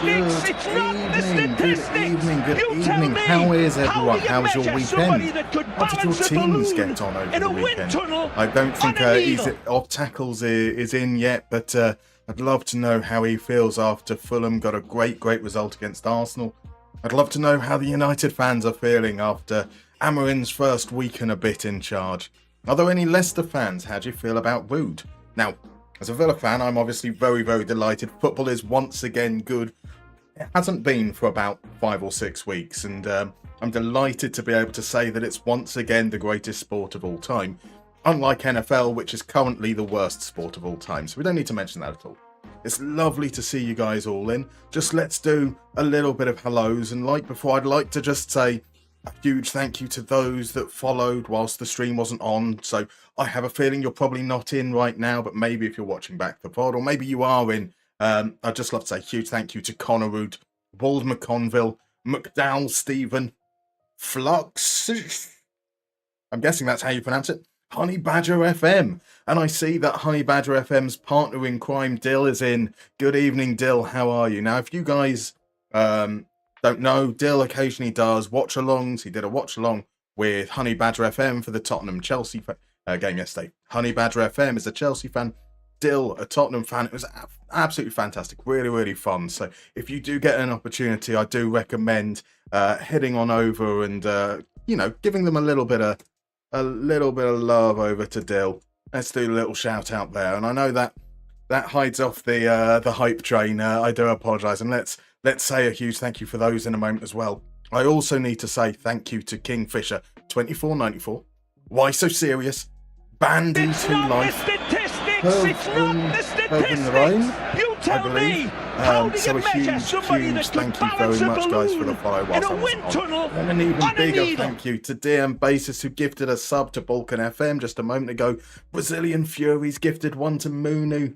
It's not the statistics. You tell me. How is everyone? How How's your weekend? How did your teams get on over the weekend? I don't think off tackles is in yet, but I'd love to know how he feels after Fulham got a great result against Arsenal. I'd love to know how the United fans are feeling after Amarin's first week and a bit in charge. Are there any Leicester fans? How do you feel about Wood? Now, as a Villa fan, I'm obviously very delighted. Football is once again good. It hasn't been for about 5 or 6 weeks, and I'm delighted to be able to say that it's once again the greatest sport of all time. Unlike NFL, which is currently the worst sport of all time, so we don't need to mention that at all. It's lovely to see you guys all in. Just let's do a little bit of hellos, and like before, I'd like to just say a huge thank you to those that followed whilst the stream wasn't on. So I have a feeling you're probably not in right now, but maybe if you're watching back the pod, or maybe you are in, I'd just love to say a huge thank you to Connor Root, Wald McConville, McDowell Stephen, Flux, I'm guessing that's how you pronounce it, Honey Badger FM. And I see that Honey Badger FM's partner in crime, Dill, is in. Good evening, Dill. How are you? Now, if you guys don't know, Dill occasionally does watch-alongs. He did a watch-along with Honey Badger FM for the Tottenham-Chelsea game yesterday. Honey Badger FM is a Chelsea fan. Dill, a Tottenham fan. It was absolutely fantastic. Really fun. So if you do get an opportunity, I do recommend heading on over and, giving them a little bit of love over to Dill. Let's do a little shout out there. And I know that hides off the hype train. I do apologise. And let's say a huge thank you for those in a moment as well. I also need to say thank you to Kingfisher 2494. Why So Serious? Bandy to Life. Irvin the Rain, I believe. So a huge thank you very much, guys, for the follow whilst I was on. And an even bigger thank you to DM Basis, who gifted a sub to Balkan FM just a moment ago. Brazilian Furies gifted one to Munu.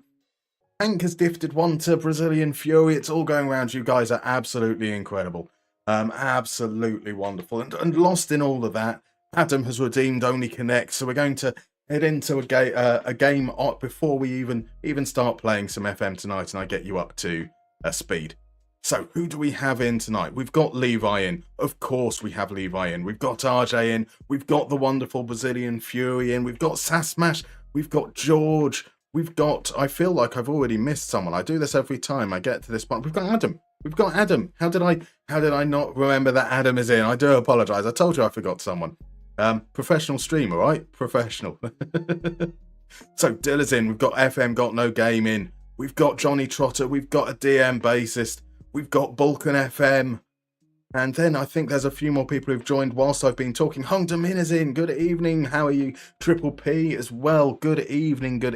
Hank has gifted one to Brazilian Fury. It's all going around. You guys are absolutely incredible. Absolutely wonderful. And lost in all of that, Adam has redeemed Only Connect. So we're going to head into a game before we even start playing some FM tonight, and I get you up to speed. So who do we have in tonight? We've got Levi in. Of course we have Levi in. We've got RJ in. We've got the wonderful Brazilian Fury in. We've got Sasmash. We've got George. We've got, I feel like I've already missed someone. I do this every time I get to this point. We've got Adam. We've got Adam. How did I not remember that Adam is in? I do apologise. I told you I forgot someone. Professional streamer, right? Professional. So Dill is in. We've got FM Got No Game in. We've got Johnny Trotter. We've got a DM bassist. We've got Balkan FM. And then I think there's a few more people who've joined whilst I've been talking. Hung Min is in. Good evening. How are you? Triple P as well. Good evening. Look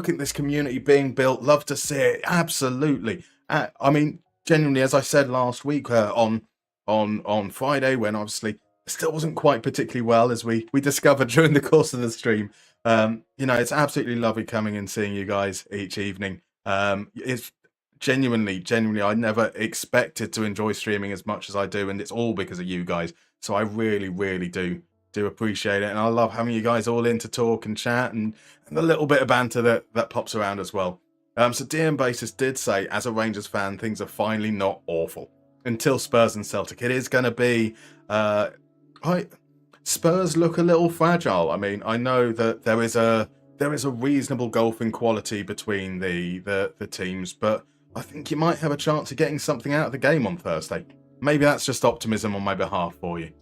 at this community being built. Love to see it. Absolutely. I mean, genuinely, as I said last week on Friday, when obviously it still wasn't quite particularly well, as we discovered during the course of the stream. It's absolutely lovely coming and seeing you guys each evening. It's genuinely, I never expected to enjoy streaming as much as I do, and it's all because of you guys. So I really do appreciate it, and I love having you guys all in to talk and chat, and the little bit of banter that pops around as well. So DM Basis did say, as a Rangers fan, things are finally not awful until Spurs and Celtic. It is going to be Spurs look a little fragile. I mean, I know that there is a reasonable gulf in quality between the teams, but I think you might have a chance of getting something out of the game on Thursday. Maybe that's just optimism on my behalf for you.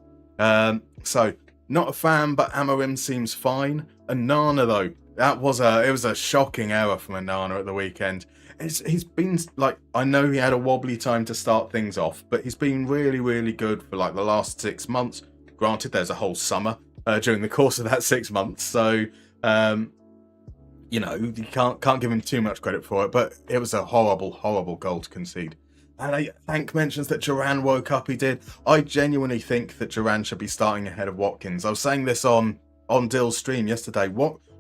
So not a fan, but Amarim seems fine. Anana though, it was a shocking error from Anana at the weekend. He's been, like, I know he had a wobbly time to start things off, but he's been really good for like the last 6 months. Granted, there's a whole summer during the course of that 6 months, so you can't give him too much credit for it, but it was a horrible goal to concede. And Hank mentions that Duran woke up. He did. I genuinely think that Duran should be starting ahead of Watkins. I was saying this on Dill's stream yesterday.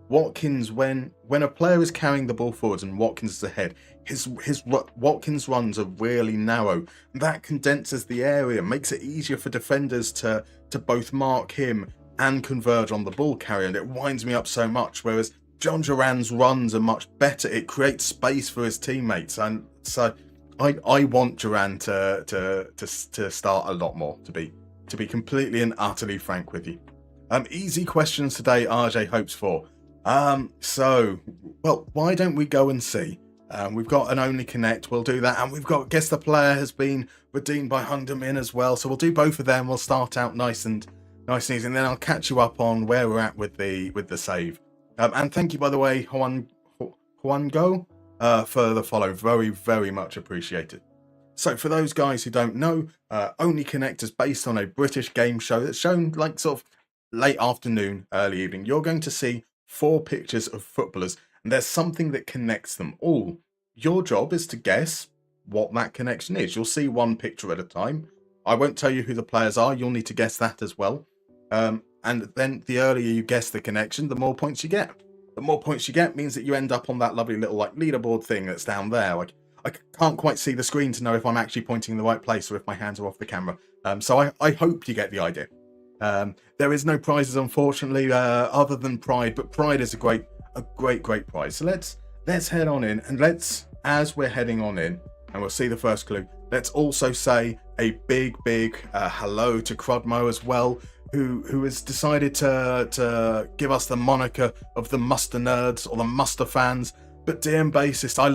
Watkins, when a player is carrying the ball forwards and Watkins is ahead, his Watkins runs are really narrow. That condenses the area, makes it easier for defenders to both mark him and converge on the ball carrier, and it winds me up so much. Whereas John Duran's runs are much better. It creates space for his teammates, and so I want Duran to start a lot more. To be completely and utterly frank with you. Easy questions today. RJ hopes for. Well, why don't we go and see? We've got an Only Connect. We'll do that, and we've got guess the player has been redeemed by Hundermin as well. So we'll do both of them. We'll start out nice and easy, and then I'll catch you up on where we're at with the save. And thank you, by the way, Juango, for the follow. Very, very much appreciated. So for those guys who don't know, Only Connect is based on a British game show that's shown like sort of late afternoon, early evening. You're going to see 4 pictures of footballers, and there's something that connects them all. Your job is to guess what that connection is. You'll see one picture at a time. I won't tell you who the players are. You'll need to guess that as well. And then the earlier you guess the connection, the more points you get. The more points you get means that you end up on that lovely little like leaderboard thing that's down there. Like I can't quite see the screen to know if I'm actually pointing in the right place or if my hands are off the camera. So I hope you get the idea. There is no prizes, unfortunately, other than Pride, but Pride is a great prize. So let's head on in, and as we're heading on in, and we'll see the first clue, let's also say a big hello to Crudmo as well, who has decided to give us the moniker of the Muster Nerds or the Muster fans. But DM Bassist, I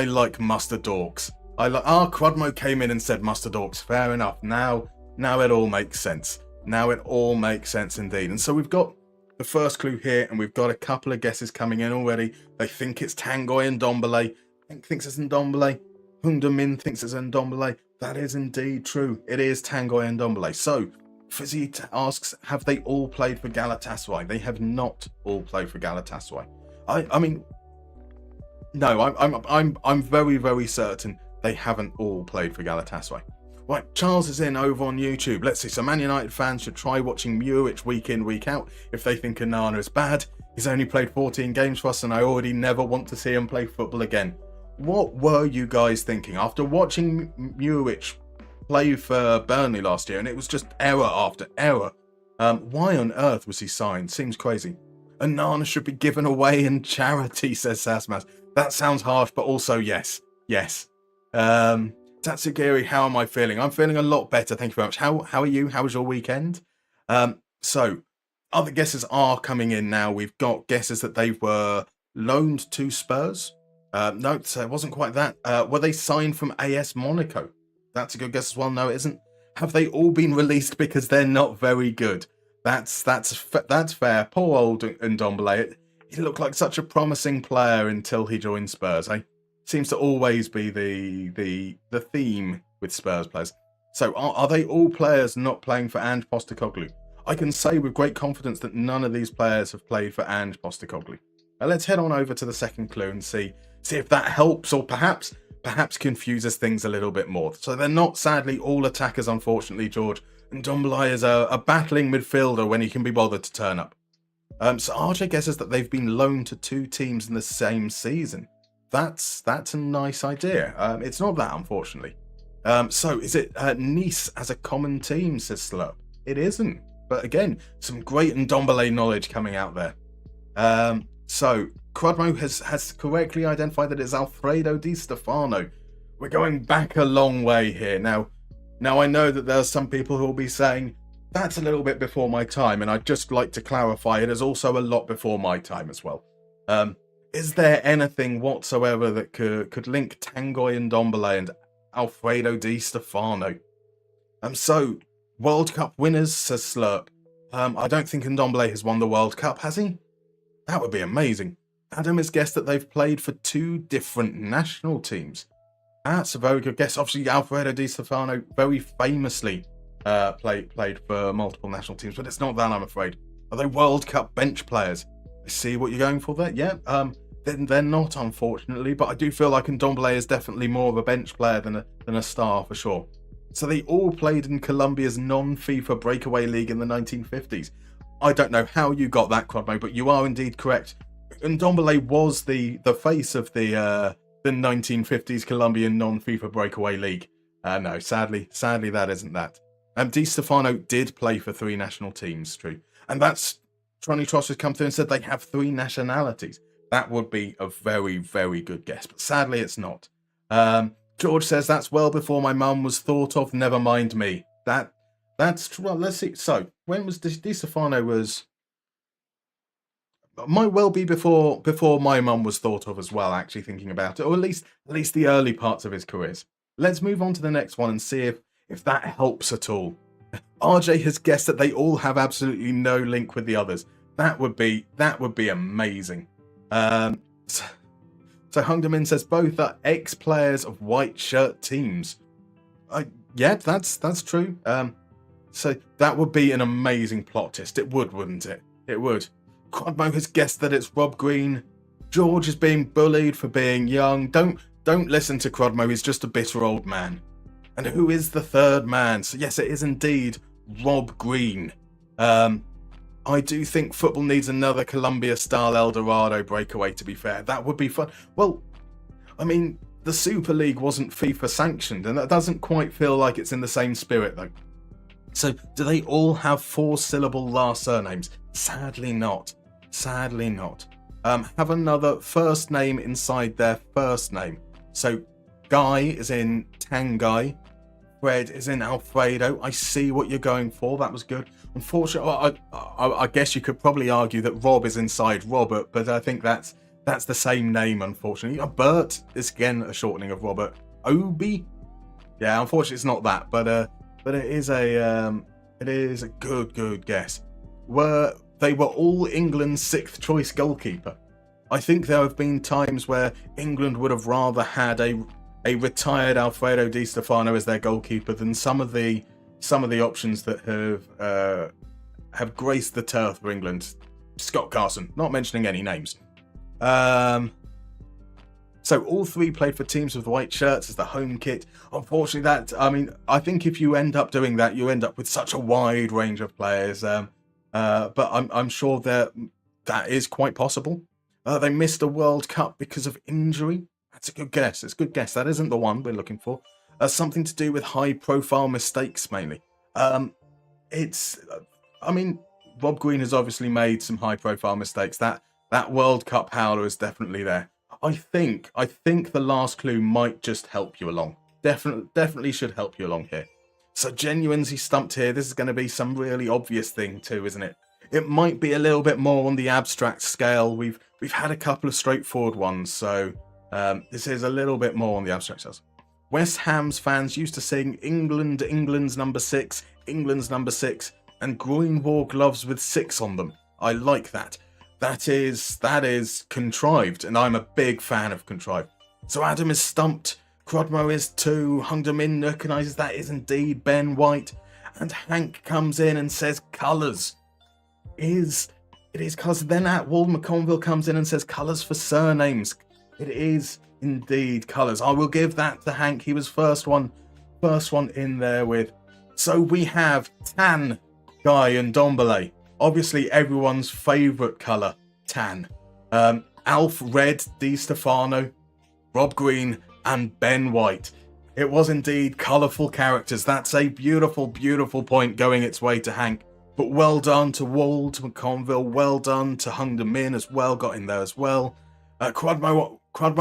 like Muster Dorks. Crudmo came in and said Muster Dorks. Fair enough. Now it all makes sense. Now it all makes sense indeed. And so we've got the first clue here, and we've got a couple of guesses coming in already. They think it's Tangoy and Ndombele. Thinks it's Ndombele. Hundermin thinks it's Ndombele. That is indeed true. It is Tangoy and Ndombele. So Fizzy asks, have they all played for Galatasaray? They have not all played for Galatasaray. I mean, no, I'm very, very certain they haven't all played for Galatasaray. Right, Charles is in over on YouTube. Let's see. So Man United fans should try watching Muric week in, week out if they think Onana is bad. He's only played 14 games for us, and I already never want to see him play football again. What were you guys thinking after watching Muric play for Burnley last year, and it was just error after error? Why on earth was he signed? Seems crazy. Onana should be given away in charity, says Sasmas. That sounds harsh, but also yes. Tatsugiri, how am I feeling? I'm feeling a lot better, thank you very much. How are you? How was your weekend? So, other guesses are coming in now. We've got guesses that they were loaned to Spurs. No, so it wasn't quite that. Were they signed from AS Monaco? That's a good guess as well. No, it isn't. Have they all been released because they're not very good? That's fair. Poor old Ndombele. He looked like such a promising player until he joined Spurs, eh? Seems to always be the theme with Spurs players. So are they all players not playing for Ange Postecoglou? I can say with great confidence that none of these players have played for Ange Postecoglou. Now let's head on over to the second clue and see if that helps, or perhaps confuses things a little bit more. So they're not, sadly, all attackers, unfortunately, George. And Ndombele is a battling midfielder when he can be bothered to turn up. So RJ guesses that they've been loaned to 2 teams in the same season. That's a nice idea. It's not that, unfortunately. So is it Nice as a common team, says Slurp? It isn't. But again, some great Ndombele knowledge coming out there. So Crudmo has correctly identified that it's Alfredo Di Stefano. We're going back a long way here. Now I know that there are some people who will be saying, that's a little bit before my time, and I'd just like to clarify it is also a lot before my time as well. Is there anything whatsoever that could link Tangoy and Ndombele and Alfredo Di Stefano? So, World Cup winners, says Slurp. I don't think Ndombele has won the World Cup, has he? That would be amazing. Adam has guessed that they've played for 2 different national teams. That's a very good guess. Obviously, Alfredo Di Stefano very famously played for multiple national teams, but it's not that, I'm afraid. Are they World Cup bench players? I see what you're going for there. Yeah, they're not, unfortunately, but I do feel like Ndombele is definitely more of a bench player than a star for sure. So they all played in Colombia's non-FIFA breakaway league in the 1950s. I don't know how you got that, Crudmo, but you are indeed correct. Ndombele was the face of the 1950s Colombian non-FIFA breakaway league. No, sadly that isn't that. Di Stefano did play for 3 national teams, true. And that's Tronny Tross has come through and said they have 3 nationalities. That would be a very, very good guess, but sadly it's not. George says that's well before my mum was thought of. Never mind me. That's true. Well, let's see. So when was Di Stefano was? Might well be before my mum was thought of as well. Actually, thinking about it, or at least the early parts of his careers. Let's move on to the next one and see if that helps at all. RJ has guessed that they all have absolutely no link with the others. That would be amazing. So Hungdamin says both are ex-players of white shirt teams. Yeah, that's true. So that would be an amazing plot twist. It would, wouldn't it? It would. Quadmo has guessed that it's Rob Green. George is being bullied for being young. Don't listen to Quadmo. He's just a bitter old man. And who is the third man? So yes, it is indeed Rob Green. I do think football needs another Colombia-style El Dorado breakaway, to be fair. That would be fun. Well, I mean, the Super League wasn't FIFA sanctioned, and that doesn't quite feel like it's in the same spirit, though. So, do they all have 4-syllable last surnames? Sadly not. Sadly not. Have another first name inside their first name. So, Guy is in Tanguy. Fred is in Alfredo. I see what you're going for. That was good. Unfortunately, I guess you could probably argue that Rob is inside Robert, but I think that's the same name, unfortunately. Bert is again a shortening of Robert. Obi? Yeah, unfortunately it's not that, but it is a good guess. They were all England's 6th choice goalkeeper. I think there have been times where England would have rather had a retired Alfredo Di Stefano as their goalkeeper than some of the options that have graced the turf for England. Scott Carson, not mentioning any names. So all 3 played for teams with white shirts as the home kit. Unfortunately, I think if you end up doing that, you end up with such a wide range of players. But I'm sure that is quite possible. They missed a World Cup because of injury. That's a good guess. It's a good guess. That isn't the one we're looking for. Something to do with high-profile mistakes, mainly. Rob Green has obviously made some high-profile mistakes. That World Cup howler is definitely there. I think the last clue might just help you along. Definitely should help you along here. So Genuinely stumped here. This is going to be some really obvious thing too, isn't it? It might be a little bit more on the abstract scale. We've had a couple of straightforward ones, so this is a little bit more on the abstract scale. West Ham's fans used to sing England's number 6, England's number 6, and groin wore gloves with 6 on them. I like that. That is contrived, and I'm a big fan of contrived. So Adam is stumped, Crodmo is too, Hungdamin recognises that is indeed Ben White, and Hank comes in and says colours. It is colours. Then Wald McConville comes in and says colours for surnames. It is indeed colours. I will give that to Hank. He was first one in there with. So we have tan, Guy, and Dombele. Obviously everyone's favourite colour, tan. Alf Red, Di Stefano, Rob Green, and Ben White. It was indeed colourful characters. That's a beautiful, beautiful point going its way to Hank. But well done to Wald McConville. Well done to Hungdamin as well. Got in there as well. Crodmo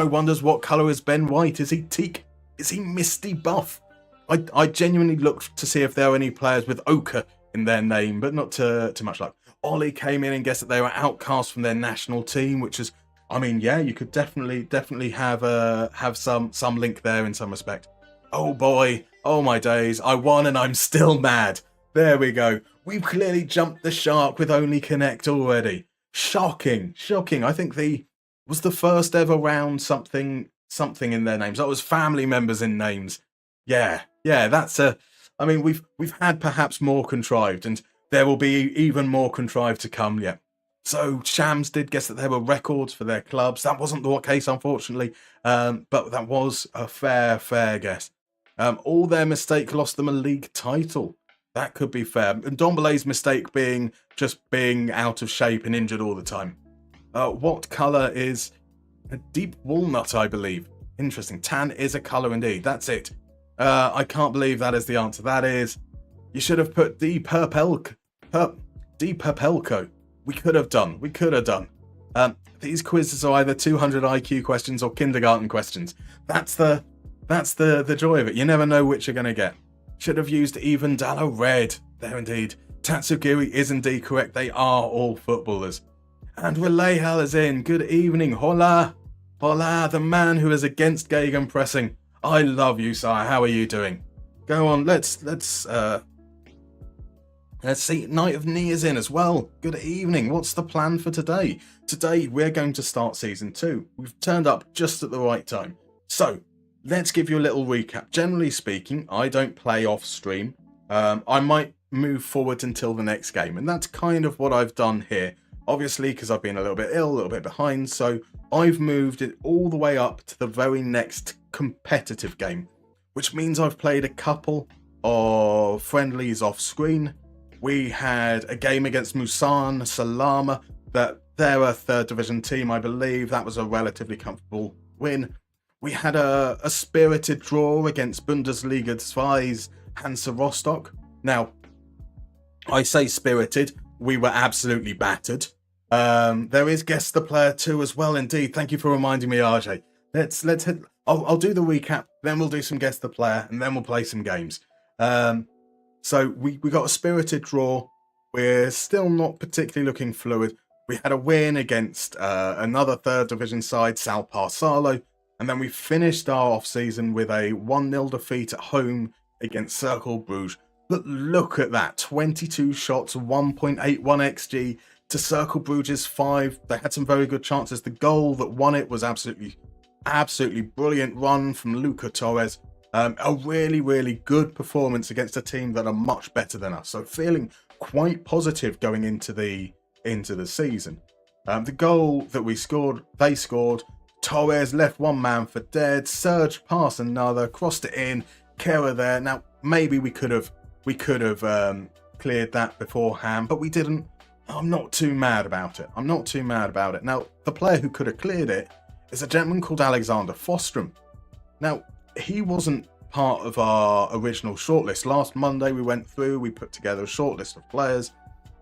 wonders what colour is Ben White. Is he teak? Is he misty buff? I genuinely looked to see if there were any players with ochre in their name, but not to much luck. Ollie came in and guessed that they were outcast from their national team, which is, yeah, you could definitely have some link there in some respect. Oh boy, oh my days, I won and I'm still mad. There we go. We've clearly jumped the shark with Only Connect already. Shocking. I think was the first ever round something in their names. That was family members in names. Yeah, that's we've had perhaps more contrived, and there will be even more contrived to come yet. So Shams did guess that there were records for their clubs. That wasn't the case, unfortunately, but that was a fair guess. All their mistake lost them a league title. That could be fair. And Dombele's mistake being out of shape and injured all the time. What colour is a deep walnut, I believe. Interesting. Tan is a colour indeed. That's it. I can't believe that is the answer. That is, you should have put D Purpelco. we could have done. These quizzes are either 200 IQ questions or kindergarten questions. That's the joy of it. You never know which you're going to get. Should have used even Dallo Red. There indeed. Tatsugiri is indeed correct. They are all footballers. And Relay is in. Good evening. Hola. Hola, the man who is against gegenpressing. I love you, sire. How are you doing? Go on, let's see. Night of Knee is in as well. Good evening. What's the plan for today? Today we're going to start season 2. We've turned up just at the right time. So let's give you a little recap. Generally speaking, I don't play off stream. I might move forward until the next game, and that's kind of what I've done here. Obviously, because I've been a little bit ill, a little bit behind, so I've moved it all the way up to the very next competitive game, which means I've played a couple of friendlies off screen. We had a game against Musan Salama, that they're a 3rd division team, I believe. That was a relatively comfortable win. We had a spirited draw against Bundesliga 2's Hansa Rostock. Now, I say spirited, we were absolutely battered. There is Guess the Player 2 as well, indeed. Thank you for reminding me, RJ. Let's hit. I'll do the recap, then we'll do some Guess the Player, and then we'll play some games. So we got a spirited draw. We're still not particularly looking fluid. We had a win against another 3rd division side, Sal Parsalo, and then we finished our off-season with a 1-0 defeat at home against Cercle Bruges. But look at that, 22 shots, 1.81 XG to Cercle Bruges' 5. They had some very good chances. The goal that won it was absolutely brilliant run from Luca Torres. A really, really good performance against a team that are much better than us. So feeling quite positive going into the season. The goal that they scored. Torres left one man for dead. Serge passed another, crossed it in. Kera there. Now maybe we could have cleared that beforehand, but we didn't. I'm not too mad about it. Now the player who could have cleared it is a gentleman called Alexander Fostrom. Now, he wasn't part of our original shortlist. Last Monday we went through, we put together a shortlist of players,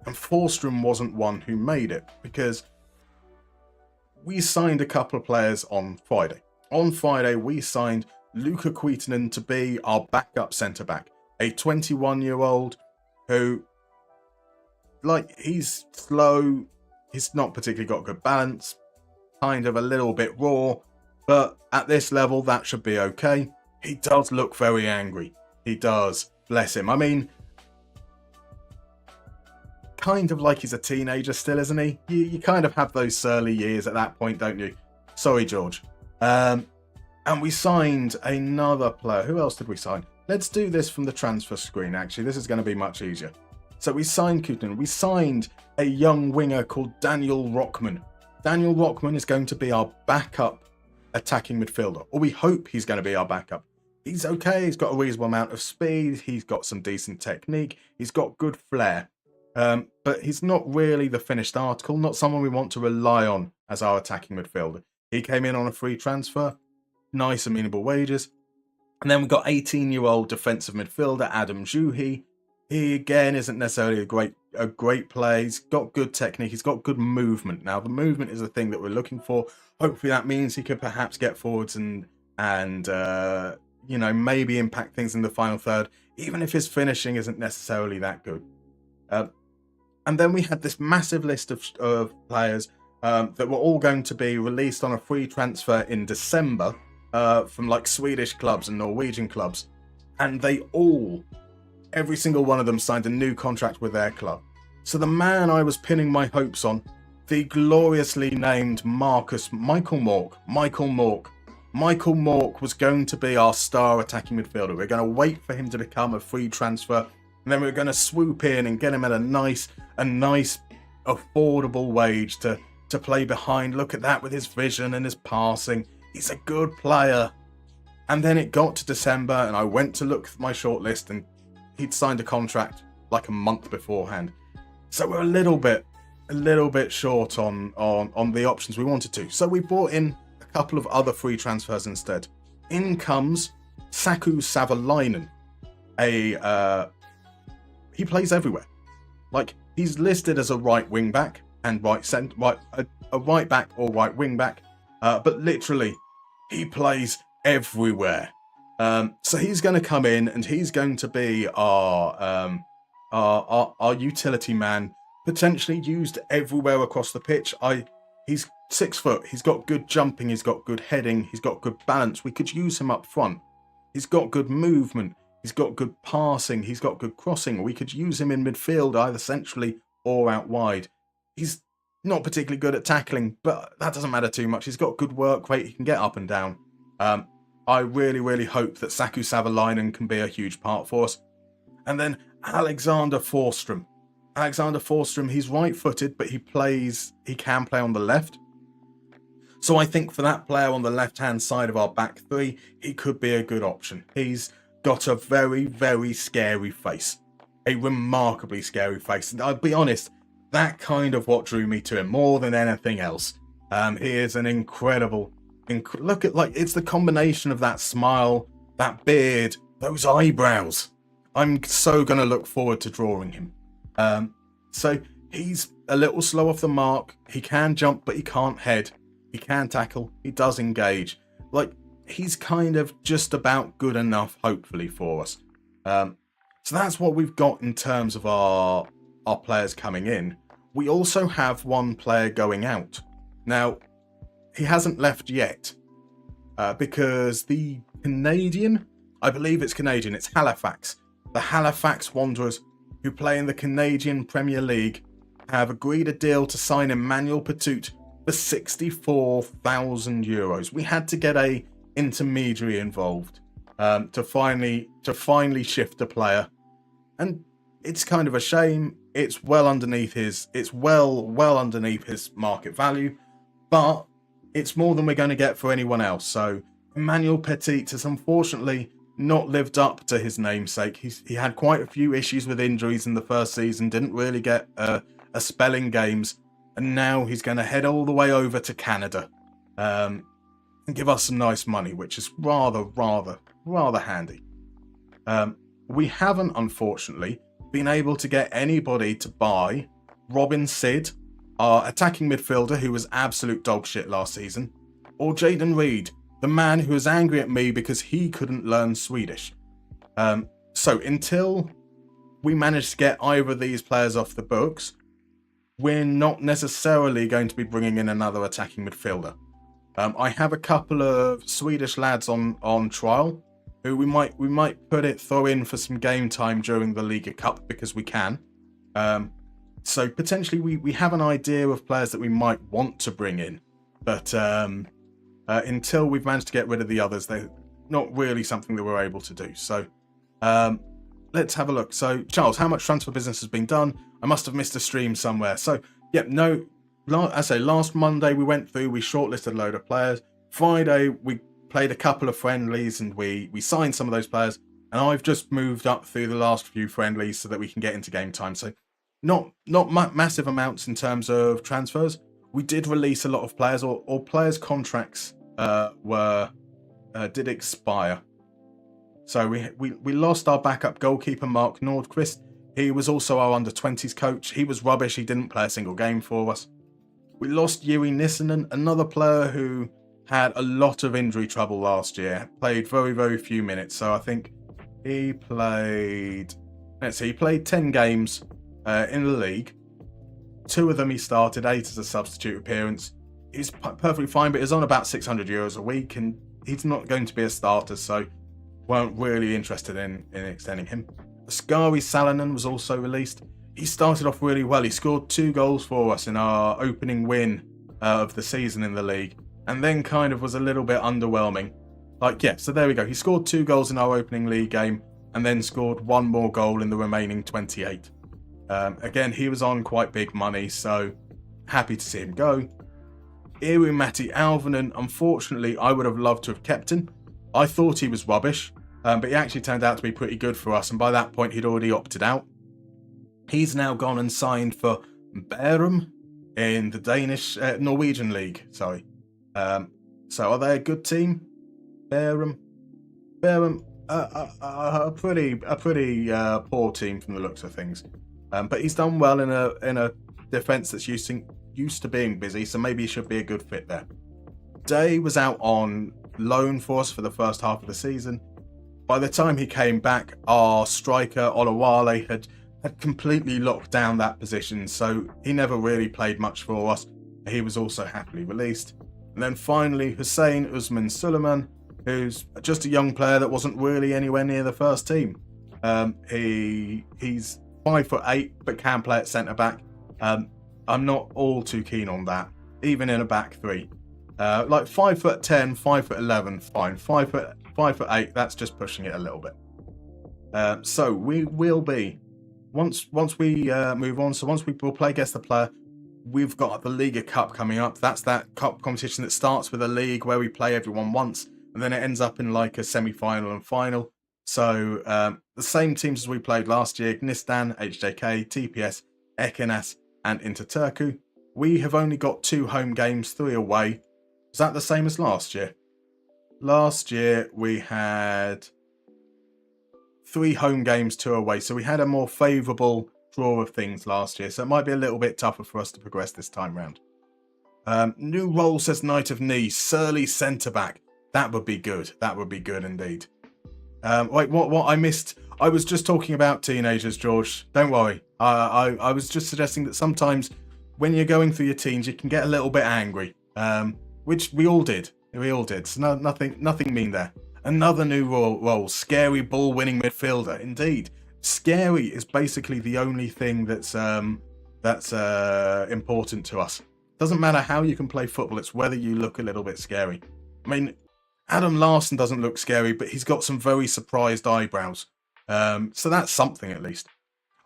and Fostrom wasn't one who made it because we signed a couple of players on Friday. On Friday, we signed Luca Kuitanen to be our backup centre-back, a 21-year-old who, he's slow, he's not particularly got good balance, kind of a little bit raw, but at this level, that should be okay. He does look very angry. He does. Bless him. I mean, kind of like he's a teenager still, isn't he? You kind of have those surly years at that point, don't you? Sorry, George. And we signed another player. Who else did we sign? Let's do this from the transfer screen, actually. This is going to be much easier. So we signed Kuitanen. We signed a young winger called Daniel Rockman. Daniel Rockman is going to be our backup attacking midfielder, or we hope he's going to be our backup. He's okay. He's got a reasonable amount of speed. He's got some decent technique. He's got good flair. But he's not really the finished article, not someone we want to rely on as our attacking midfielder. He came in on a free transfer, nice amenable wages. And then we've got 18-year-old defensive midfielder Adam Juhi. He again isn't necessarily a great player. He's got good technique. He's got good movement. Now the movement is the thing that we're looking for. Hopefully that means he could perhaps get forwards and maybe impact things in the final third, even if his finishing isn't necessarily that good. And then we had this massive list of players that were all going to be released on a free transfer in December from Swedish clubs and Norwegian clubs. And they every single one of them signed a new contract with their club. So the man I was pinning my hopes on, the gloriously named Michael Mork was going to be our star attacking midfielder. We're going to wait for him to become a free transfer, and then we're going to swoop in and get him at a nice affordable wage to play behind. Look at that with his vision and his passing. He's a good player. And then it got to December, and I went to look at my shortlist, and he'd signed a contract like a month beforehand. So we're a little bit short on the options we wanted to. So we brought in a couple of other free transfers instead. In comes Saku Savalainen. He plays everywhere. He's listed as a right wing back, and a right back or right wing back, but literally he plays everywhere. So he's going to come in and he's going to be our utility man, potentially used everywhere across the pitch. He's 6 foot. He's got good jumping. He's got good heading. He's got good balance. We could use him up front. He's got good movement. He's got good passing. He's got good crossing. We could use him in midfield, either centrally or out wide. He's not particularly good at tackling, but that doesn't matter too much. He's got good work rate. He can get up and down. I really, really hope that Saku Savalainen can be a huge part for us. And then Alexander Forsström. Alexander Forsström, he's right-footed, but he can play on the left. So I think for that player on the left-hand side of our back three, he could be a good option. He's got a very, very scary face. A remarkably scary face. And I'll be honest, that kind of what drew me to him more than anything else. He is an incredible... Look at, it's the combination of that smile, that beard, those eyebrows. I'm so going to look forward to drawing him. So he's a little slow off the mark. He can jump, but he can't head. He can tackle. He does engage. He's kind of just about good enough, hopefully, for us. So that's what we've got in terms of our players coming in. We also have one player going out. Now, he hasn't left yet because the Canadian, I believe it's Canadian, it's Halifax. The Halifax Wanderers, who play in the Canadian Premier League, have agreed a deal to sign Emmanuel Petit for €64,000. We had to get a intermediary involved to finally shift a player, and it's kind of a shame. It's well underneath his underneath his market value, but it's more than we're going to get for anyone else. So Emmanuel Petit has unfortunately not lived up to his namesake. He had quite a few issues with injuries in the first season, didn't really get a spell in games, and now he's going to head all the way over to Canada and give us some nice money, which is rather handy. We haven't, unfortunately, been able to get anybody to buy Robin Sid, our attacking midfielder who was absolute dog shit last season, or Jaden Reed, the man who was angry at me because he couldn't learn Swedish. So until we manage to get either of these players off the books, we're not necessarily going to be bringing in another attacking midfielder. I have a couple of Swedish lads on trial who we might throw in for some game time during the LiigaCup because we can. So potentially we have an idea of players that we might want to bring in, but until we've managed to get rid of the others, they're not really something that we're able to do. So let's have a look. So Charles, how much transfer business has been done? I must have missed a stream somewhere. So yeah, no, last Monday we went through, we shortlisted a load of players. Friday we played a couple of friendlies and we signed some of those players, and I've just moved up through the last few friendlies so that we can get into game time. So not massive amounts in terms of transfers. We did release a lot of players, or players' contracts did expire. So we lost our backup goalkeeper Mark Nordqvist. He was also our under-20s coach. He was rubbish. He didn't play a single game for us. We lost Jiri Nissinen, another player who had a lot of injury trouble last year. Played very, very few minutes. So I think he played... he played 10 games in the league. 2 of them he started, 8 as a substitute appearance. He's perfectly fine, but he's on about €600 a week, and he's not going to be a starter, so weren't really interested in extending him. Oskari Salonen was also released. He started off really well. He scored 2 goals for us in our opening win of the season in the league, and then kind of was a little bit underwhelming. So there we go. He scored 2 goals in our opening league game, and then scored 1 more goal in the remaining 28. Again, he was on quite big money, so happy to see him go. Matti Alvinen, unfortunately, I would have loved to have kept him. I thought he was rubbish, but he actually turned out to be pretty good for us, and by that point he'd already opted out. He's now gone and signed for Bærum in the Norwegian league. Sorry. So are they a good team? Bærum, a pretty poor team from the looks of things. But he's done well in a defence that's used to being busy, so maybe he should be a good fit there. Day was out on loan for us for the first half of the season. By the time he came back, our striker, Olawale, had completely locked down that position, so he never really played much for us. He was also happily released. And then finally, Hussein Usman Suleiman, who's just a young player that wasn't really anywhere near the first team. He's 5'8", but can play at centre-back. I'm not all too keen on that, even in a back three. Like 5'10", 5'11", fine. 5'8", that's just pushing it a little bit. So we will be, once we move on, so once we'll play Guess the Player, we've got the LiigaCup coming up. That's that cup competition that starts with a league where we play everyone once, and then it ends up in like a semi-final and final. So the same teams as we played last year, Gnistan, HJK, TPS, Ekenas, and Interturku. We have only got 2 home games, 3 away. Is that the same as last year? Last year we had 3 home games, 2 away. So we had a more favourable draw of things last year. So it might be a little bit tougher for us to progress this time round. New role, says Knight of Knee. Surly centre-back. That would be good. That would be good indeed. Wait, what I missed? I was just talking about teenagers, George. Don't worry. I was just suggesting that sometimes when you're going through your teens, you can get a little bit angry. Which we all did. We all did. So nothing mean there. Another new role, scary ball-winning midfielder. Indeed, scary is basically the only thing that's important to us. Doesn't matter how you can play football; it's whether you look a little bit scary. I mean, Adam Larson doesn't look scary, but he's got some very surprised eyebrows. So that's something at least.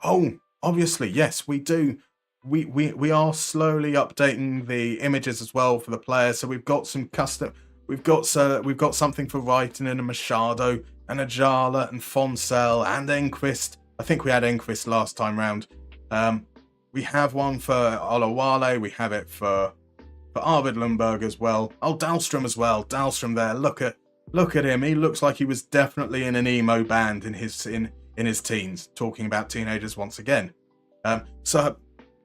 Oh, obviously, yes, we do. We are slowly updating the images as well for the players. So we've got some custom. We've got something for Wrighton and a Machado and a Jala and Fonsell and Enquist. I think we had Enquist last time round. We have one for Olawale. We have it for Arvid Lundberg as well. Oh, Dahlstrom as well. Dahlstrom there. Look at him. He looks like he was definitely in an emo band in his teens. Talking about teenagers once again. So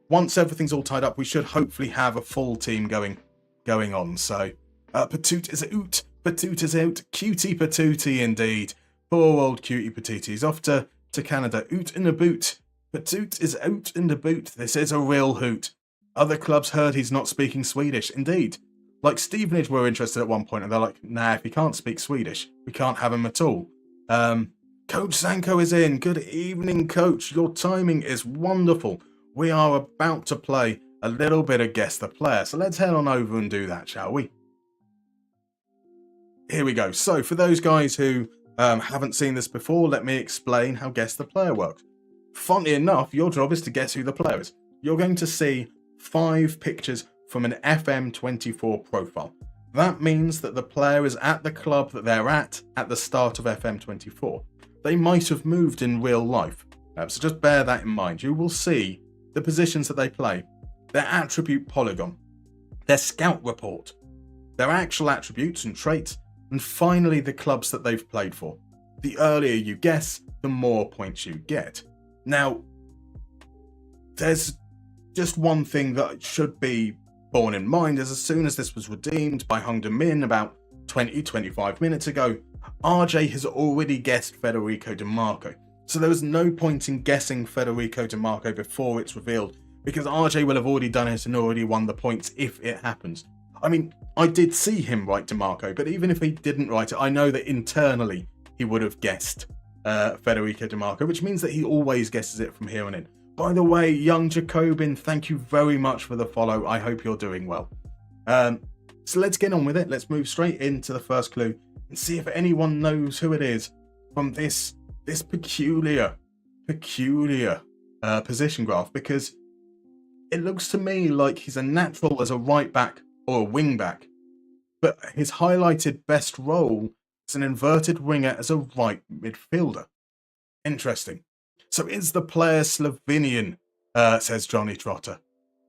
once everything's all tied up, we should hopefully have a full team going on. So Patoot is out. Patoot is out. Cutie Patootie indeed. Poor old Cutie Patootie. He's off to Canada. Out in the boot. Patoot is out in the boot. This is a real hoot. Other clubs heard he's not speaking Swedish. Indeed. Like Stevenage were interested at one point, and they're like, nah, if he can't speak Swedish, we can't have him at all. Coach Sanko is in. Good evening, Coach. Your timing is wonderful. We are about to play a little bit of Guess the Player, so let's head on over and do that, shall we? Here we go. So, for those guys who haven't seen this before, let me explain how Guess the Player works. Funnily enough, your job is to guess who the player is. You're going to see 5 pictures from an FM24 profile. That means that the player is at the club that they're at the start of FM24. They might have moved in real life, so just bear that in mind. You will see the positions that they play, their attribute polygon, their scout report, their actual attributes and traits, and finally the clubs that they've played for. The earlier you guess, the more points you get. Now, there's just one thing that should be borne in mind is as soon as this was redeemed by Hung De Min about 20-25 minutes ago, RJ has already guessed Federico Di Marco. So there was no point in guessing Federico Di Marco before it's revealed, because RJ will have already done it and already won the points if it happens. I mean, I did see him write Di Marco, but even if he didn't write it, I know that internally he would have guessed Federico Di Marco, which means that he always guesses it from here on in. By the way, young Jacobin, thank you very much for the follow. I hope you're doing well. So let's get on with it. Let's move straight into the first clue and see if anyone knows who it is from this peculiar position graph, because it looks to me like he's a natural as a right back or a wing back, but his highlighted best role is an inverted winger as a right midfielder. Interesting. So is the player Slovenian, says Johnny Trotter.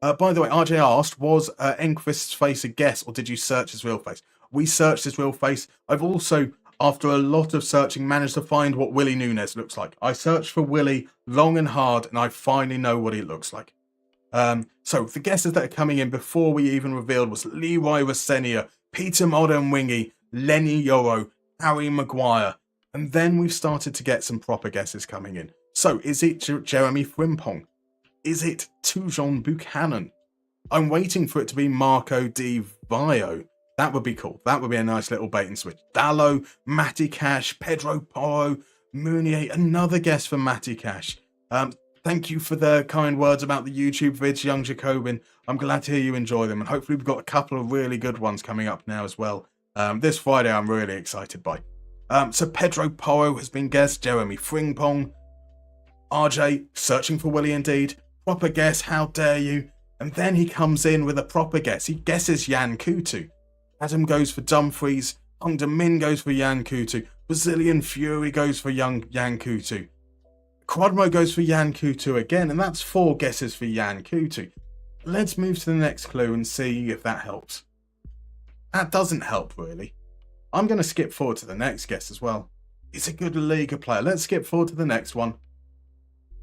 By the way, RJ asked, was Enquist's face a guess, or did you search his real face? We searched his real face. I've also, after a lot of searching, managed to find what Willie Nunes looks like. I searched for Willie long and hard, and I finally know what he looks like. So the guesses that are coming in before we even revealed was Leroy Rossenia, Peter Modern-Wingy, Lenny Yoro, Harry Maguire. And then we've started to get some proper guesses coming in. So is it Jeremy Frimpong? Is it Tujon Buchanan? I'm waiting for it to be Marco Di Vaio. That would be cool. That would be a nice little bait and switch. Dallo, Matty Cash, Pedro Porro, Mounier. Another guess for Matty Cash. Thank you for the kind words about the YouTube vids, young Jacobin. I'm glad to hear you enjoy them. And hopefully we've got a couple of really good ones coming up now as well. This Friday I'm really excited by. So Pedro Porro has been guessed. Jeremy Frimpong. RJ, searching for Willie indeed. Proper guess, how dare you? And then he comes in with a proper guess. He guesses Yan Kutu. Adam goes for Dumfries. Hung Min goes for Yan Kutu. Brazilian Fury goes for Yan Kutu. Quadmo goes for Yan Kutu again, and that's 4 guesses for Yan Kutu. Let's move to the next clue and see if that helps. That doesn't help, really. I'm going to skip forward to the next guess as well. He's a good Liga player. Let's skip forward to the next one.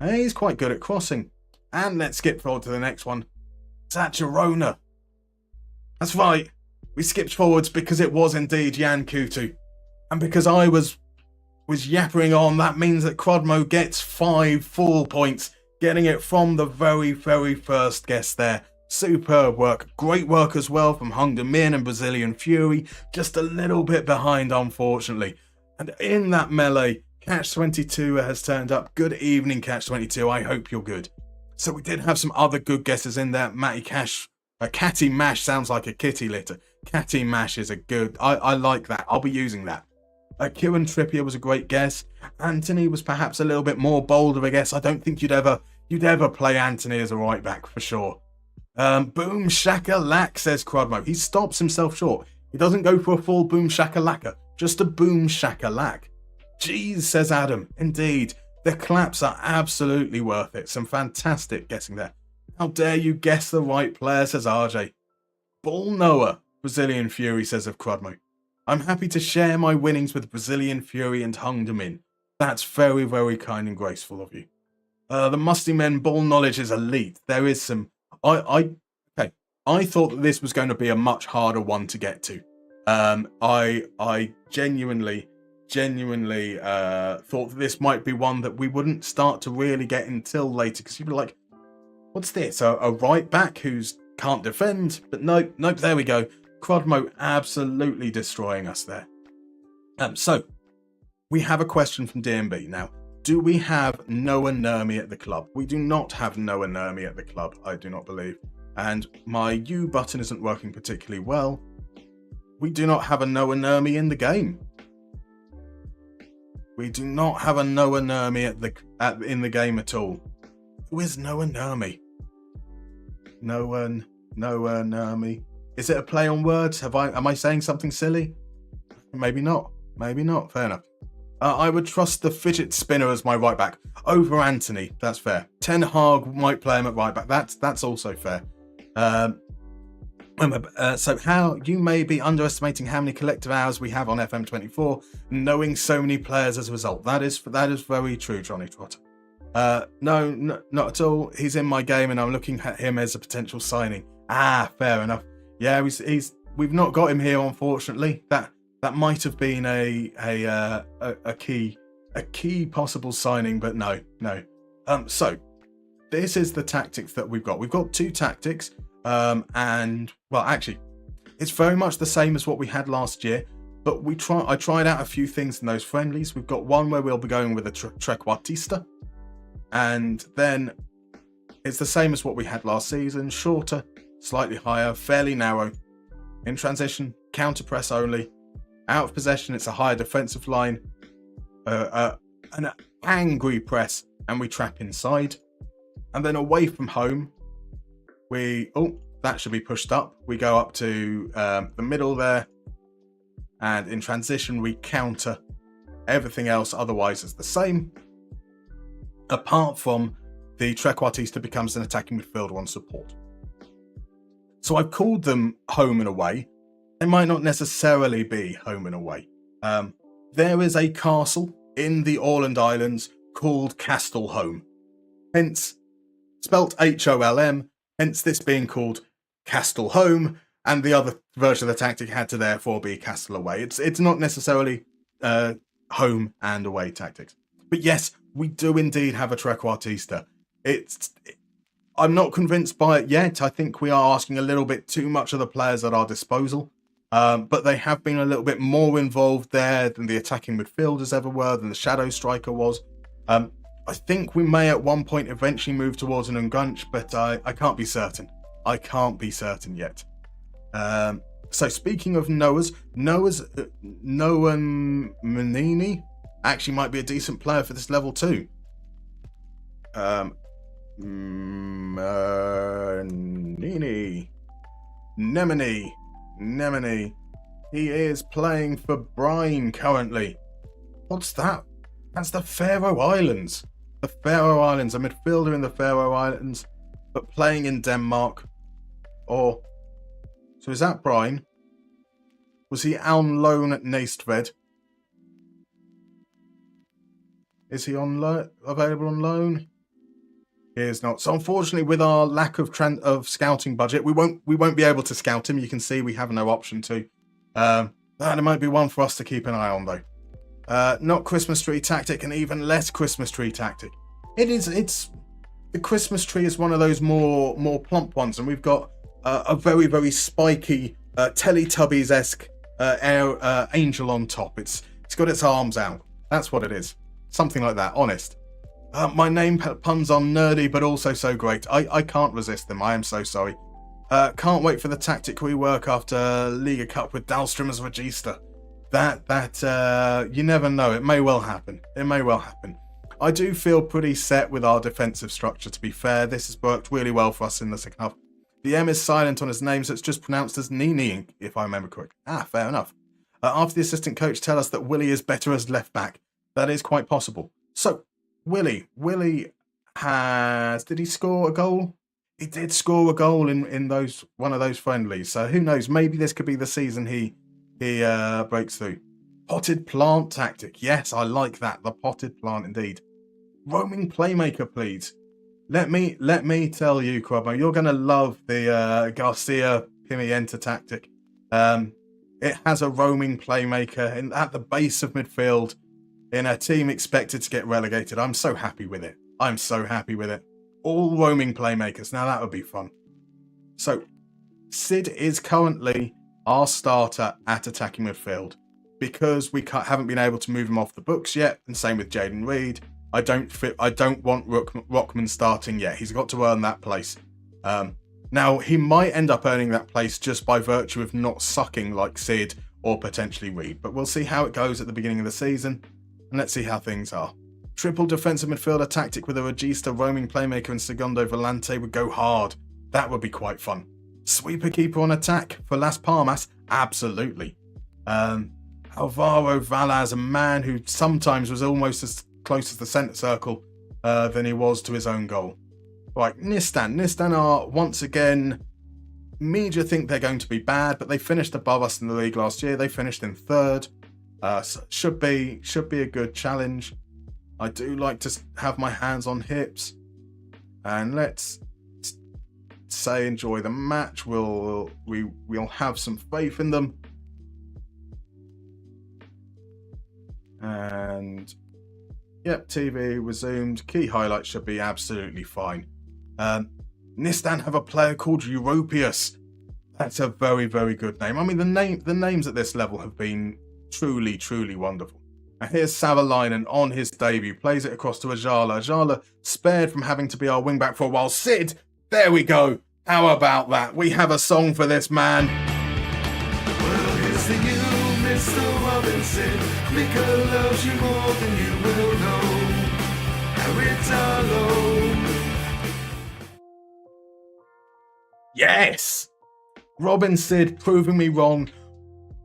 He's quite good at crossing. And let's skip forward to the next one. Is that Girona? That's right. We skipped forwards because it was indeed Yan Kutu. And because I was yappering on, that means that Quadmo gets 5 full points, getting it from the very, very first guess there. Superb work. Great work as well from Hung Min and Brazilian Fury. Just a little bit behind, unfortunately. And in that melee, Catch22 has turned up. Good evening, Catch22. I hope you're good. So we did have some other good guesses in there. Matty Cash. Catty Mash sounds like a kitty litter. Catty Mash is a good... I like that. I'll be using that. Kieran Trippier was a great guess. Anthony was perhaps a little bit more bold of a guess. I don't think you'd ever play Anthony as a right back for sure. Boom Shakalak, says Quadmo. He stops himself short. He doesn't go for a full Boom Shakalaka, just a Boom Shakalak. Jeez, says Adam. Indeed, the claps are absolutely worth it. Some fantastic guessing there. How dare you guess the right player, says RJ. Ball Noah, Brazilian Fury, says of Quadmo. I'm happy to share my winnings with Brazilian Fury and Hung Min. That's very, very kind and graceful of you. The Musty Men ball knowledge is elite. There is some... I thought that this was going to be a much harder one to get to. I genuinely thought that this might be one that we wouldn't start to really get until later, because you'd be like, what's this? A right back who's can't defend? But nope, there we go. Quadmo absolutely destroying us there. So we have a question from DMB. Now, do we have Noah Nurmi at the club? We do not have Noah Nurmi at the club, I do not believe. And my U button isn't working particularly well. We do not have a Noah Nurmi in the game. We do not have a Noah Nurmi in the game at all. Who is Noah Nurmi? Noah Nurmi. Is it a play on words? Am I saying something silly? Maybe not. Fair enough. I would trust the fidget spinner as my right back over Anthony. That's fair. Ten Hag might play him at right back. That's also fair. So how you may be underestimating how many collective hours we have on FM24, knowing so many players as a result. That is very true, Johnny Trotter. No, not at all. He's in my game, and I'm looking at him as a potential signing. Fair enough. Yeah, we've not got him here, unfortunately. That might have been a key possible signing, but no. So this is the tactics that we've got. We've got 2 tactics, and well, actually, it's very much the same as what we had last year. But I tried out a few things in those friendlies. We've got one where we'll be going with a trequartista, and then it's the same as what we had last season. Shorter, slightly higher, fairly narrow. In transition, counter press only. Out of possession, it's a higher defensive line. An angry press, and we trap inside. And then away from home, that should be pushed up. We go up to the middle there. And in transition, we counter. Everything else otherwise is the same. Apart from the trequartista becomes an attacking midfielder on support. So I've called them home and away. They might not necessarily be home and away. There is a castle in the Åland Islands called Castlehome. Hence, spelt HOLM, Hence this being called Castle Home, and the other version of the tactic had to therefore be Castle Away. It's not necessarily home and away tactics. But yes, we do indeed have a trequartista. I'm not convinced by it yet. I think we are asking a little bit too much of the players at our disposal. But they have been a little bit more involved there than the attacking midfielders ever were, than the shadow striker was. I think we may at one point eventually move towards an Ungunch, but I can't be certain. I can't be certain yet. So speaking of Noah Manini actually might be a decent player for this level too. Nemini. He is playing for Brine currently. What's that? That's the Faroe Islands. The Faroe Islands, a midfielder in the Faroe Islands, but playing in Denmark. So is that Brine? Was he on loan at Næstved? Is he available on loan? He is not. So unfortunately, with our lack of scouting budget, we won't be able to scout him. You can see we have no option to. That might be one for us to keep an eye on though. Not Christmas tree tactic, and even less Christmas tree tactic. It's the Christmas tree is one of those more plump ones, and we've got a very, very spiky Teletubbies-esque angel on top. It's got its arms out. That's what it is. Something like that. Honest. My name puns are nerdy, but also so great. I can't resist them. I am so sorry. Can't wait for the tactic rework after LiigaCup with Dahlstrom as Regista. That you never know. It may well happen. I do feel pretty set with our defensive structure, to be fair. This has worked really well for us in the second half. The M is silent on his name, so it's just pronounced as Nini, if I remember correct. Fair enough. After the assistant coach tell us that Willie is better as left back, that is quite possible. So, Willie did he score a goal? He did score a goal in one of those friendlies. So who knows? Maybe this could be the season he breaks through. Potted plant tactic. Yes, I like that. The potted plant indeed. Roaming playmaker, please. Let me tell you, Crobbo, you're going to love the Garcia Pimienta tactic. It has a roaming playmaker at the base of midfield in a team expected to get relegated. I'm so happy with it. All roaming playmakers. Now that would be fun. So, Sid is currently our starter at attacking midfield because we haven't been able to move him off the books yet, and same with Jaden Reed. I don't want Rockman starting yet. He's got to earn that place. Now, he might end up earning that place just by virtue of not sucking like Sid or potentially Reed, but we'll see how it goes at the beginning of the season, and let's see how things are. Triple defensive midfielder tactic with a Regista roaming playmaker and Segundo Volante would go hard. That would be quite fun. Sweeper keeper on attack for Las Palmas? Absolutely. Alvaro Valaz, a man who sometimes was almost as close as the centre circle than he was to his own goal. Right, Nistan are once again, media think they're going to be bad, but they finished above us in the league last year. They finished in third. So should be a good challenge. I do like to have my hands on hips, and let's say enjoy the match. We'll have some faith in them, and yep, TV resumed. Key highlights should be absolutely fine. Nistan have a player called Europeus. That's a very, very good name. I mean, the names at this level have been truly, truly wonderful. Now here's Savalainen on his debut. Plays it across to Ajala. Ajala spared from having to be our wingback for a while. Sid, there we go. How about that? We have a song for this man. Well, here's to you, Mr. Robinson. Mika loves you more than you will know. Aritalo. Yes! Robin Sid proving me wrong.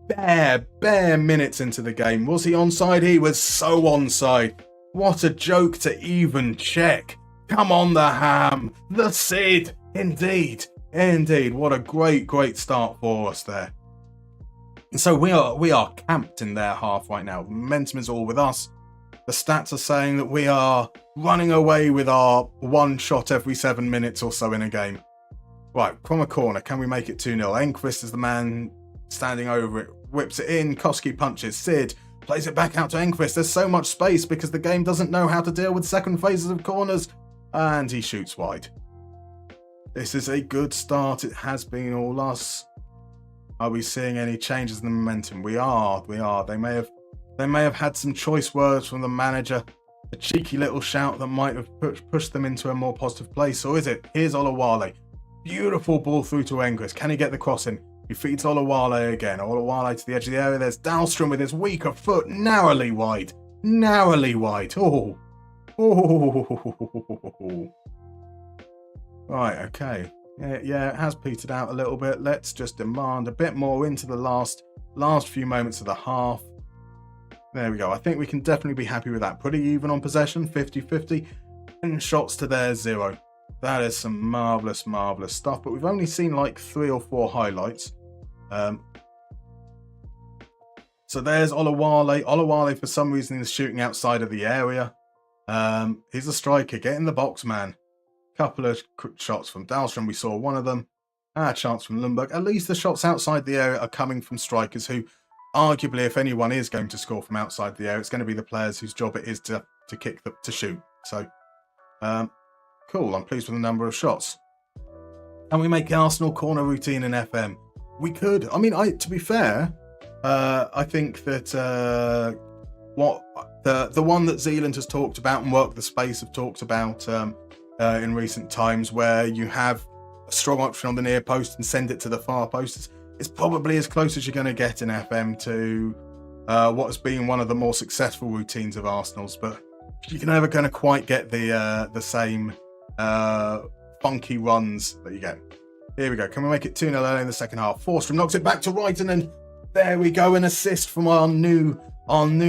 Bare minutes into the game. Was he onside? He was so onside. What a joke to even check. Come on, the Ham. The Sid. Indeed. What a great start for us there. And so we are camped in their half right now. Momentum is all with us. The stats are saying that we are running away with our one shot every 7 minutes or so in a game. Right, from a corner, can we make it 2-0? Enquist is the man standing over it, whips it in, Koski punches, Sid plays it back out to Enquist. There's so much space because the game doesn't know how to deal with second phases of corners, and he shoots wide. This is a good start. It has been all us. Are we seeing any changes in the momentum? We are. They may have had some choice words from the manager, a cheeky little shout that might have pushed them into a more positive place. Or is it? Here's Olawale. Beautiful ball through to Enquist. Can he get the cross in? He feeds Olawale again. Olawale to the edge of the area. There's Dahlstrom with his weaker foot. Narrowly wide. Oh. Right, okay. Yeah, it has petered out a little bit. Let's just demand a bit more into the last few moments of the half. There we go. I think we can definitely be happy with that. Pretty even on possession, 50-50. And shots to their 0. That is some marvellous stuff. But we've only seen like 3 or 4 highlights. So there's Olawale. Olawale, for some reason, is shooting outside of the area. He's a striker. Get in the box, man. Couple of quick shots from Dahlstrom. We saw one of them. A chance from Lundberg. At least the shots outside the area are coming from strikers who, arguably, if anyone is going to score from outside the area, it's going to be the players whose job it is to shoot. So, cool. I'm pleased with the number of shots. And we make the Arsenal corner routine in FM. We could. I mean, to be fair, I think that the one that Zealand has talked about and Work the Space have talked about in recent times, where you have a strong option on the near post and send it to the far post, is probably as close as you're going to get in FM to what has been one of the more successful routines of Arsenal's. But you're never going to quite get the same funky runs that you get. Here we go. Can we make it 2-0 early in the second half? Forsström knocks it back to Reiten, and there we go. An assist from our new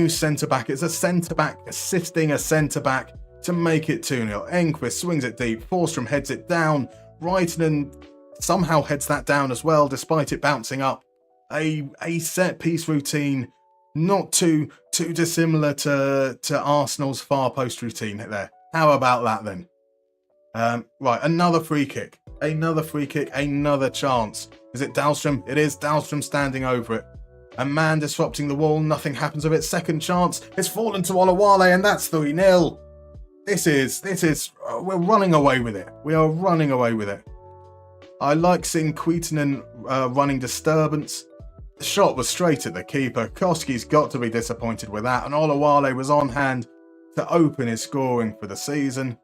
centre-back. It's a centre-back assisting a centre-back to make it 2-0. Enquist swings it deep. Forsström heads it down. Reiten somehow heads that down as well, despite it bouncing up. A set-piece routine, not too dissimilar to Arsenal's far post routine there. How about that then? Right, another free kick. Another chance. Is it Dahlstrom? It is Dahlstrom standing over it. A man disrupting the wall. Nothing happens with it. Second chance. It's fallen to Olawale, and that's 3-0. This is. We're running away with it. We are running away with it. I like seeing Kuitunen running disturbance. The shot was straight at the keeper. Koski's got to be disappointed with that, and Olawale was on hand to open his scoring for the season.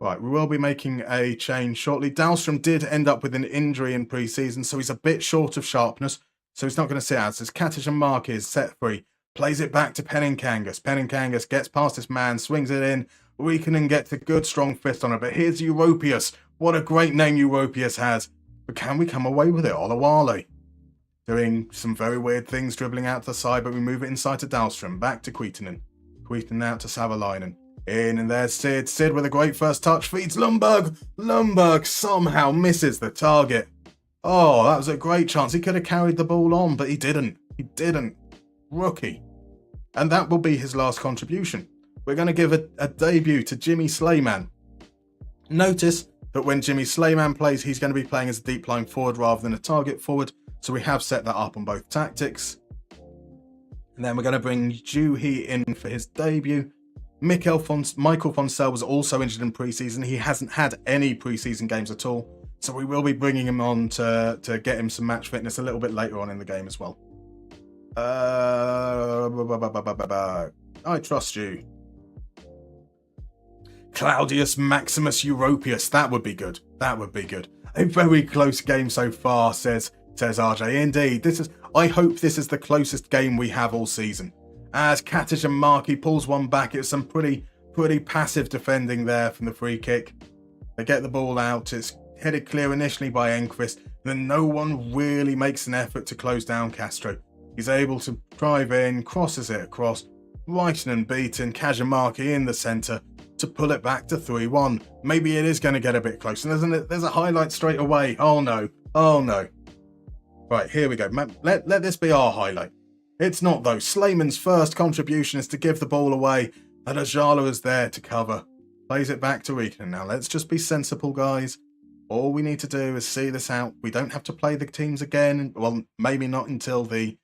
Right, we will be making a change shortly. Dahlstrom did end up with an injury in pre-season, so he's a bit short of sharpness, so he's not going to sit out. As Katic and Marquez set free, plays it back to Penninkangas. Penninkangas gets past this man, swings it in. Weekenden gets a good strong fist on it, but here's Europeus. What a great name Europeus has. But can we come away with it? Olawale doing some very weird things, dribbling out to the side, but we move it inside to Dahlstrom. Back to Kuitunen. Kuitunen out to Savalainen. In, and there's Sid. Sid with a great first touch, feeds Lundberg. Lundberg somehow misses the target. Oh, that was a great chance. He could have carried the ball on, but he didn't. Rookie. And that will be his last contribution. We're going to give a debut to Jimmy Slayman. Notice that when Jimmy Slayman plays, he's going to be playing as a deep line forward rather than a target forward. So we have set that up on both tactics. And then we're going to bring Juhi in for his debut. Michael Fonsell was also injured in pre-season. He hasn't had any pre-season games at all. So we will be bringing him on to get him some match fitness a little bit later on in the game as well. I trust you. Claudius Maximus Europeus. That would be good. A very close game so far, says RJ. Indeed, I hope this is the closest game we have all season. As Katic and Markey pulls one back, it's some pretty passive defending there from the free kick. They get the ball out. It's headed clear initially by Enquist. Then no one really makes an effort to close down Castro. He's able to drive in, crosses it across. Reiten and beaten. Kajamarki in the centre to pull it back to 3-1. Maybe it is going to get a bit close. And there's a highlight straight away. Oh no. Right, here we go. Let this be our highlight. It's not though. Slayman's first contribution is to give the ball away, and Ajala is there to cover. Plays it back to Reekinen. Now let's just be sensible, guys. All we need to do is see this out. We don't have to play the teams again. Well, maybe not until the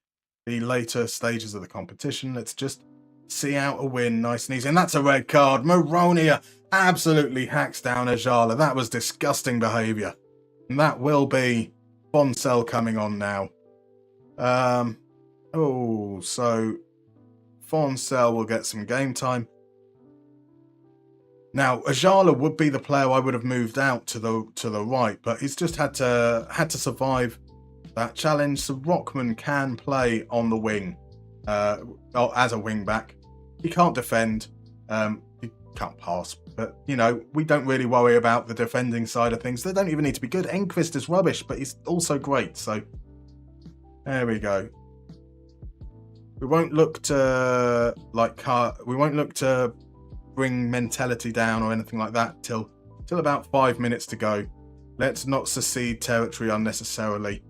later stages of the competition. Let's just see out a win nice and easy. And that's a red card. Maronia absolutely hacks down Ajala. That was disgusting behaviour. And that will be Foncel coming on now. So Foncel will get some game time. Now, Ajala would be the player I would have moved out to the right, but he's just had to survive that challenge. So Rockman can play on the wing, as a wing back. He can't defend, he can't pass, but you know, we don't really worry about the defending side of things. They don't even need to be good. Enquist is rubbish, but he's also great. So there we go. We won't look to bring mentality down or anything like that till about 5 minutes to go. Let's not secede territory unnecessarily.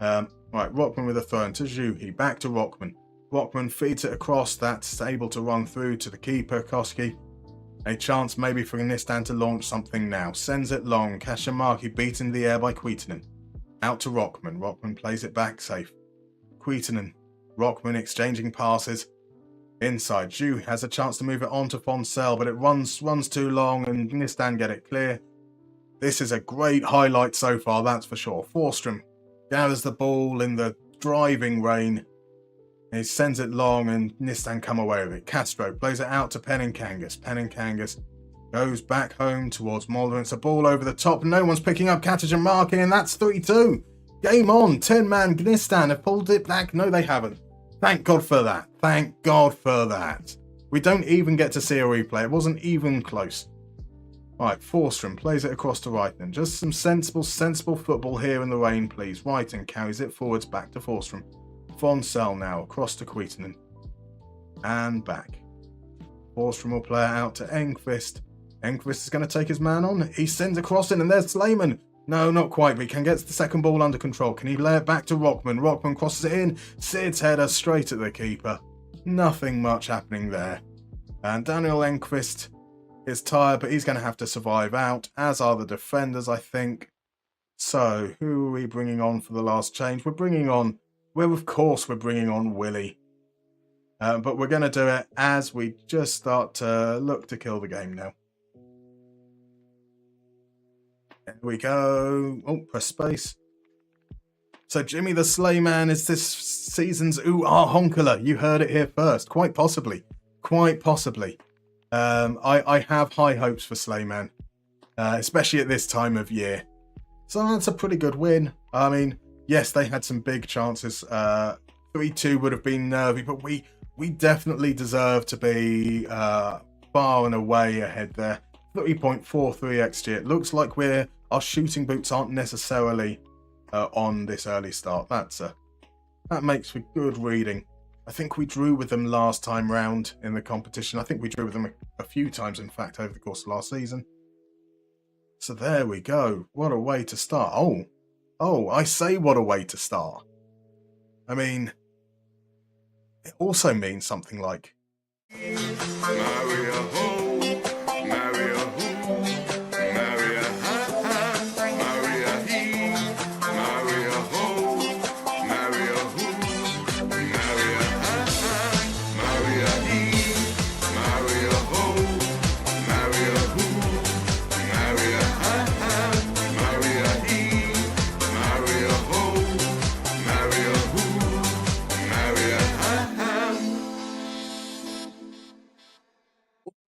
Right, Rockman with a throw into Juhi. Back to Rockman. Rockman feeds it across. That's able to run through to the keeper, Koski. A chance maybe for Nistan to launch something now. Sends it long. Kashamaki beaten in the air by Queetonen. Out to Rockman. Rockman plays it back safe. Queetonen. Rockman exchanging passes. Inside, Ju has a chance to move it on to Foncel, but it runs too long and Nistan get it clear. This is a great highlight so far, that's for sure. Forstrom gathers the ball in the driving rain. He sends it long and Nistan come away with it. Castro plays it out to Peninkangas. Peninkangas goes back home towards Mulder. It's a ball over the top. No one's picking up Katajanmaki, and that's 3-2. Game on. 10-man Nistan have pulled it back. No, they haven't. Thank God for that. Thank God for that. We don't even get to see a replay. It wasn't even close. Right, Forstrom plays it across to Wrighton. Just some sensible football here in the rain, please. Wrighton carries it forwards back to Forstrom. Foncel now across to Queetonen. And back. Forstrom will play it out to Enquist. Enquist is going to take his man on. He sends a cross in and there's Slayman. No, not quite, but he can get the second ball under control. Can he lay it back to Rockman? Rockman crosses it in. Sid's header straight at the keeper. Nothing much happening there. And Daniel Enquist is tired, but he's going to have to survive out, as are the defenders, I think. So, who are we bringing on for the last change? We're bringing on Willie. But we're going to do it as we just start to look to kill the game now. There we go. Oh, press space. So Jimmy the Slayman is this season's Honkler. You heard it here first. Quite possibly. I have high hopes for Slayman, especially at this time of year. So that's a pretty good win. I mean, yes, they had some big chances. 3-2 would have been nervy, but we definitely deserve to be far and away ahead there. 3.43 XG. It looks like our shooting boots aren't necessarily on this early start. That makes for good reading. I think we drew with them last time round in the competition. I think we drew with them a few times, in fact, over the course of last season. So there we go. What a way to start. Oh, I say what a way to start. I mean, it also means something like...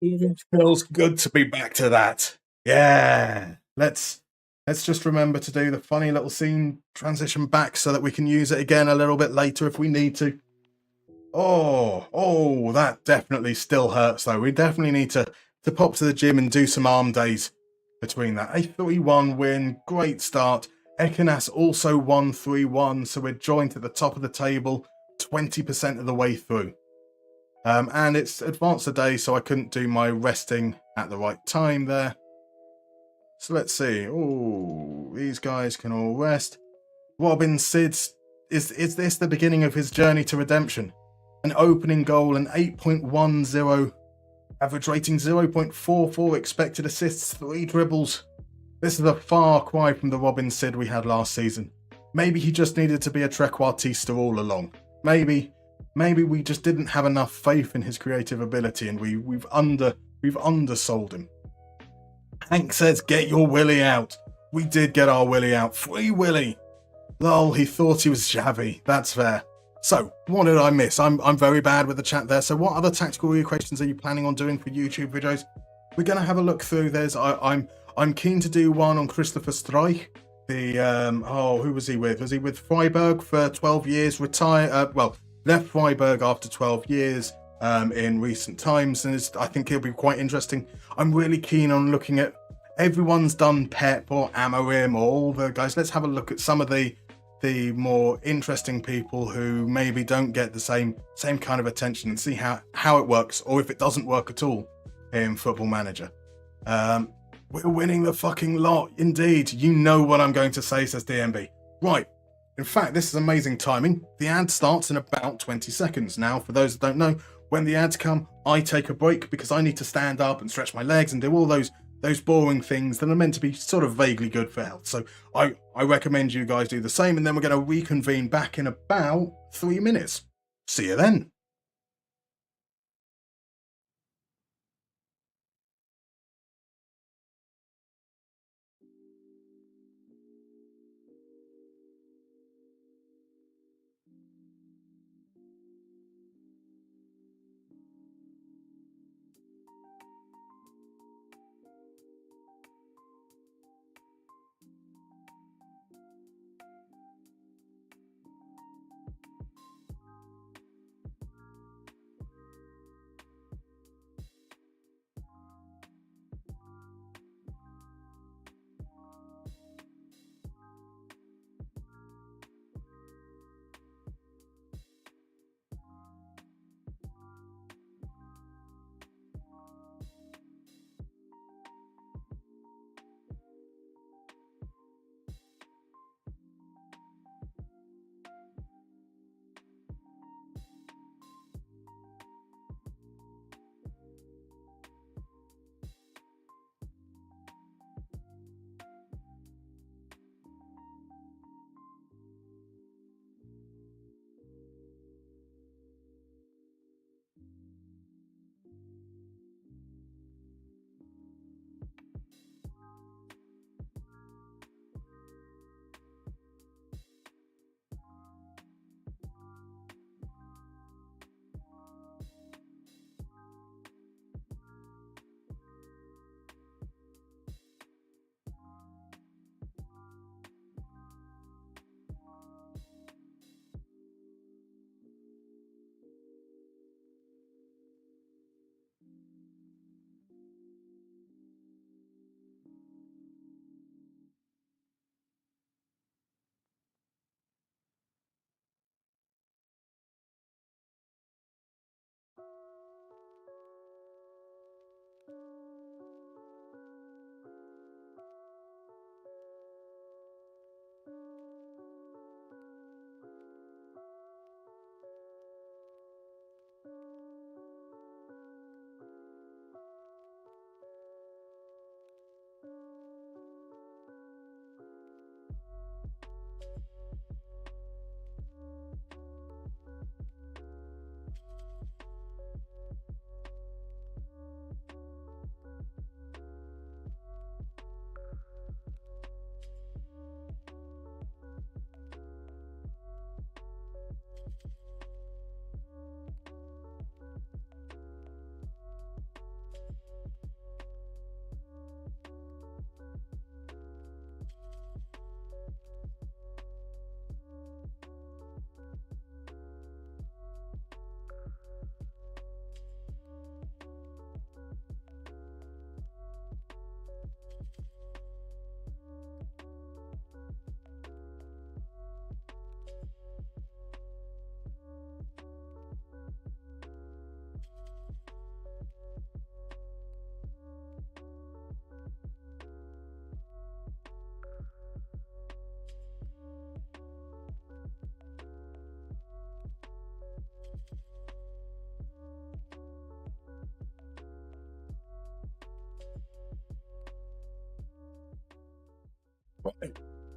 It feels good to be back to that. Yeah. Let's just remember to do the funny little scene transition back so that we can use it again a little bit later if we need to. Oh, that definitely still hurts though. We definitely need to pop to the gym and do some arm days between that. A 3-1 win. Great start. Ekenas also won 3-1, so we're joint at the top of the table 20% of the way through. And it's advanced a day, so I couldn't do my resting at the right time there. So let's see. Oh, these guys can all rest. Robin Sids, is this the beginning of his journey to redemption? An opening goal, an 8.10 average rating, 0.44 expected assists, 3 dribbles. This is a far cry from the Robin Sid we had last season. Maybe he just needed to be a trequartista all along. Maybe we just didn't have enough faith in his creative ability and we've undersold him. Hank says, get your Willie out. We did get our Willie out. Free Willie. Lol, he thought he was Xavi. That's fair. So, what did I miss? I'm very bad with the chat there. So what other tactical equations are you planning on doing for YouTube videos? We're going to have a look through. I'm keen to do one on Christopher Streich. Who was he with? Was he with Freiburg for 12 years? Left Freiburg after 12 years in recent times. And I think it'll be quite interesting. I'm really keen on looking at everyone's done Pep or Amorim or all the guys. Let's have a look at some of the more interesting people who maybe don't get the same kind of attention and see how it works, or if it doesn't work at all in Football Manager. We're winning the fucking lot, indeed. You know what I'm going to say, says DMB. Right. In fact, this is amazing timing. The ad starts in about 20 seconds. Now, for those that don't know, when the ads come, I take a break because I need to stand up and stretch my legs and do all those boring things that are meant to be sort of vaguely good for health. So I recommend you guys do the same, and then we're going to reconvene back in about 3 minutes. See you then.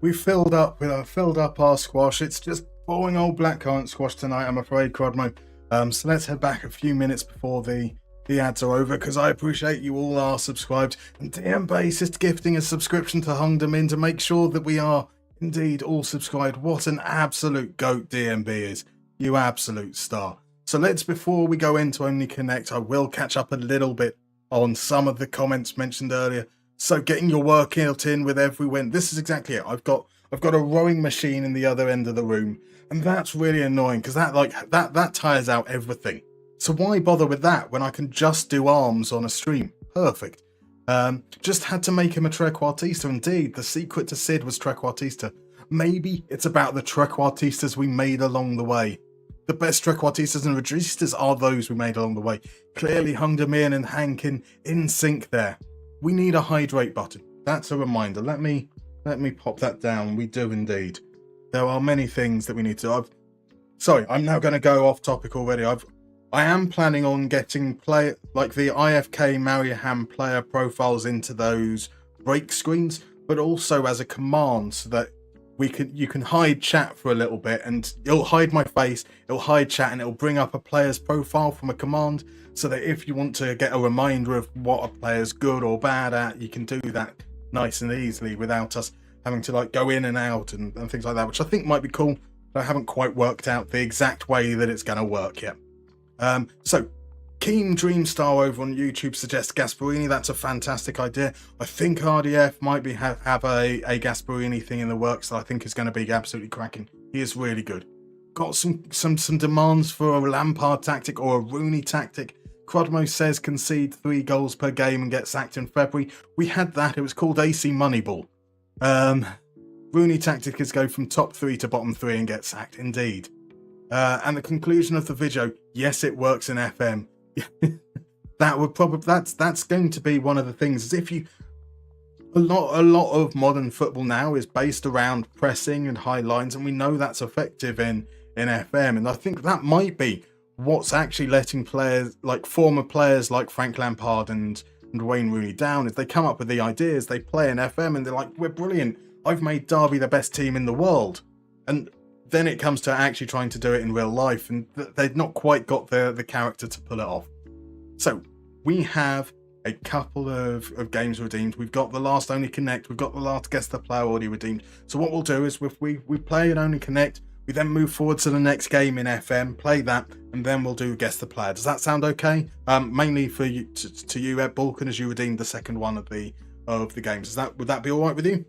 We filled up our squash. It's just boring old blackcurrant squash tonight, I'm afraid, Crodmo. So let's head back a few minutes before the ads are over, because I appreciate you all are subscribed. And DM Base is gifting a subscription to Hung Dem In to make sure that we are indeed all subscribed. What an absolute goat DMB is. You absolute star. So before we go into Only Connect, I will catch up a little bit on some of the comments mentioned earlier. So getting your workout in with every win. This is exactly it. I've got a rowing machine in the other end of the room, and that's really annoying because that tires out everything. So why bother with that when I can just do arms on a stream? Perfect. Just had to make him a trequartista. Indeed, the secret to Sid was trequartista. Maybe it's about the trequartistas we made along the way. The best trequartistas and registers are those we made along the way. Clearly Hung Dem In and Hankin in sync there. We need a hydrate button. That's a reminder. Let me pop that down. We do indeed. There are many things that we need to. Sorry, I'm now going to go off topic already. I am planning on getting the IFK Mariehamn player profiles into those break screens, but also as a command so that you can hide chat for a little bit, and it'll hide my face, it'll hide chat, and it'll bring up a player's profile from a command, so that if you want to get a reminder of what a player's good or bad at, you can do that nice and easily without us having to go in and out and things like that, which I think might be cool, but I haven't quite worked out the exact way that it's going to work yet. So Keen Dreamstar over on YouTube suggests Gasparini. That's a fantastic idea. I think RDF might have a Gasparini thing in the works that I think is going to be absolutely cracking. He is really good. Got some demands for a Lampard tactic or a Rooney tactic. Crodmo says concede 3 goals per game and get sacked in February. We had that. It was called AC Moneyball. Rooney tactic is go from top 3 to bottom 3 and get sacked. Indeed. And the conclusion of the video, yes, it works in FM. That's going to be one of the things. Is if you a lot of modern football now is based around pressing and high lines, and we know that's effective in FM. And I think that might be what's actually letting former players like Frank Lampard and Wayne Rooney down. Is they come up with the ideas, they play in FM, and they're like, we're brilliant. I've made Derby the best team in the world, and then it comes to actually trying to do it in real life, and they've not quite got the character to pull it off. So we have a couple of games redeemed. We've got the last Only Connect. We've got the last Guess the Player already redeemed. So what we'll do is we play an Only Connect. We then move forward to the next game in FM, play that, and then we'll do Guess the Player. Does that sound okay? Mainly for you, to you, Ed Balkan, as you redeemed the second one of the games. Would that be all right with you?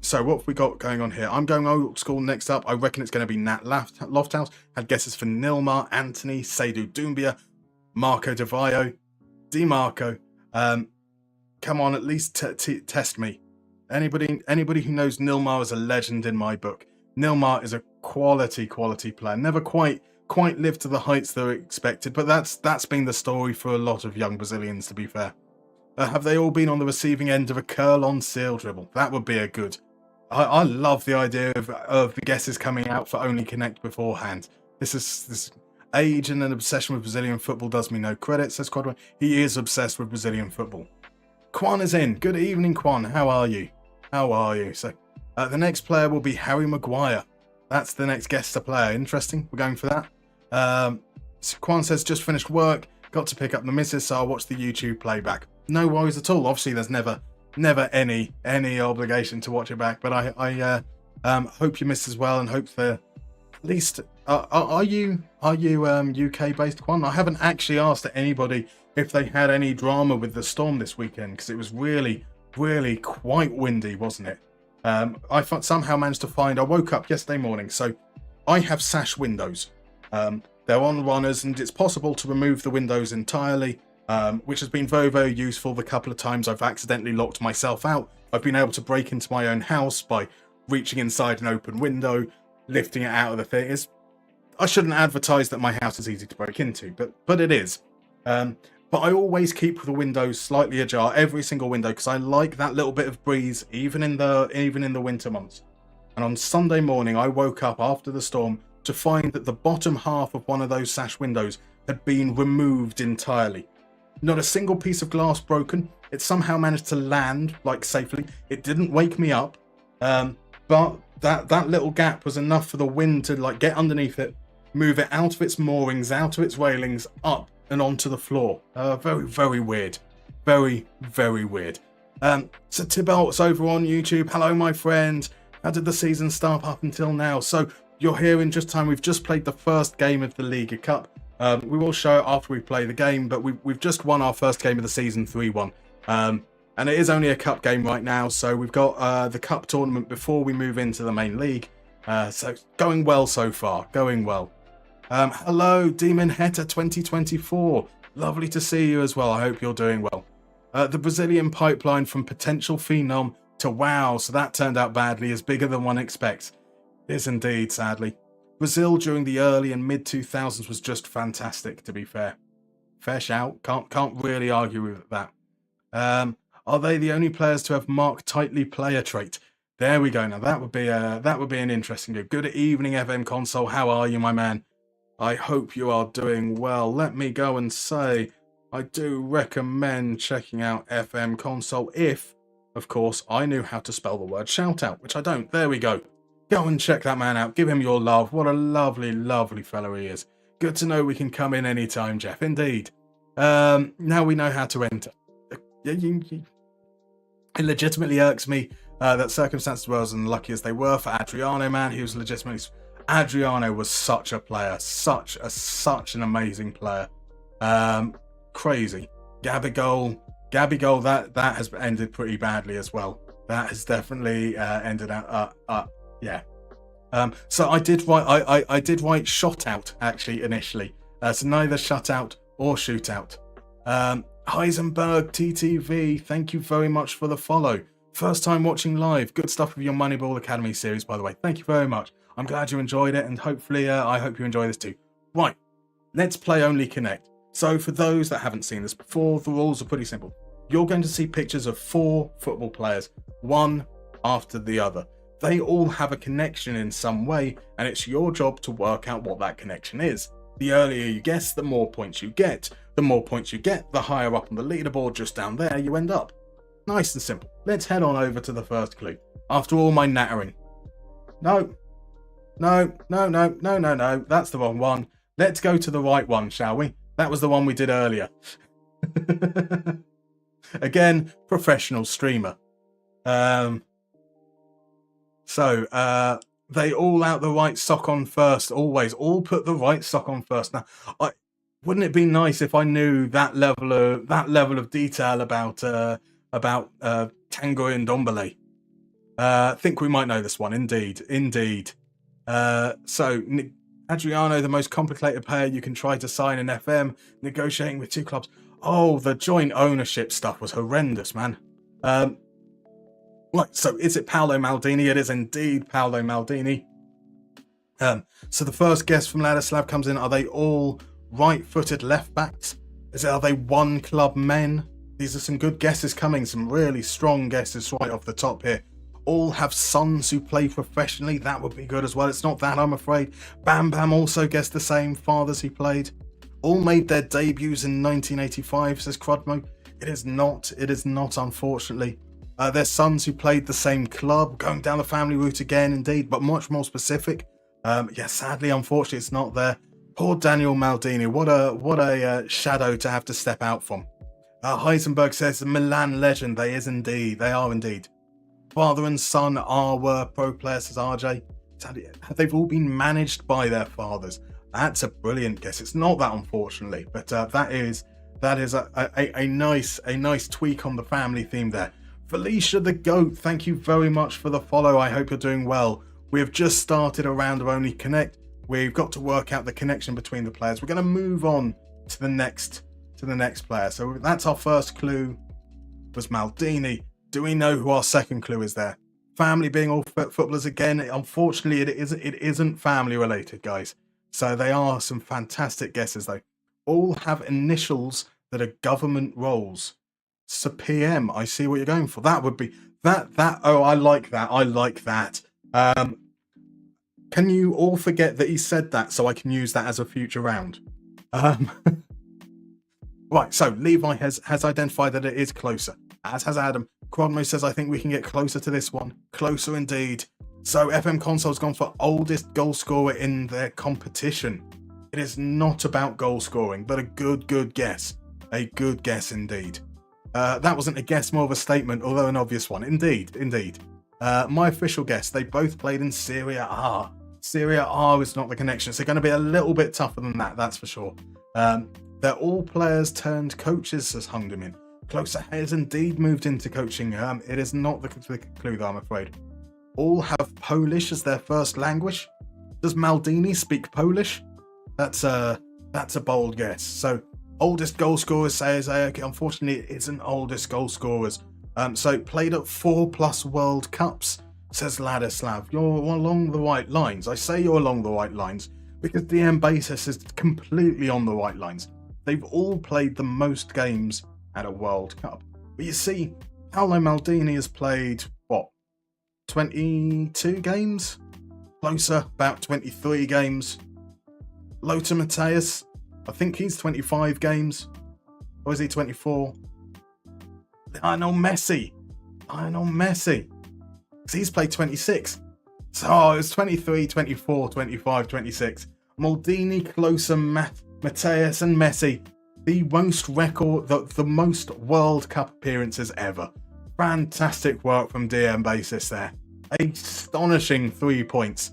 So what have we got going on here? I'm going old school next up. I reckon it's going to be Nat Lofthouse. Had guesses for Nilmar, Anthony, Seydou Doumbia, Marco De Vaio, DiMarco. Come on, at least test me. Anybody who knows Nilmar is a legend in my book. Nilmar is a quality player. Never quite lived to the heights that were expected, but that's been the story for a lot of young Brazilians, to be fair. Have they all been on the receiving end of a curl on seal dribble? That would be a good. I love the idea of the guesses coming out for Only Connect beforehand. This age and an obsession with Brazilian football does me no credit, says Quadro. He is obsessed with Brazilian football. Quan is in. Good evening, Quan. How are you? So the next player will be Harry Maguire. That's the next guest to player. Interesting. We're going for that. So Quan says, just finished work. Got to pick up the missus, so I'll watch the YouTube playback. No worries at all. Obviously, there's never any obligation to watch it back. But I hope you missed as well, and hope that at least are you UK based, Quan? I haven't actually asked anybody if they had any drama with the storm this weekend, because it was really quite windy, wasn't it? I somehow managed to find. I woke up yesterday morning, so I have sash windows. They're on runners, and it's possible to remove the windows entirely. Which has been very useful. The couple of times I've accidentally locked myself out, I've been able to break into my own house by reaching inside an open window, lifting it out of the thing. I shouldn't advertise that my house is easy to break into, but it is. But I always keep the windows slightly ajar, every single window, because I like that little bit of breeze, even in the winter months. And on Sunday morning, I woke up after the storm to find that the bottom half of one of those sash windows had been removed entirely. Not a single piece of glass broken. It somehow managed to land, like, safely. It didn't wake me up. But that little gap was enough for the wind to, like, get underneath it, move it out of its moorings, out of its railings, up and onto the floor. Very, very weird. Very, very weird. So Tibalt's over on YouTube. Hello, my friend. How did the season start up until now? So you're here in just time. We've just played the first game of the LiigaCup. We will show it after we play the game, but we've just won our first game of the season 3-1. And it is only a cup game right now, so we've got the cup tournament before we move into the main league. So going well so far, going well. Hello, Demon Heta 2024. Lovely to see you as well. I hope you're doing well. The Brazilian pipeline from potential phenom to wow, so that turned out badly, is bigger than one expects. It is indeed, sadly. Brazil during the early and mid 2000s was just fantastic, to be fair. Fair shout. Can't really argue with that. Are they the only players to have mark tightly player trait? There we go. Now that would be an interesting game. Good evening, FM console. How are you, my man? I hope you are doing well. Let me go and say I do recommend checking out FM console if, of course, I knew how to spell the word shout out, which I don't. There we go. Go and check that man out. Give him your love. What a lovely, lovely fellow he is. Good to know we can come in anytime, Jeff. Indeed. Now we know how to enter. It legitimately irks me that circumstances were as unlucky as they were for Adriano, man. He was legitimately... Adriano was such a player. Such an amazing player. Crazy. Gabigol, that has ended pretty badly as well. That has definitely ended out... yeah. So I did write shot out, actually, initially. So neither shut out or shoot out. Heisenberg TTV, thank you very much for the follow. First time watching live. Good stuff with your Moneyball Academy series, by the way. Thank you very much. I'm glad you enjoyed it, and hopefully I hope you enjoy this too. Right, let's play Only Connect. So for those that haven't seen this before, the rules are pretty simple. You're going to see pictures of 4 football players, one after the other. They all have a connection in some way, and it's your job to work out what that connection is. The earlier you guess, the more points you get. The more points you get, the higher up on the leaderboard just down there you end up. Nice and simple. Let's head on over to the first clue. After all my nattering. No, that's the wrong one. Let's go to the right one, shall we? That was the one we did earlier. Again, professional streamer. So, they all out the right sock on first, always. All put the right sock on first. Now, wouldn't it be nice if I knew that level of detail about Tanguy and Ndombele? I think we might know this one. Indeed. So, Adriano, the most complicated player you can try to sign in FM, negotiating with 2 clubs. Oh, the joint ownership stuff was horrendous, man. Right, so is it Paolo Maldini? It is indeed Paolo Maldini. So the first guess from Ladislav comes in. Are they all right-footed left-backs? Are they one-club men? These are some good guesses coming. Some really strong guesses right off the top here. All have sons who play professionally. That would be good as well. It's not that, I'm afraid. Bam Bam also guessed the same. Fathers who played. All made their debuts in 1985, says Crudmo. It is not, unfortunately. Their sons who played the same club, going down the family route again, indeed, but much more specific. Yeah, sadly, unfortunately, it's not there. Poor Daniel Maldini, what a shadow to have to step out from. Heisenberg says, the Milan legend, they are indeed. Father and son were pro players, says RJ. They've all been managed by their fathers. That's a brilliant guess. It's not that, unfortunately, but that is a nice tweak on the family theme there. Felicia the Goat, thank you very much for the follow. I hope you're doing well. We have just started a round of Only Connect. We've got to work out the connection between the players. We're going to move on to the next player. So that's our first clue, was Maldini. Do we know who our second clue is there? Family being all footballers again. Unfortunately, it isn't family related, guys. So they are some fantastic guesses though. All have initials that are government roles. So PM, I see what you're going for. That would be that. Oh, I like that. Can you all forget that he said that so I can use that as a future round? Right, so Levi has identified that it is closer, as has Adam. Crodmo says, I think we can get closer to this one. Closer indeed. So FM Console's gone for oldest goal scorer in their competition. It is not about goal scoring, but a good guess. A good guess indeed. That wasn't a guess, more of a statement, although an obvious one. Indeed. My official guess, they both played in Serie A. Serie A is not the connection. So they're going to be a little bit tougher than that, that's for sure. They're all players turned coaches, says Hungdamin. Closer has indeed moved into coaching. It is not the clue, though, I'm afraid. All have Polish as their first language. Does Maldini speak Polish? That's a bold guess. So, oldest goal scorers, says IFK. Unfortunately, it isn't oldest goal scorers. So, played at 4+ World Cups, says Ladislav. You're along the right lines. I say you're along the right lines because DM Basis is completely on the right lines. They've all played the most games at a World Cup. But you see, Paolo Maldini has played, 22 games? Closer, about 23 games. Lothar Matthäus, I think he's 25 games. Or is he 24? Lionel Messi. Because he's played 26. So it was 23, 24, 25, 26. Maldini, Klose, Matthäus and Messi, the most World Cup appearances ever. Fantastic work from DM Basis there. Astonishing 3 points.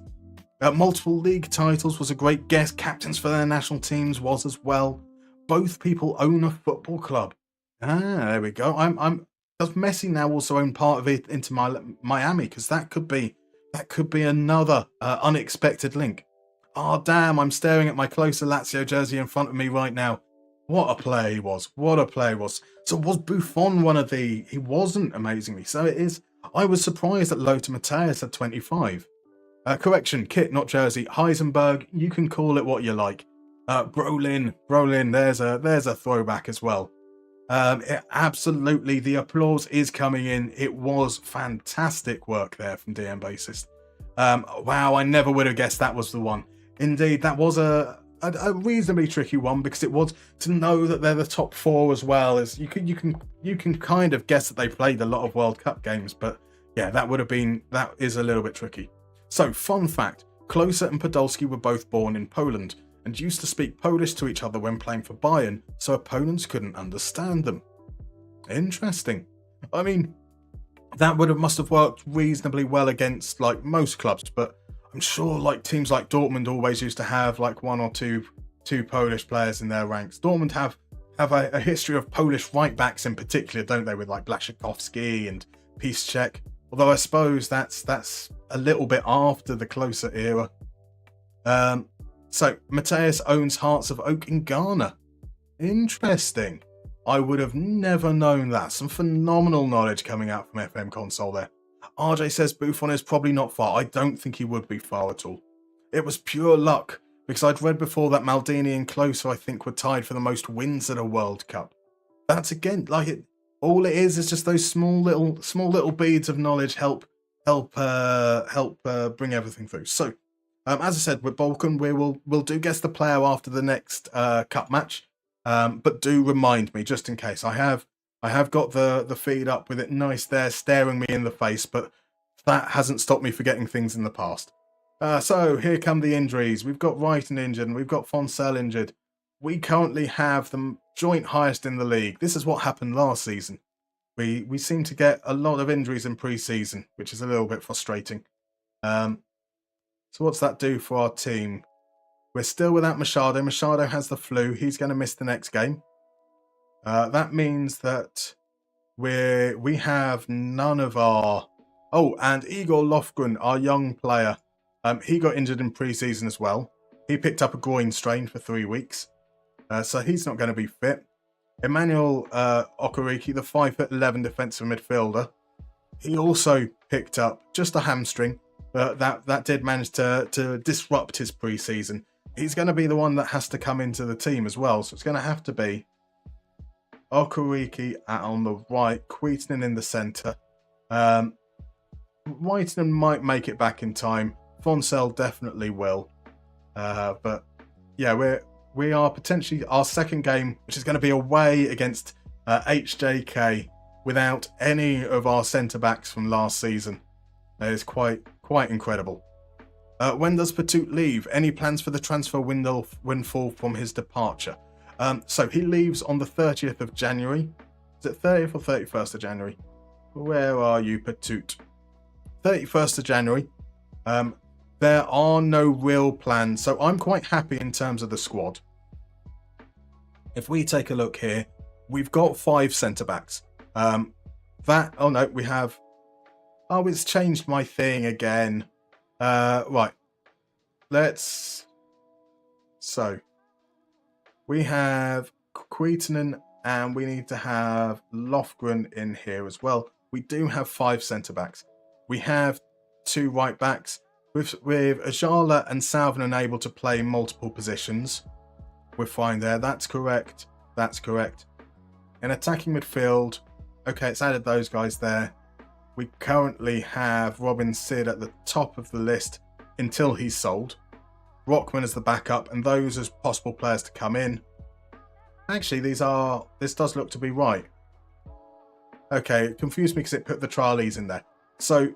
Multiple league titles was a great guess. Captains for their national teams was as well. Both people own a football club. There we go. Does Messi now also own part of it into Miami? Because that could be another unexpected link. Oh, damn, I'm staring at my Closer Lazio jersey in front of me right now. What a player he was. So was Buffon one of the... He wasn't, amazingly. So it is. I was surprised that Lothar Matthäus had 25. Correction, kit, not jersey. Heisenberg, you can call it what you like. Brolin, there's a throwback as well. Absolutely, the applause is coming in. It was fantastic work there from DM Basis. Wow, I never would have guessed that was the one. Indeed, that was a reasonably tricky one because it was to know that they're the top 4 as well. As you can kind of guess that they played a lot of World Cup games, but yeah, that is a little bit tricky. So, fun fact: Klose and Podolski were both born in Poland and used to speak Polish to each other when playing for Bayern, so opponents couldn't understand them. Interesting. I mean, that must have worked reasonably well against like most clubs, but I'm sure like teams like Dortmund always used to have like 1 or 2 Polish players in their ranks. Dortmund have a history of Polish right backs in particular, don't they, with like Blaszczykowski and Piszczek. Although I suppose that's a little bit after the Closer era. So Matthäus owns Hearts of Oak in Ghana. Interesting. I would have never known that. Some phenomenal knowledge coming out from FM Console there. RJ says Buffon is probably not far. I don't think he would be far at all. It was pure luck, because I'd read before that Maldini and Klose, I think, were tied for the most wins at a World Cup. That's again, like it. All it is just those small little beads of knowledge help bring everything through. So, as I said, with Balkan, we'll do guess the player after the next cup match. But do remind me, just in case. I have got the feed up with it nice there, staring me in the face, but that hasn't stopped me forgetting things in the past. So here come the injuries. We've got Wrighton injured, and we've got Fonsell injured. We currently have the joint highest in the league. This is what happened last season. We seem to get a lot of injuries in pre-season, which is a little bit frustrating. So what's that do for our team? We're still without Machado. Machado has the flu. He's going to miss the next game. That means that we have none of our... Oh, and Igor Lofgren, our young player, he got injured in pre-season as well. He picked up a groin strain for 3 weeks. So he's not going to be fit. Emmanuel Okereke, the 5'11" defensive midfielder, he also picked up just a hamstring. That did manage to disrupt his pre-season. He's going to be the one that has to come into the team as well. So it's going to have to be Okereke on the right, Queaton in the centre. Whiteman might make it back in time. Fonsell definitely will. But yeah, we are potentially our second game, which is going to be away against HJK without any of our centre-backs from last season. That is quite incredible. When does Patoot leave? Any plans for the transfer windfall from his departure? So he leaves on the 30th of January. Is it 30th or 31st of January? Where are you, Patoot? 31st of January. There are no real plans, so I'm quite happy in terms of the squad. If we take a look here, we've got 5 centre-backs. Oh no, we have... Oh, it's changed my thing again. Right. So, we have Queetonen and we need to have Lofgren in here as well. We do have 5 centre-backs. We have 2 right-backs. With Ajala and Salvinen able to play multiple positions. We're fine there. That's correct. That's correct. In attacking midfield, okay, it's added those guys there. We currently have Robin Sid at the top of the list until he's sold. Rockman as the backup, and those as possible players to come in. Actually, this does look to be right. Okay, it confused me because it put the trialies in there. So,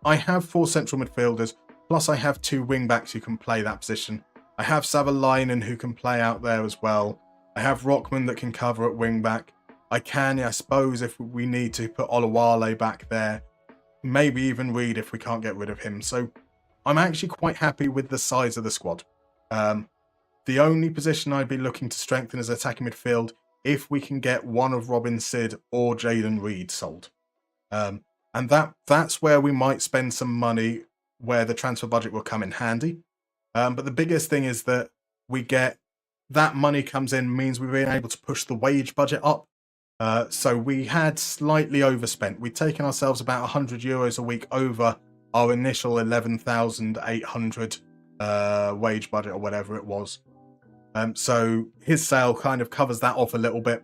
I have 4 central midfielders, plus I have 2 wing-backs who can play that position. I have Savalainen who can play out there as well. I have Rockman that can cover at wing-back. I suppose, if we need to, put Olawale back there. Maybe even Reed if we can't get rid of him. So, I'm actually quite happy with the size of the squad. The only position I'd be looking to strengthen is attacking midfield if we can get one of Robin Sid or Jaden Reed sold. And that's where we might spend some money, where the transfer budget will come in handy. But the biggest thing is that we get that money comes in means we've been able to push the wage budget up. So we had slightly overspent. We'd taken ourselves about €100 a week over our initial 11,800 wage budget or whatever it was. So his sale kind of covers that off a little bit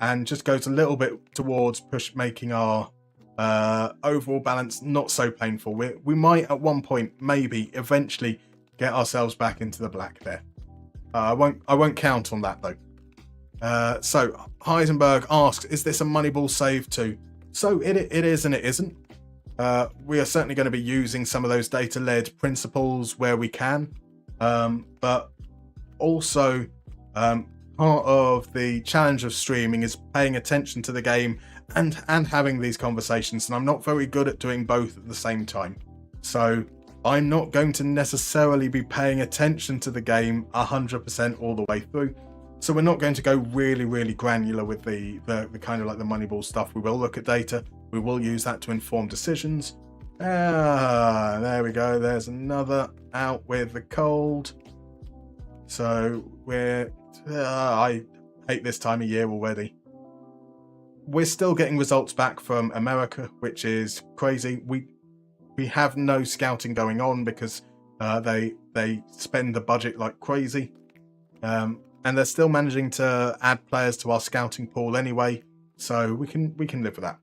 and just goes a little bit towards making our overall balance not so painful. We might at one point, maybe eventually, get ourselves back into the black there. I won't count on that though. So Heisenberg asks, is this a Moneyball save too? So it is and it isn't. We are certainly going to be using some of those data-led principles where we can, but also part of the challenge of streaming is paying attention to the game and having these conversations, and I'm not very good at doing both at the same time. So I'm not going to necessarily be paying attention to the game 100% all the way through. So we're not going to go really, really granular with the kind of like the Moneyball stuff. We will look at data. We will use that to inform decisions. There we go. There's another out with the cold. So I hate this time of year already. We're still getting results back from America, which is crazy. We have no scouting going on because they spend the budget like crazy. And they're still managing to add players to our scouting pool anyway, so we can live with that.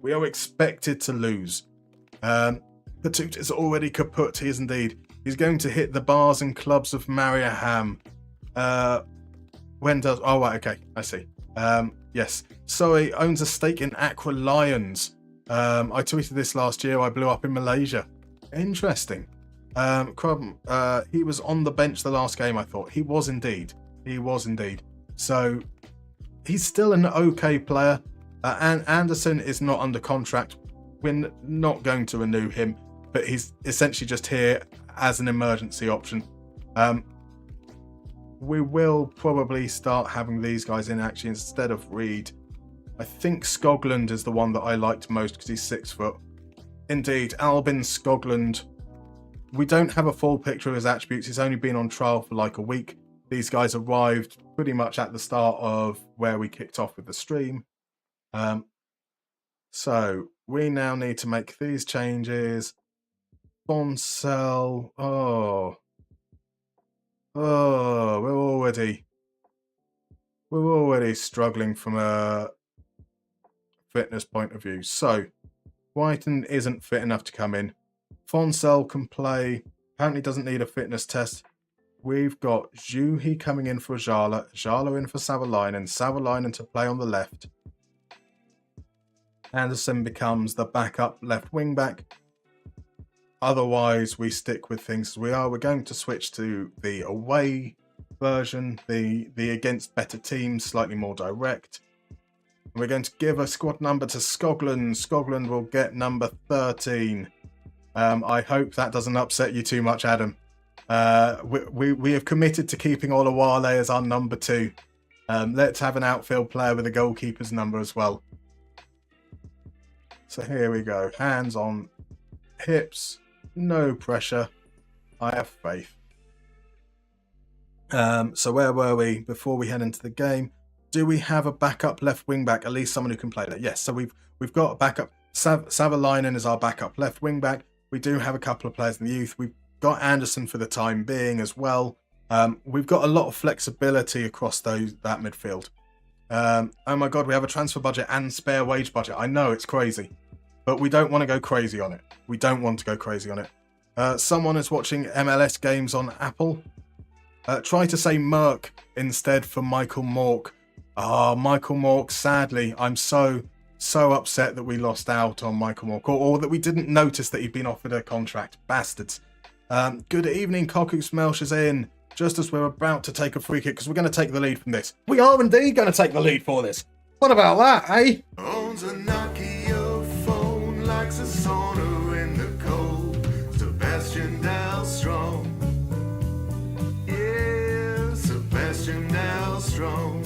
We are expected to lose. Patoot is already kaput, he is indeed. He's going to hit the bars and clubs of Mariehamn. When does... Oh, right, okay, I see. Yes. Sorry, owns a stake in Accra Lions. I tweeted this last year. I blew up in Malaysia. Interesting. He was on the bench the last game, I thought. He was indeed. So he's still an okay player. And Anderson is not under contract. We're not going to renew him, but he's essentially just here as an emergency option. We will probably start having these guys in actually instead of Reed. I think Skoglund is the one that I liked most because he's 6 foot. Indeed, Albin Skoglund. We don't have a full picture of his attributes. He's only been on trial for like a week. These guys arrived pretty much at the start of where we kicked off with the stream. So we now need to make these changes. Bonsell. We're already struggling from a fitness point of view. So Whiten isn't fit enough to come in. Fonsell can play. Apparently doesn't need a fitness test. we've got Juhi coming in for Jala, Jala in for Savalainen to play on the left. Anderson becomes the backup left wing back. Otherwise, we stick with things as we are. We're going to switch to the away version, the against better teams, slightly more direct. We're going to give a squad number to Skoglund. Skoglund will get number 13. I hope that doesn't upset you too much, Adam. We have committed to keeping Olawale as our number 2. Let's have an outfield player with a goalkeeper's number as well. So here we go. Hands on hips. No pressure. I have faith. So where were we before we head into the game? Do we have a backup left wing back? At least someone who can play that. Yes. So we've got a backup. Savalainen is our backup left wing back. We do have a couple of players in the youth. We've got Anderson for the time being as well. We've got a lot of flexibility across that midfield. Oh my God, we have a transfer budget and spare wage budget. I know it's crazy, but we don't want to go crazy on it. We don't want to go crazy on it. Someone is watching MLS games on Apple. Try to say Merck instead for Michael Mork. Michael Mork, sadly, I'm so upset that we lost out on Michael Mork, or that we didn't notice that he'd been offered a contract. Bastards. Good evening, Koku Smelsh is in, just as we're about to take a free kick, because we're going to take the lead from this. We are indeed going to take the lead for this. What about that, eh? Owns a Nokia phone, likes a sauna in the cold. Sebastian Dahlstrom. Yeah, Sebastian Dahlstrom.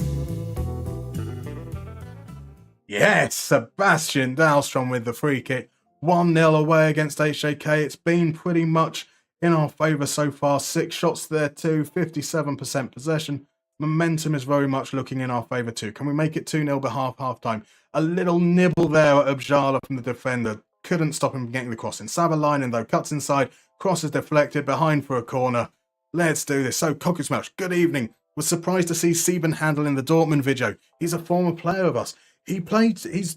Yes, Sebastian Dahlstrom with the free kick. 1-0 away against HJK. It's been pretty much in our favour so far. 6 shots there too, 57% possession. Momentum is very much looking in our favour too. Can we make it 2-0 before half-time? A little nibble there at Abjala from the defender. Couldn't stop him from getting the cross in. Savalainen though cuts inside. Cross is deflected, behind for a corner. Let's do this. So, Kokusmelch, good evening. Was surprised to see Sieben Handel in the Dortmund video. He's a former player of us. Kuitunen!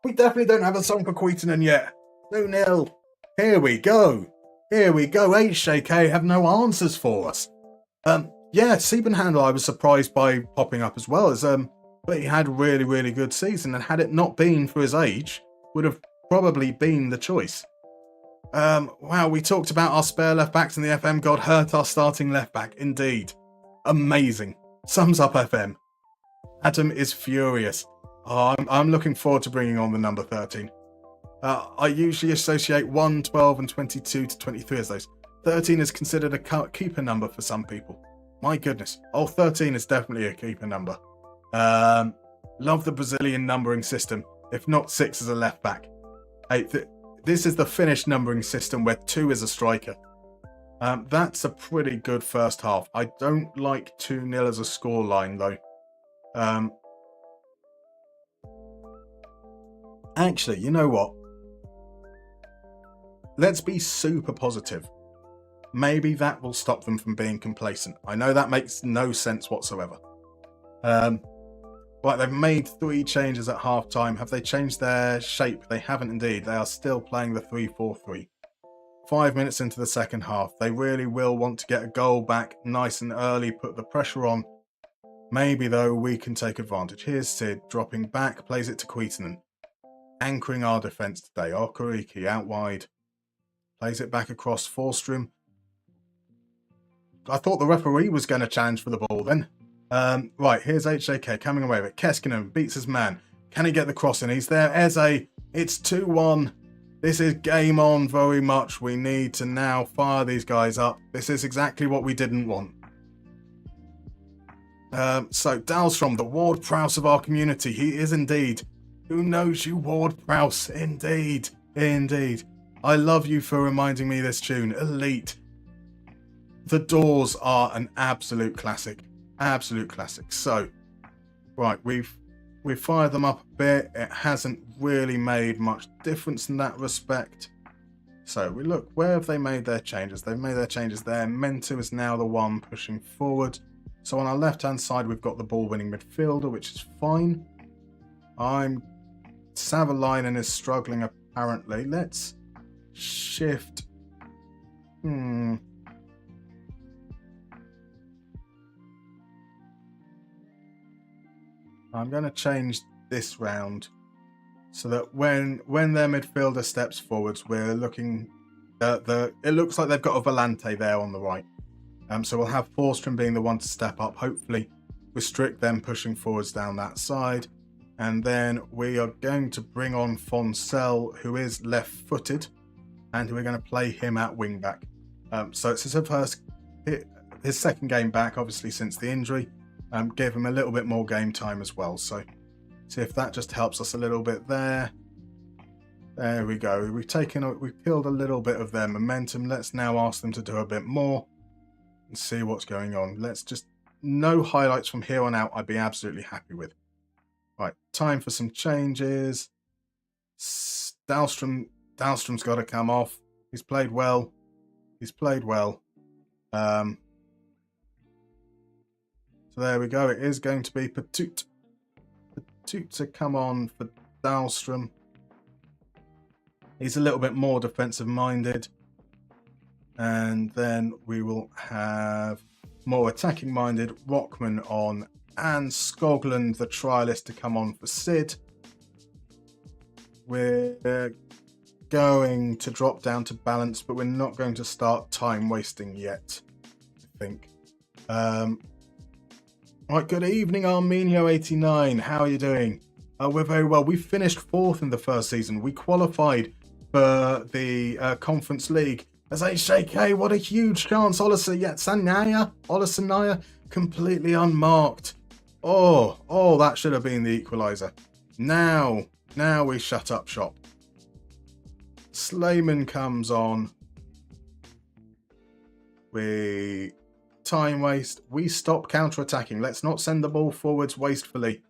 We definitely don't have a song for Kuitunen yet. 2-0. Here we go. HJK have no answers for us. Sieben Handel I was surprised by popping up as well, but he had a really, really good season, and had it not been for his age, would have probably been the choice. Wow, we talked about our spare left backs, and the FM god hurt our starting left back. Indeed. Amazing. Sums up FM. Adam is furious. I'm looking forward to bringing on the number 13. I usually associate 1, 12 and 22 to 23 as those. 13 is considered a keeper number for some people. My goodness. 13 is definitely a keeper number. Love the Brazilian numbering system. If not, 6 is a left back. This is the Finnish numbering system where 2 is a striker. That's a pretty good first half. I don't like 2-0 as a scoreline though. Actually, you know what? Let's be super positive. Maybe that will stop them from being complacent. I know that makes no sense whatsoever. Right, they've made 3 changes at half-time. Have they changed their shape? They haven't indeed. They are still playing the 3-4-3. 5 minutes into the second half. They really will want to get a goal back nice and early, put the pressure on. Maybe, though, we can take advantage. Here's Sid dropping back, plays it to Kuitunen. Anchoring our defence today. Okariki out wide. Plays it back across Forstrom. I thought the referee was going to challenge for the ball then. Right, here's HJK coming away with it. Keskinen beats his man. Can he get the cross in? He's there. Eze. It's 2-1. This is game on very much. We need to now fire these guys up. This is exactly what we didn't want. So Dahlstrom, the Ward Prowse of our community. He is indeed. Who knows you, Ward Prowse? Indeed. Indeed. I love you for reminding me this tune. Elite. The Doors are an absolute classic. Absolute classic. So, right, we've fired them up a bit. It hasn't really made much difference in that respect. So we look, where have they made their changes? They've made their changes there. Mento is now the one pushing forward. So on our left-hand side, we've got the ball-winning midfielder, which is fine. Savalainen is struggling apparently. Let's shift. I'm going to change this round so that when their midfielder steps forwards, we're looking at it looks like they've got a Volante there on the right. So we'll have Forstrom being the one to step up, hopefully restrict them pushing forwards down that side. And then we are going to bring on Foncel, who is left-footed, and we're going to play him at wing-back. So it's his second game back, obviously, since the injury. Gave him a little bit more game time as well. So see if that just helps us a little bit there. There we go. We've killed a little bit of their momentum. Let's now ask them to do a bit more and see what's going on. No highlights from here on out. I'd be absolutely happy with. Right, time for some changes. Dahlstrom's got to come off. He's played well. So there we go. It is going to be Patut to come on for Dahlstrom. He's a little bit more defensive minded. And then we will have more attacking minded Rockman on and Skoglund, the trialist, to come on for Sid. We're going to drop down to balance, but we're not going to start time wasting yet, I think. Right, good evening, Armenio89. How are you doing? We're very well. We finished 4th in the first season. We qualified for the Conference League. As HJK, what a huge chance. Olasanaya, completely unmarked. Oh, that should have been the equaliser. Now we shut up shop. Slayman comes on. We time waste. We stop counter-attacking. Let's not send the ball forwards wastefully.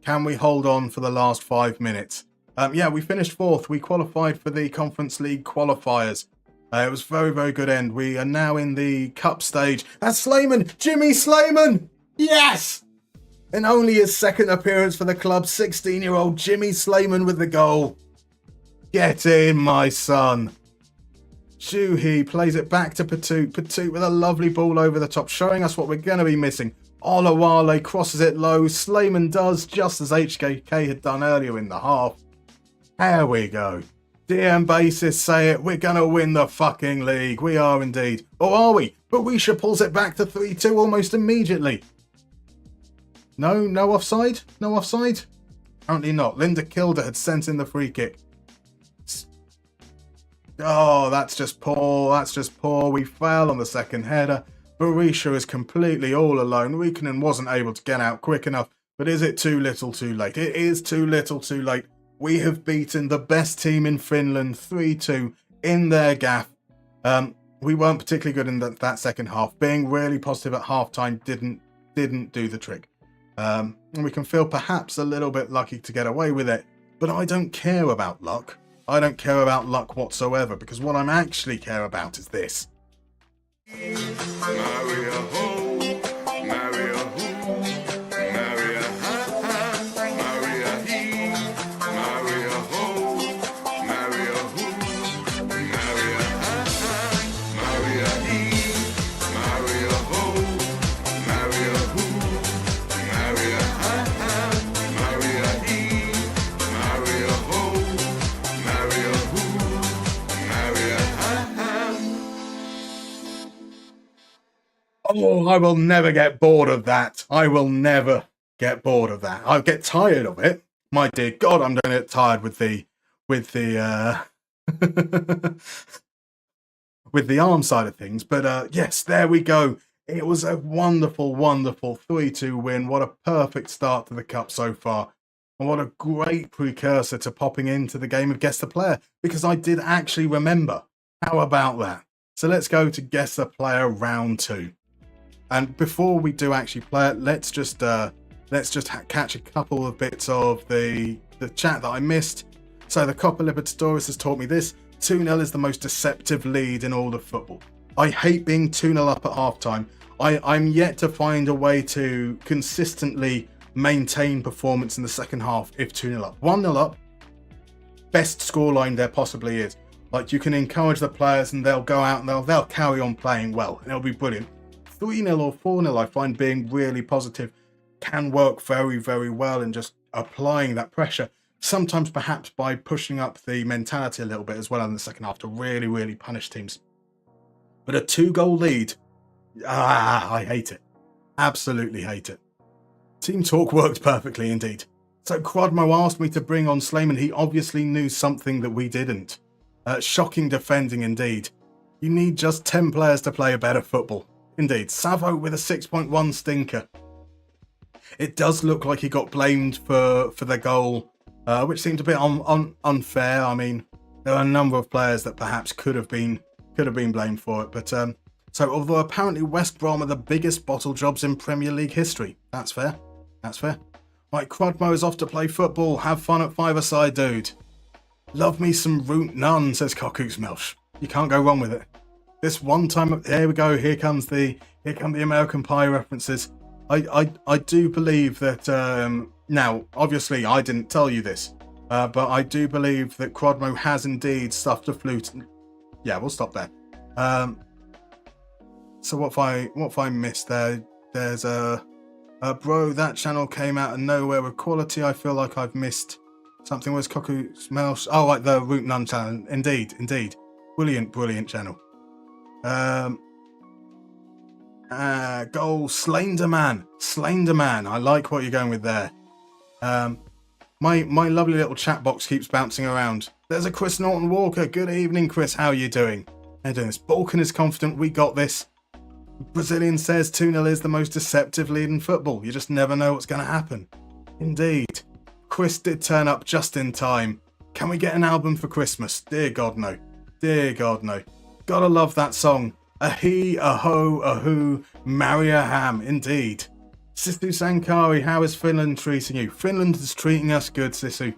Can we hold on for the last 5 minutes? Yeah, we finished 4th. We qualified for the Conference League qualifiers. It was very, very good end. We are now in the cup stage. That's Slayman! Jimmy Slayman! Yes! In only his second appearance for the club, 16-year-old Jimmy Slayman with the goal. Get in, my son. Juhi plays it back to Patut. Patut with a lovely ball over the top, showing us what we're going to be missing. Olawale crosses it low. Slayman does, just as HKK had done earlier in the half. There we go. DM basis say it. We're going to win the fucking league. We are indeed. Or are we? Barisha pulls it back to 3-2 almost immediately. No offside? No offside? Apparently not. Linda Kilder had sent in the free kick. Oh, that's just poor. We fail on the second header. Barisha is completely all alone. Riikonen wasn't able to get out quick enough. But is it too little too late? It is too little too late. We have beaten the best team in Finland 3-2 in their gaff. We weren't particularly good in that second half. Being really positive at halftime didn't do the trick. And we can feel perhaps a little bit lucky to get away with it. But I don't care about luck. I don't care about luck whatsoever, because what I'm actually care about is this. Oh, I will never get bored of that. I will never get bored of that. I'll get tired of it. My dear God, I'm going to get tired with the with the arm side of things. But yes, there we go. It was a wonderful, wonderful 3-2 win. What a perfect start to the Cup so far. And what a great precursor to popping into the game of Guess the Player, because I did actually remember. How about that? So let's go to Guess the Player round 2. And before we do actually play it, let's just catch a couple of bits of the chat that I missed. So the Copa Libertadores has taught me this. 2-0 is the most deceptive lead in all of football. I hate being 2-0 up at halftime. I'm yet to find a way to consistently maintain performance in the second half if 2-0 up. 1-0 up, best scoreline there possibly is. Like, you can encourage the players and they'll go out and they'll carry on playing well, and it'll be brilliant. 3-0 or 4-0, I find being really positive can work very, very well in just applying that pressure. Sometimes perhaps by pushing up the mentality a little bit as well in the second half to really, really punish teams. But a 2-goal lead, I hate it. Absolutely hate it. Team talk worked perfectly indeed. So Crodmo asked me to bring on Slayman. He obviously knew something that we didn't. Shocking defending indeed. You need just 10 players to play a better football. Indeed. Savo with a 6.1 stinker. It does look like he got blamed for the goal, which seemed a bit unfair. I mean, there are a number of players that perhaps could have been blamed for it. But so although apparently West Brom are the biggest bottle jobs in Premier League history, that's fair. That's fair. Right, Crodmo is off to play football. Have fun at five-a-side, dude. Love me some Root Nun, says Cockoo's Melch. You can't go wrong with it. This one time, there we go. Here come the American Pie references. I do believe that. Now, obviously, I didn't tell you this, but I do believe that Crodmo has indeed stuffed a flute. Yeah, we'll stop there. So what if I missed there? There's bro, that channel came out of nowhere with quality. I feel like I've missed something. Where's Cockoo Smells? Oh, like the Root Nun channel. Indeed. Brilliant channel. Goal, Slenderman. I like what you're going with there. My lovely little chat box keeps bouncing around. There's a Chris Norton Walker. Good evening, Chris. How are you doing? How are you doing this? Balkan is confident. We got this. Brazilian says 2-0 is the most deceptive lead in football. You just never know what's going to happen. Indeed. Chris did turn up just in time. Can we get an album for Christmas? Dear God, no. Dear God, no. Gotta love that song. A he, a ho, a who, Mariehamn. Indeed. Sisu Sankari, how is Finland treating you? Finland is treating us good, Sisu.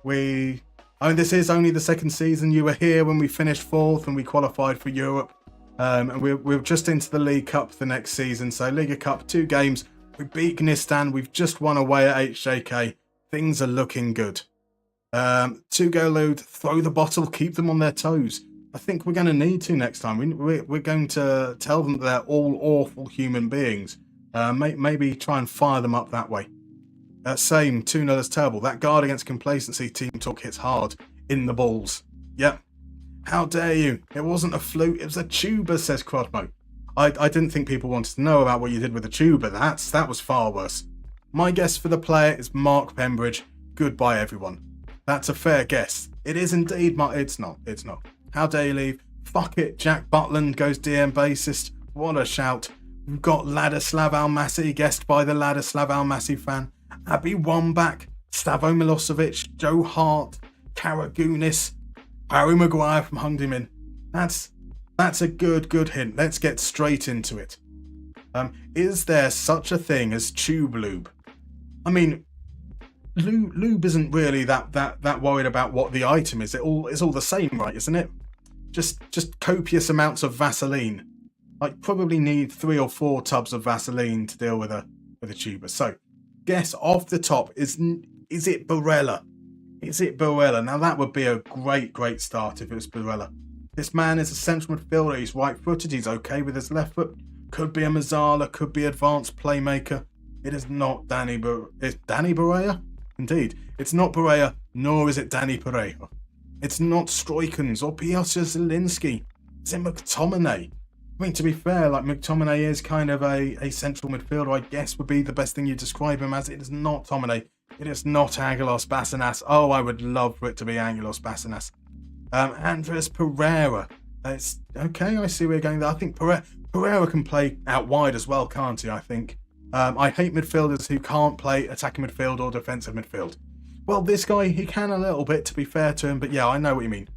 This is only the second season. You were here when we finished 4th and we qualified for Europe. And we're just into the LiigaCup the next season. So LiigaCup, 2 games. We beat Gnistan. We've just won away at HJK. Things are looking good. 2-go lead. Throw the bottle. Keep them on their toes. I think we're going to need to next time. We're going to tell them that they're all awful human beings. Maybe try and fire them up that way. Same. 2-0 is terrible. That guard against complacency team talk hits hard. In the balls. Yep. How dare you? It wasn't a flute, it was a tuba, says Crodmo. I didn't think people wanted to know about what you did with the tuba. That was far worse. My guess for the player is Mark Pembridge. Goodbye, everyone. That's a fair guess. It is indeed Mark. It's not. How dare you leave? Fuck it, Jack Butland goes DM bassist. What a shout. We've got Ladislav Almasi, guessed by the Ladislav Almasi fan. Abby Wambach, Stavo Milosevic, Joe Hart, Karagounis, Harry Maguire from Hundimin. That's a good hint. Let's get straight into it. Is there such a thing as tube lube? I mean, lube isn't really that worried about what the item is. It's all the same, right? Isn't it? Just copious amounts of Vaseline. I probably need 3 or 4 tubs of Vaseline to deal with a tuber. So, guess off the top is it Barella? Is it Barella? Now that would be a great start if it was Barella. This man is a central midfielder. He's right-footed. He's okay with his left foot. Could be a Mazzala. Could be advanced playmaker. It is not Danny Barella. It's Danny Barella? Indeed. It's not Barella, nor is it Danny Pereira. It's not Stroikens or Piotr Zielinski. Is it McTominay? I mean, to be fair, like McTominay is kind of a central midfielder, I guess would be the best thing you describe him as. It is not Tominay. It is not Angelos Bassinas. Oh, I would love for it to be Angelos Bassinas. Andres Pereira. It's okay, I see where you're going there. I think Pereira can play out wide as well, can't he, I think? I hate midfielders who can't play attacking midfield or defensive midfield. Well, this guy, he can a little bit, to be fair to him, but yeah, I know what you mean.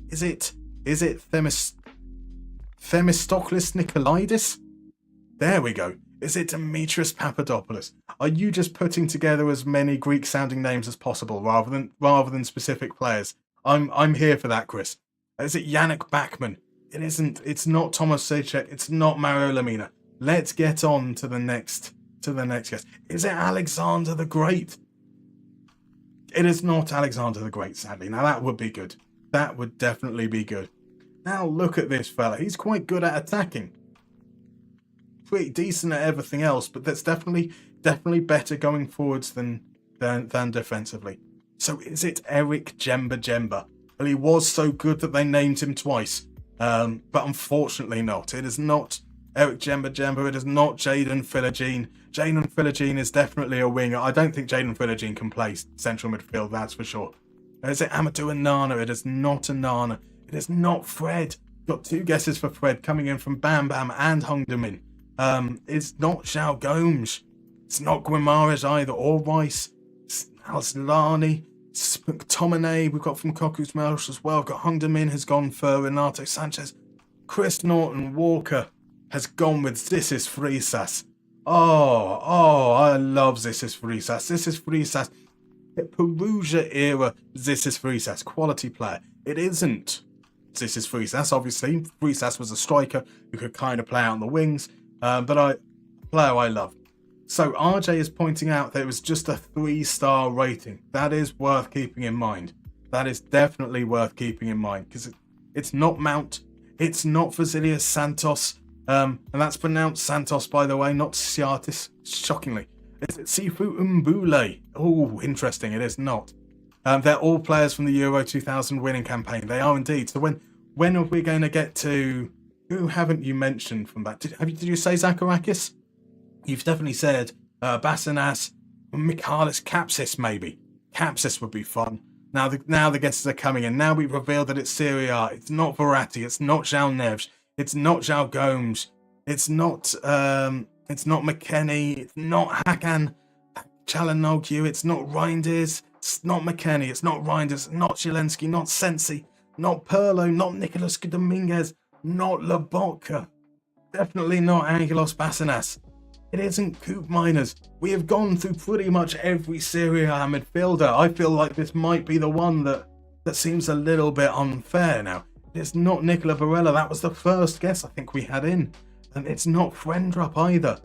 Is it Themistoklis Nikolaitis? There we go. Is it Demetrius Papadopoulos? Are you just putting together as many Greek-sounding names as possible rather than specific players? I'm here for that, Chris. Is it Yannick Bachmann? It isn't. It's not Thomas Sejcek. It's not Mario Lemina. Let's get on to the next guest. Is it Alexander the Great? It is not Alexander the Great, sadly. Now that would be good. That would definitely be good. Now look at this fella. He's quite good at attacking. Pretty decent at everything else, but that's definitely better going forwards than defensively. So is it Eric Jemba? Well, he was so good that they named him twice. But unfortunately not. It is not Eric Jemba. It is not Jaden Philogene. Jaden Philogene is definitely a winger. I don't think Jaden Philogene can play central midfield, that's for sure. Is it Amadou Onana? It is not Onana. It is not Fred. Got 2 guesses for Fred coming in from Bam Bam and Hung Min. It's not Xiao Gomes. It's not Guimaraes either, or Rice. It's Alslani. It's McTominay. We've got from Koku's Melch as well. We've got Hung Min has gone for Renato Sanchez. Chris Norton Walker has gone with Zissis Frisas. Oh, I love Zissis Frisas. Zissis Frisas. Perugia era Zissis Frisas. Quality player. It isn't Zissis Frisas, obviously. Frisas was a striker who could kind of play out on the wings. But a player I love. So RJ is pointing out that it was just a 3-star rating. That is worth keeping in mind. That is definitely worth keeping in mind. Because it's not Mount. It's not Vasilius Santos. And that's pronounced Santos, by the way, not Siatis. Shockingly. Is it Sifu Mbule? Oh, interesting. It is not. They're all players from the Euro 2000 winning campaign. They are indeed. So when are we going to get to... Who haven't you mentioned from that? Did you say Zacharakis? You've definitely said Bassinas, Michalis Kapsis, maybe. Kapsis would be fun. Now the guesses are coming in. Now we've revealed that it's Serie A. It's not Verratti. It's not João Neves. It's not João Gomes. It's not McKennie. It's not Hakan Çalhanoğlu. It's not Reinders. It's not McKennie. It's not Reinders. Not Zielinski. Not Sensi. Not Perlo. Not Nicolas Dominguez. Not Lobotka. Definitely not Angelos Bassinas. It isn't Coop Miners. We have gone through pretty much every Serie A midfielder. I feel like this might be the one that seems a little bit unfair now. It's not Nicola Barella. That was the first guess I think we had in. And it's not Friendrup either.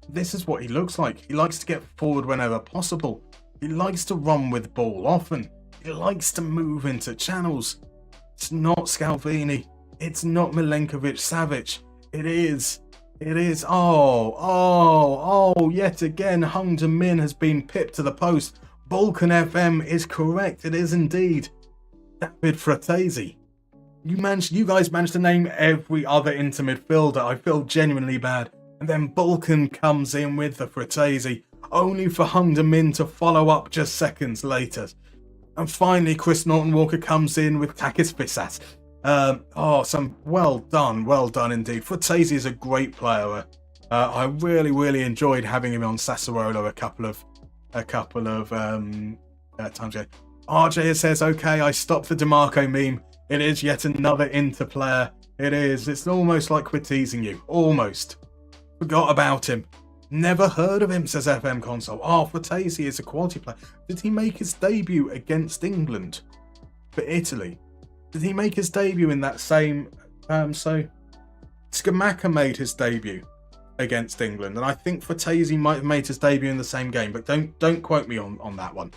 This is what he looks like. He likes to get forward whenever possible. He likes to run with ball often. He likes to move into channels. It's not Scalvini. It's not Milenkovic Savic. It is. Yet again, Hung Min has been pipped to the post. Balkan FM is correct. It is indeed David Fratesi. You guys managed to name every other Inter midfielder. I feel genuinely bad. And then Balkan comes in with the Fratesi, only for Hung Min to follow up just seconds later. And finally, Chris Norton Walker comes in with Takis Fissas. Well done indeed. Fratesi is a great player. I really enjoyed having him on Sassuolo a couple of times ago. RJ says, okay, I stopped the DeMarco meme. It is yet another Inter player. It is. It's almost like we're teasing you. Almost. Forgot about him. Never heard of him, says FM Console. Fratesi is a quality player. Did he make his debut against England for Italy? Did he make his debut in that same... Scamacca made his debut against England, and I think Fratesi might have made his debut in the same game, but don't quote me on that one.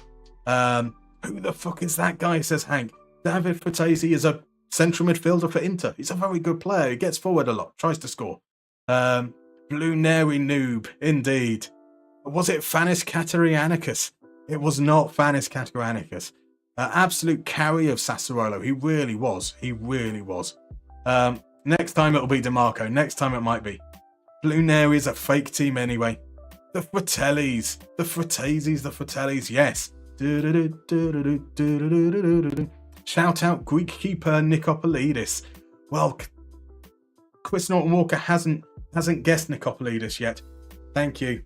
Who the fuck is that guy, says Hank. David Fratesi is a central midfielder for Inter. He's a very good player. He gets forward a lot, tries to score. Blue Neri noob, indeed. Was it Fanis Katerianicus? It was not Fanis Katerianicus. Absolute carry of Sassuolo. He really was. Next time it'll be DeMarco. Next time it might be. Blue Neri is a fake team anyway. The Fratellis. The Fratellis, yes. Shout out Greek keeper Nikopolidis. Well, Chris Norton Walker hasn't guessed Nikopolidis yet. Thank you.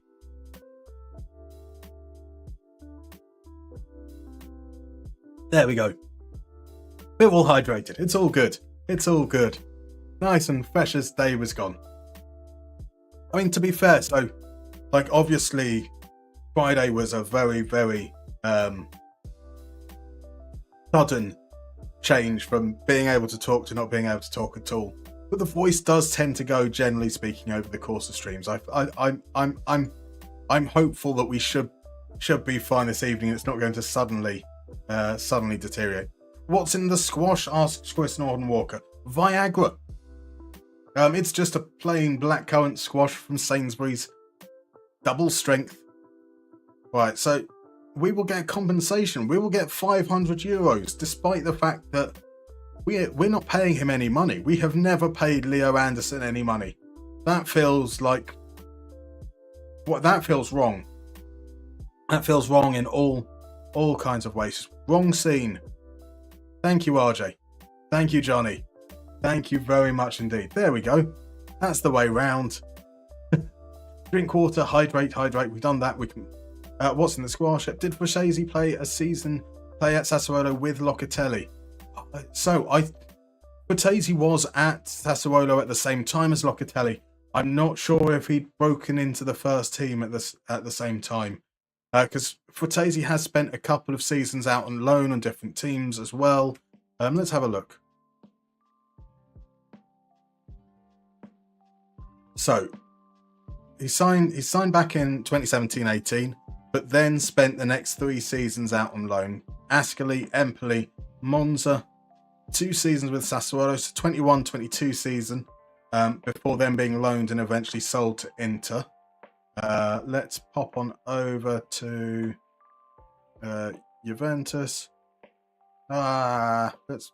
There we go. We're all hydrated. It's all good. Nice and fresh as day was gone. I mean, to be fair, so, obviously, Friday was a very, very sudden change from being able to talk to not being able to talk at all. But the voice does tend to go, generally speaking, over the course of streams. I'm hopeful that we should be fine this evening. It's not going to suddenly deteriorate. What's in the squash? Asks Chris Norton Walker. Viagra. It's just a plain blackcurrant squash from Sainsbury's. Double strength. Right, so we will get compensation. We will get €500, despite the fact that we're not paying him any money. We have never paid Leo Anderson any money. That feels like... that feels wrong. That feels wrong in all kinds of ways. Wrong scene. Thank you, RJ. Thank you, Johnny. Thank you very much indeed. There we go. That's the way round. Drink water, hydrate. We've done that. We can. What's in the squash? Did Frattesi play at Sassuolo with Locatelli? So Frattesi was at Sassuolo at the same time as Locatelli. I'm not sure if he'd broken into the first team at the same time, because Frattesi has spent a couple of seasons out on loan on different teams as well. Let's have a look. So he signed back in 2017-18, but then spent the next 3 seasons out on loan. Ascoli, Empoli, Monza, 2 seasons with Sassuolo, so 21-22 season, before then being loaned and eventually sold to Inter. Let's pop on over to Juventus. Let's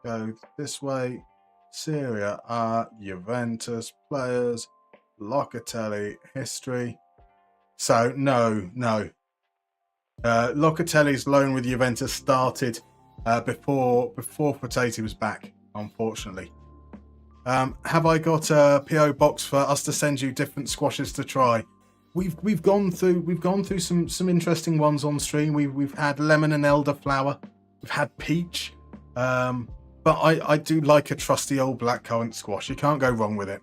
go this way. Serie A, Juventus, players, Locatelli, history. So, no. Locatelli's loan with Juventus started before Frattesi was back, unfortunately. Have I got a PO box for us to send you different squashes to try? We've gone through some interesting ones on stream. We've had lemon and elderflower. We've had peach. But I do like a trusty old blackcurrant squash. You can't go wrong with it.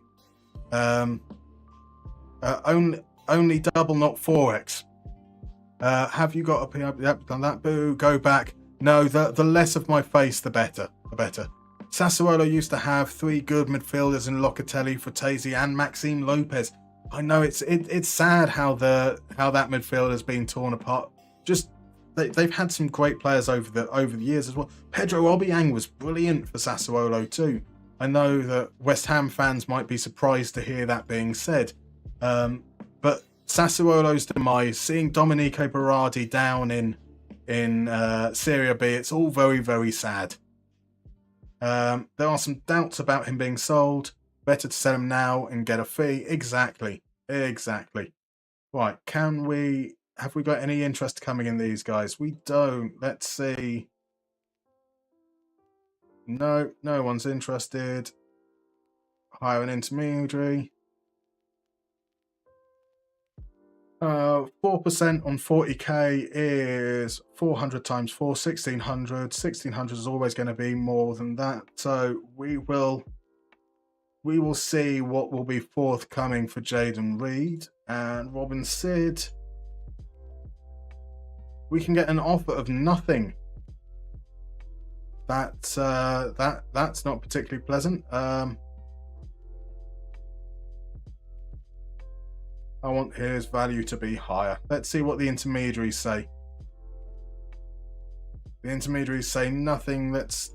Only double, not 4x. Have you got a PO? Yep, done that. Boo, go back. No, the less of my face, the better. Sassuolo used to have 3 good midfielders in Locatelli, Frattesi, and Maxime Lopez. I know it's sad how that midfield has been torn apart. Just they've had some great players over the years as well. Pedro Obiang was brilliant for Sassuolo too. I know that West Ham fans might be surprised to hear that being said, but Sassuolo's demise, seeing Domenico Berardi down in Serie B, it's all very, very sad. There are some doubts about him being sold. Better to sell him now and get a fee. Exactly. Right, have we got any interest coming in these guys? We don't. Let's see. No one's interested. Hire an intermediary. 4% on 40k is 400 times 4, 1600. 1600 is always going to be more than that. So we will see what will be forthcoming for Jaden Reed and Robin Sid. We can get an offer of nothing. That's not particularly pleasant. I want his value to be higher. Let's see what the intermediaries say. The intermediaries say nothing. Let's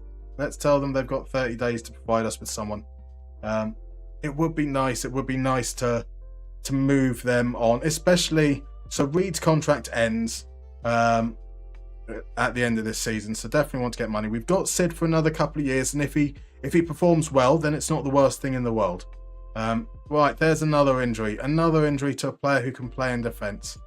tell them they've got 30 days to provide us with someone. It would be nice. It would be nice to move them on, especially so Reed's contract ends at the end of this season, so definitely want to get money. We've got Sid for another couple of years, and if he performs well, then it's not the worst thing in the world. Right, there's another injury to a player who can play in defence.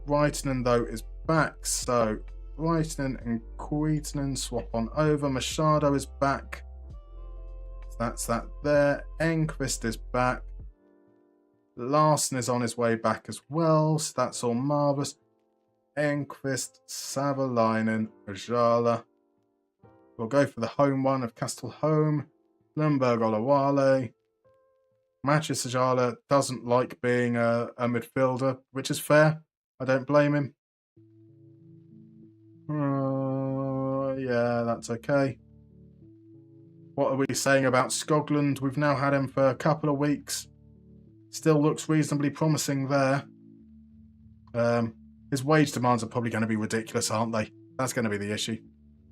Reitinen though is back, so Reitinen and Kuitanen swap on over. Machado is back. That's that there. Enquist is back. Larson is on his way back as well, so that's all marvellous. Enquist, Savalainen, Ajala. We'll go for the home one of Castelholm. Lundberg, Olawale. Matches Ajala doesn't like being a midfielder, which is fair. I don't blame him. Yeah, that's okay. What are we saying about Skoglund? We've now had him for a couple of weeks. Still looks reasonably promising there. his wage demands are probably going to be ridiculous, aren't they? That's going to be the issue.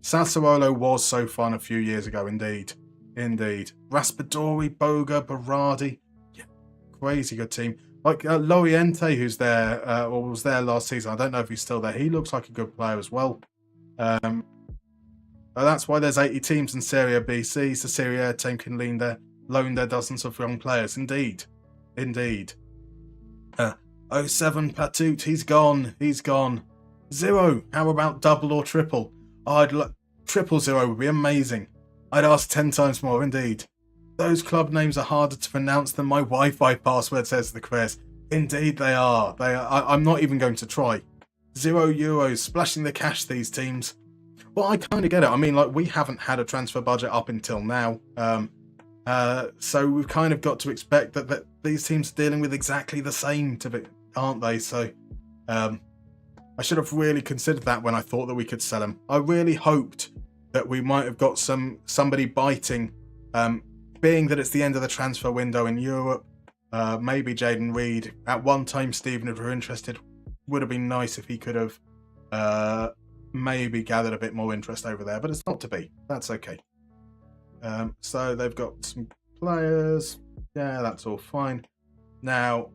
Sassuolo was so fun a few years ago, indeed. Indeed. Raspadori, Boga, Berardi. Yeah, crazy good team. Like Loriente, who's there, or was there last season. I don't know if he's still there. He looks like a good player as well. That's why there's 80 teams in Serie B. So Serie A team can loan their dozens of young players. Indeed. Indeed. 07 Patut, he's gone. 0, how about double or triple? Triple 0 would be amazing. I'd ask 10 times more, indeed. Those club names are harder to pronounce than my Wi-Fi password, says the quiz. Indeed they are. I'm not even going to try. €0, splashing the cash, these teams. Well, I kind of get it. I mean, like, we haven't had a transfer budget up until now. So we've kind of got to expect that these teams are dealing with exactly the same, aren't they? So I should have really considered that when I thought that we could sell him. I really hoped that we might have got somebody biting, being that it's the end of the transfer window in Europe. Maybe Jaden Reed. At one time, Stephen, if we're interested, would have been nice if he could have maybe gathered a bit more interest over there, but it's not to be. That's okay. So they've got some players. Yeah, that's all fine. Now,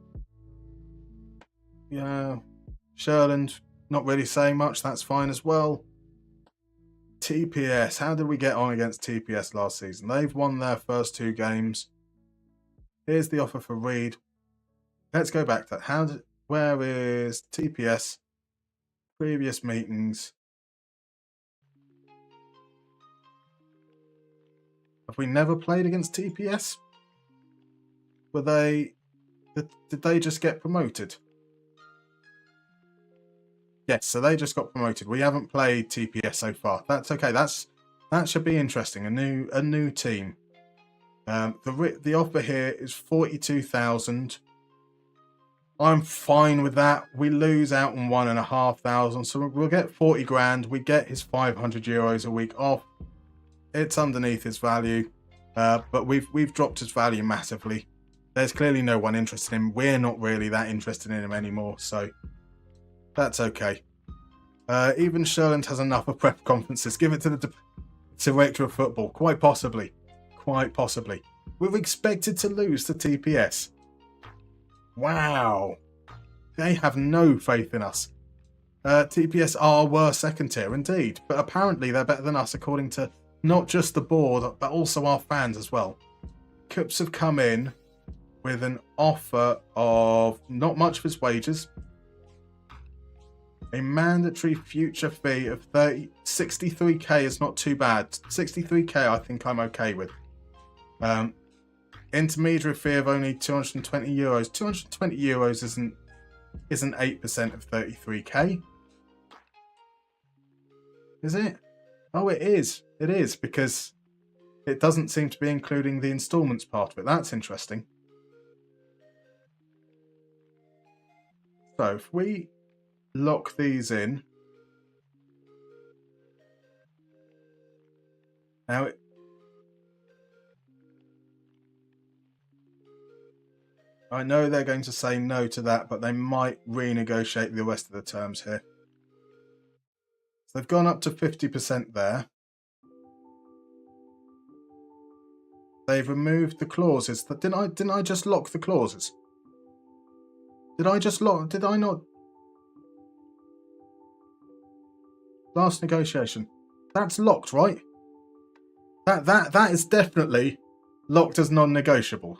yeah, Sherland, not really saying much. That's fine as well. TPS, how did we get on against TPS last season? They've won their first 2 games. Here's the offer for Reed. Let's go back to that. Where is TPS? Previous meetings. Have we never played against TPS? Did they just get promoted? Yes, so they just got promoted. We haven't played TPS so far. That's okay. That should be interesting. A new team. The offer here is 42,000. I'm fine with that. We lose out on 1,500, so we'll get 40 grand. We get his €500 a week off. It's underneath his value, but we've dropped his value massively. There's clearly no one interested in him. We're not really that interested in him anymore, so that's okay. Even Sherland has enough of prep conferences. Give it to the director of football. Quite possibly. Quite possibly. We're expected to lose to TPS. Wow. They have no faith in us. TPS were second tier, indeed. But apparently they're better than us according to not just the board, but also our fans as well. Cups have come in with an offer of not much of his wages. A mandatory future fee of 63k is not too bad. 63k I think I'm okay with. Intermediary fee of only €220. €220 isn't 8% of 33k. Is it? Oh, it is. It is, because it doesn't seem to be including the instalments part of it. That's interesting. So if we lock these in. Now, I know they're going to say no to that, but they might renegotiate the rest of the terms here. So they've gone up to 50% there. They've removed the clauses. Didn't I just lock the clauses? Did I not? Last negotiation. That's locked, right? That is definitely locked as non-negotiable.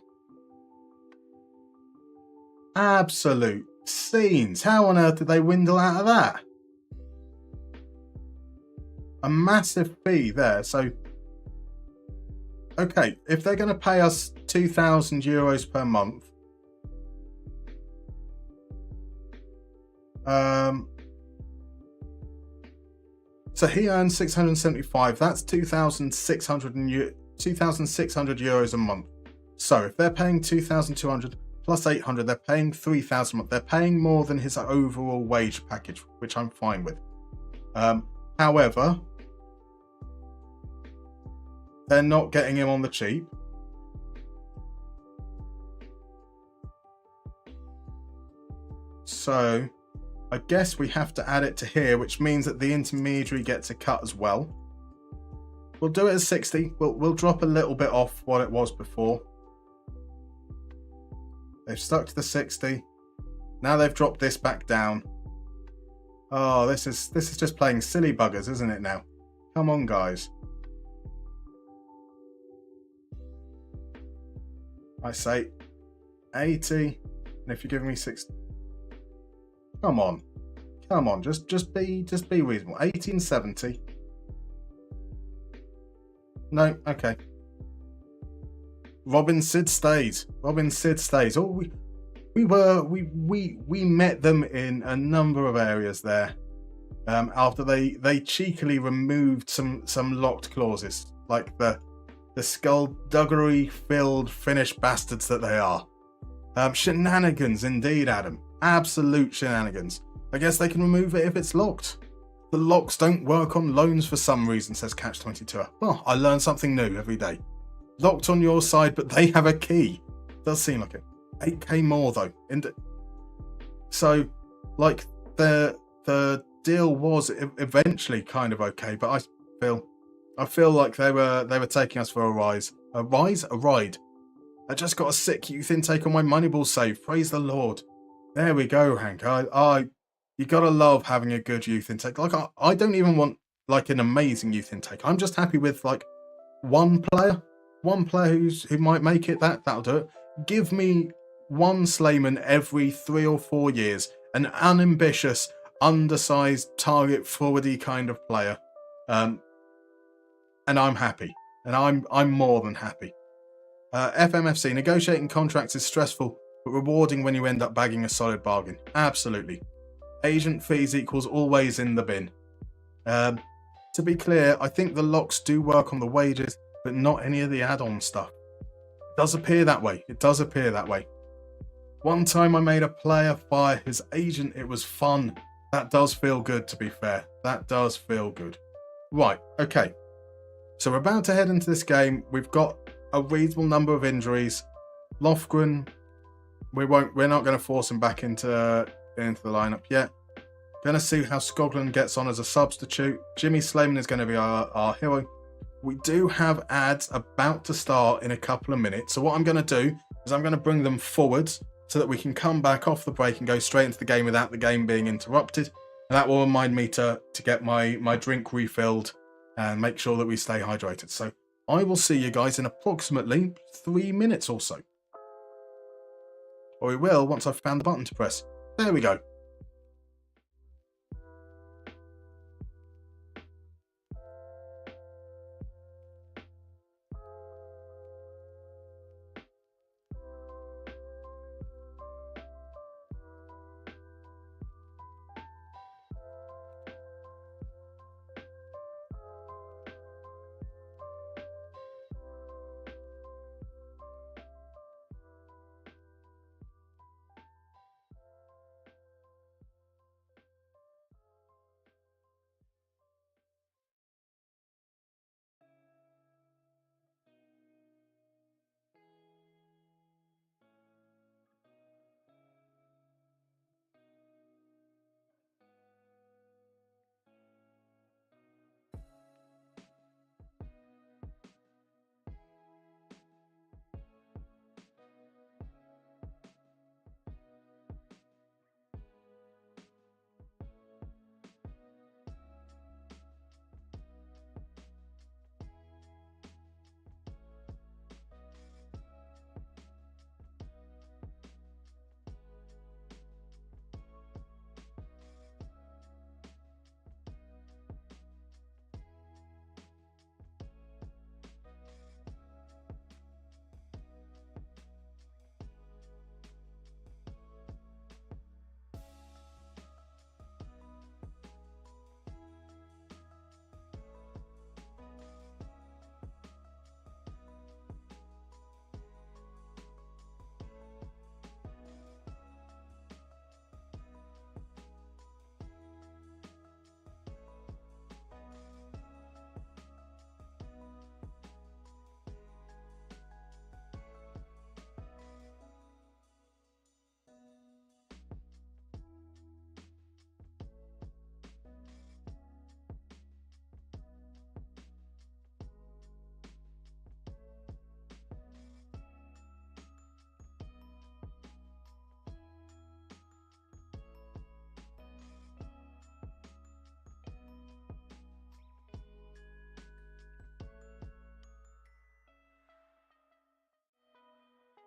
Absolute scenes. How on earth did they windle out of that? A massive fee there. So, okay, if they're going to pay us €2,000 per month, so he earns 675. That's 2,600 €2,600 a month. So if they're paying 2,200 plus 800, they're paying 3,000 a month. They're paying more than his overall wage package, which I'm fine with. However, they're not getting him on the cheap. So I guess we have to add it to here, which means that the intermediary gets a cut as well. We'll do it as 60. We'll drop a little bit off what it was before. They've stuck to the 60. Now they've dropped this back down. Oh, this is just playing silly buggers, isn't it now? Come on, guys. I say 80, and if you're giving me 60, come on, just be reasonable. 80 and 70. No, okay. Robin Sid stays. Oh, we met them in a number of areas there. After they cheekily removed some locked clauses, like the skullduggery filled Finnish bastards that they are. Shenanigans indeed, Adam. Absolute shenanigans. I guess they can remove it if it's locked. The locks don't work on loans for some reason, says Catch22. Well, I learn something new every day. Locked on your side, but they have a key. Does seem like it. 8k more though. So, like, the deal was eventually kind of okay, but I feel like they were taking us for a ride. I just got a sick youth intake on my Moneyball save. Praise the Lord. There we go, Hank. You gotta love having a good youth intake. Like I don't even want like an amazing youth intake. I'm just happy with like one player who might make it. That'll do it. Give me one Slayman every 3 or 4 years, an unambitious, undersized, target forwardy kind of player, and I'm happy, and I'm more than happy. FMFC, negotiating contracts is stressful but rewarding when you end up bagging a solid bargain. Absolutely. Agent fees equals always in the bin. To be clear, I think the locks do work on the wages, but not any of the add-on stuff. It does appear that way. One time I made a player fire his agent. It was fun. That does feel good, to be fair. That does feel good. Right, okay. So we're about to head into this game. We've got a reasonable number of injuries. Lofgren, we're not going to force him back into the lineup yet. Going to see how Skoglund gets on as a substitute. Jimmy Slayman is going to be our hero. We do have ads about to start in a couple of minutes. So what I'm going to do is I'm going to bring them forwards so that we can come back off the break and go straight into the game without the game being interrupted. And that will remind me to get my drink refilled and make sure that we stay hydrated. So I will see you guys in approximately 3 minutes or so. Or we will once I've found the button to press. There we go.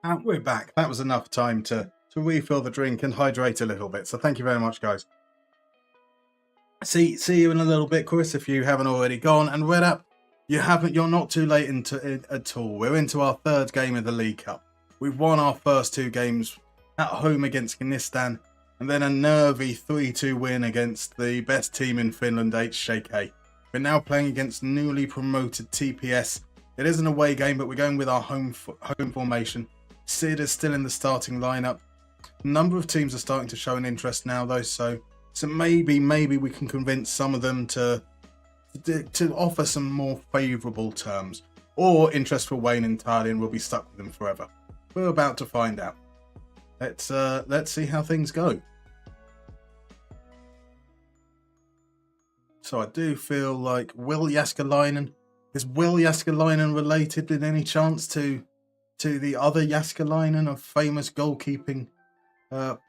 And we're back. That was enough time to refill the drink and hydrate a little bit. So thank you very much, guys. See you in a little bit, Chris, if you haven't already gone. And Red Up, you're not too late into it at all. We're into our third game of the League Cup. We've won our first 2 games at home against Afghanistan, and then a nervy 3-2 win against the best team in Finland, HJK. We're now playing against newly promoted TPS. It is an away game, but we're going with our home formation. Sid is still in the starting lineup. A number of teams are starting to show an interest now, though, so maybe we can convince some of them to offer some more favourable terms, or interest for Wayne entirely, and we'll be stuck with them forever. We're about to find out. Let's see how things go. So I do feel like is Will Jääskeläinen related in any chance to the other Jääskeläinen of famous goalkeeping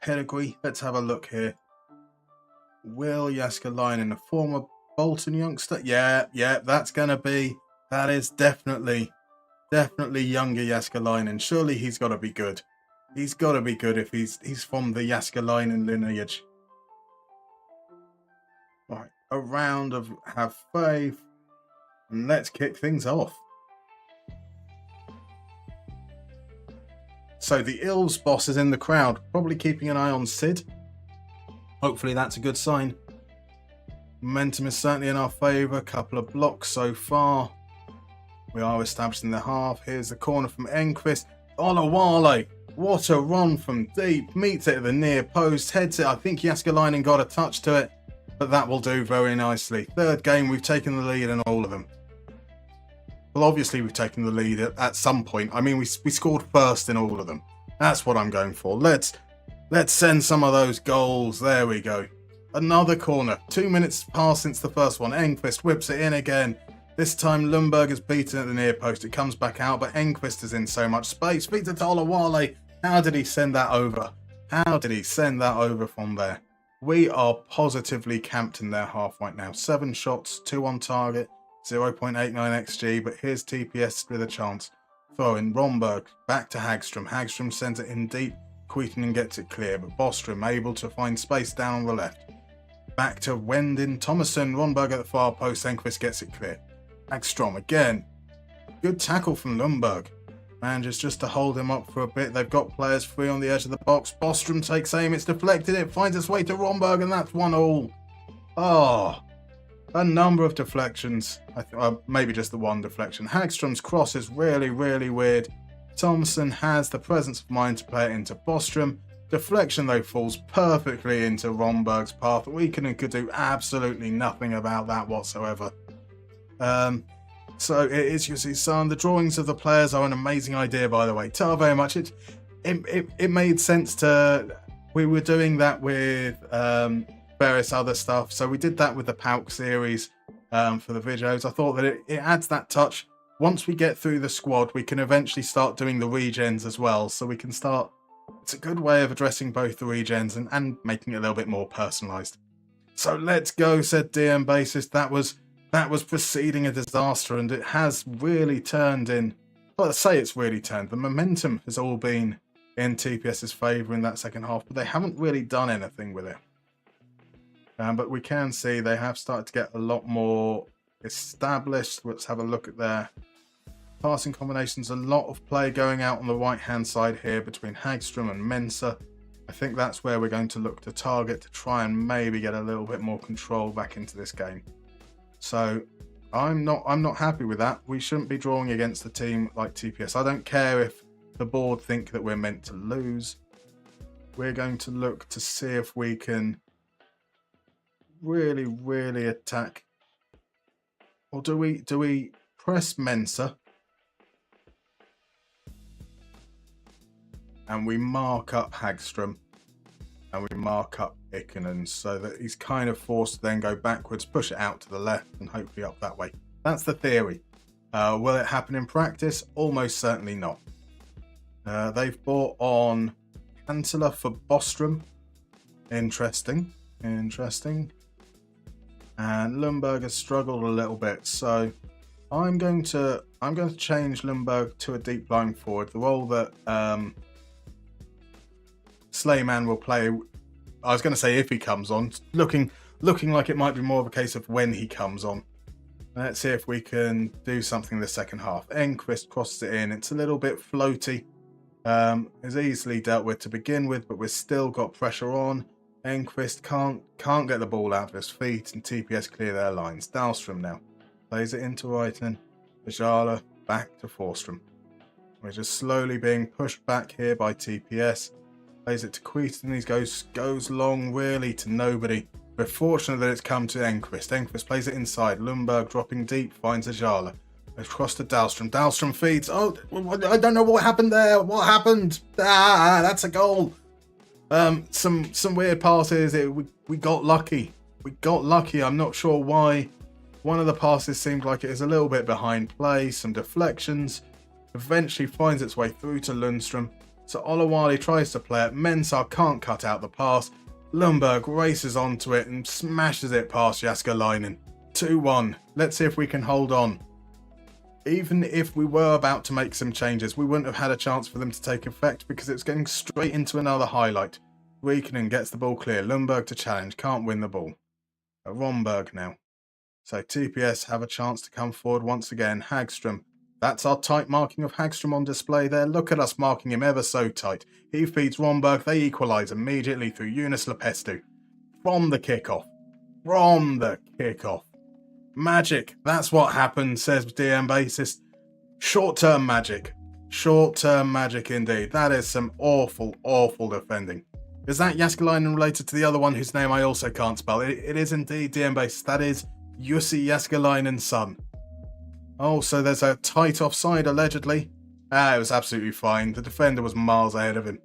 pedigree? Let's have a look here. Will Jääskeläinen, a former Bolton youngster? Yeah, that is definitely younger Jääskeläinen. Surely he's got to be good. He's got to be good if he's from the Jääskeläinen lineage. Right, a round of have faith, and let's kick things off. So the Ilves boss is in the crowd, probably keeping an eye on Sid. Hopefully that's a good sign. Momentum is certainly in our favour. A couple of blocks so far. We are established in the half. Here's the corner from Enquist. Olawale, what a run from deep. Meets it at the near post. Heads it. I think Jääskeläinen got a touch to it, but that will do very nicely. Third game, we've taken the lead in all of them. Well, obviously we've taken the lead at some point. I mean, we scored first in all of them. That's what I'm going for. Let's send some of those goals. There we go. Another corner. 2 minutes passed since the first one. Enquist whips it in again. This time Lundberg is beaten at the near post. It comes back out, but Enquist is in so much space. Feeds it to Olawale. How did he send that over? How did he send that over from there? We are positively camped in their half right now. 7 shots, 2 on target, 0.89 XG, but here's TPS with a chance. Throw in Romberg, back to Hagström. Hagström sends it in deep. Kuitunen gets it clear, but Bostrom able to find space down on the left. Back to Wendin, Thomason, Romberg at the far post, Enquist gets it clear. Hagström again. Good tackle from Lundberg. Manages just to hold him up for a bit. They've got players free on the edge of the box. Bostrom takes aim, it's deflected, it finds its way to Romberg, and that's 1-1. Oh, a number of deflections. Maybe just the one deflection. Hagström's cross is really weird. Thompson has the presence of mind to play it into Bostrom. Deflection, though, falls perfectly into Romberg's path. Weekenden could do absolutely nothing about that whatsoever. So it is Yusi-san. The drawings of the players are an amazing idea, by the way. Tell very much. It made sense to... We were doing that with various other stuff. So we did that with the Pauk series for the videos. I thought that it adds that touch. Once we get through the squad, we can eventually start doing the regens as well. So we can start... It's a good way of addressing both the regens and making it a little bit more personalised. So let's go, said DM Bassist. That was preceding a disaster, and it has really turned in... Well, let's say it's really turned. The momentum has all been in TPS's favour in that second half, but they haven't really done anything with it. But we can see they have started to get a lot more established. Let's have a look at their passing combinations. A lot of play going out on the right-hand side here between Hagström and Mensah. I think that's where we're going to look to target to try and maybe get a little bit more control back into this game. So I'm not happy with that. We shouldn't be drawing against a team like TPS. I don't care if the board think that we're meant to lose. We're going to look to see if we can really attack. Or do we press Mensah and we mark up Hagström and we mark up Ikonen so that he's kind of forced to then go backwards, push it out to the left and hopefully up that way. That's the theory. Will it happen in practice? Almost certainly not. They've brought on Kantala for Bostrom. Interesting. And Lundberg has struggled a little bit, so I'm going to change Lundberg to a deep lying forward. The role that Slayman will play. I was going to say if he comes on, looking like it might be more of a case of when he comes on. Let's see if we can do something in the second half. Enquist crosses it in. It's a little bit floaty. Is easily dealt with to begin with, but we've still got pressure on. Enquist can't get the ball out of his feet, and TPS clear their lines. Dahlstrom now plays it into Reitnen. Bajala back to Forstrom. We're just slowly being pushed back here by TPS. Plays it to Queeton. He goes long really to nobody. We're fortunate that it's come to Enquist. Enquist plays it inside. Lundberg dropping deep, finds Ajala. Across to Dahlstrom. Dahlstrom feeds. Oh, I don't know what happened there. What happened? That's a goal. Some weird passes. We got lucky. We got lucky. I'm not sure why. One of the passes seemed like it is a little bit behind play. Some deflections. Eventually finds its way through to Lundstrom. So Olawale tries to play it. Mensah can't cut out the pass. Lundberg races onto it and smashes it past Jääskeläinen. 2-1. Let's see if we can hold on. Even if we were about to make some changes, we wouldn't have had a chance for them to take effect because it's getting straight into another highlight. Riikonen gets the ball clear. Lundberg to challenge. Can't win the ball. Romberg now. So TPS have a chance to come forward once again. Hagström. That's our tight marking of Hagström on display there. Look at us marking him ever so tight. He feeds Romberg. They equalise immediately through Yunus Lepestu. From the kickoff. Magic. That's what happened, says DM Bassist. Short-term magic. Short-term magic indeed. That is some awful, awful defending. Is that Jääskeläinen related to the other one whose name I also can't spell? It is indeed DM Bassist. That is Jussi Jääskeläinen's son. Oh, so there's a tight offside, allegedly. It was absolutely fine. The defender was miles ahead of him.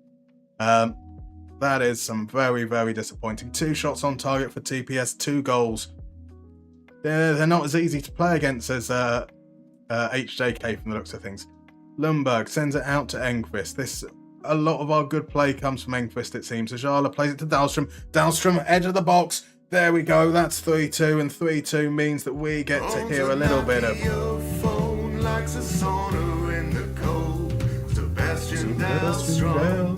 That is some very, very disappointing. 2 shots on target for TPS, 2 goals. They're not as easy to play against as HJK from the looks of things. Lundberg sends it out to Enquist. A lot of our good play comes from Enquist, it seems. Ajala plays it to Dahlstrom. Dahlstrom, edge of the box. There we go. That's 3-2, and 3-2 means that we get to hear a little bit of... Sebastian Dahlstrom.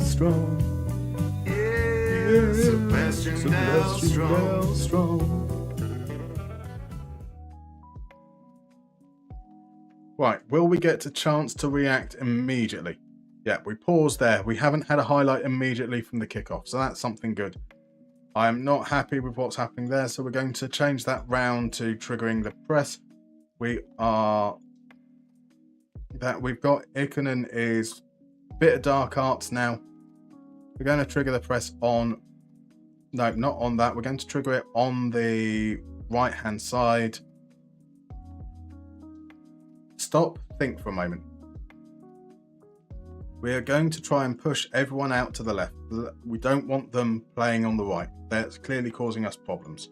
Yeah, Sebastian Dahlstrom. Right, will we get a chance to react immediately? Yeah, we paused there. We haven't had a highlight immediately from the kickoff, so that's something good. I am not happy with what's happening there, so we're going to change that round to triggering the press. We've got Ikonen is a bit of dark arts now. We're going to trigger the press on... No, not on that. We're going to trigger it on the right-hand side. Stop, think for a moment. We are going to try and push everyone out to the left. We don't want them playing on the right. That's clearly causing us problems.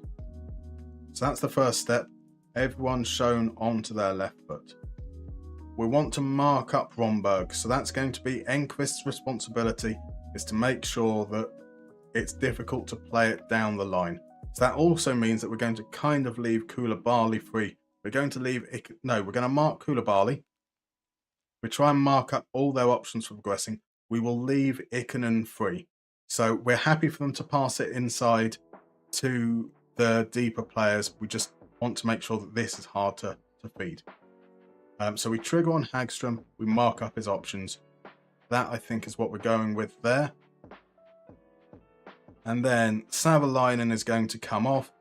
So that's the first step. Everyone's shown onto their left foot. We want to mark up Romberg. So that's going to be Enquist's responsibility, is to make sure that it's difficult to play it down the line. So that also means that we're going to kind of leave Koulibaly free. We're going to leave... No, we're going to mark Koulibaly. We try and mark up all their options for progressing. We will leave Ikonen free. So we're happy for them to pass it inside to the deeper players. We just want to make sure that this is hard to feed. So we trigger on Hagström. We mark up his options. That, I think, is what we're going with there. And then Savalainen is going to come off.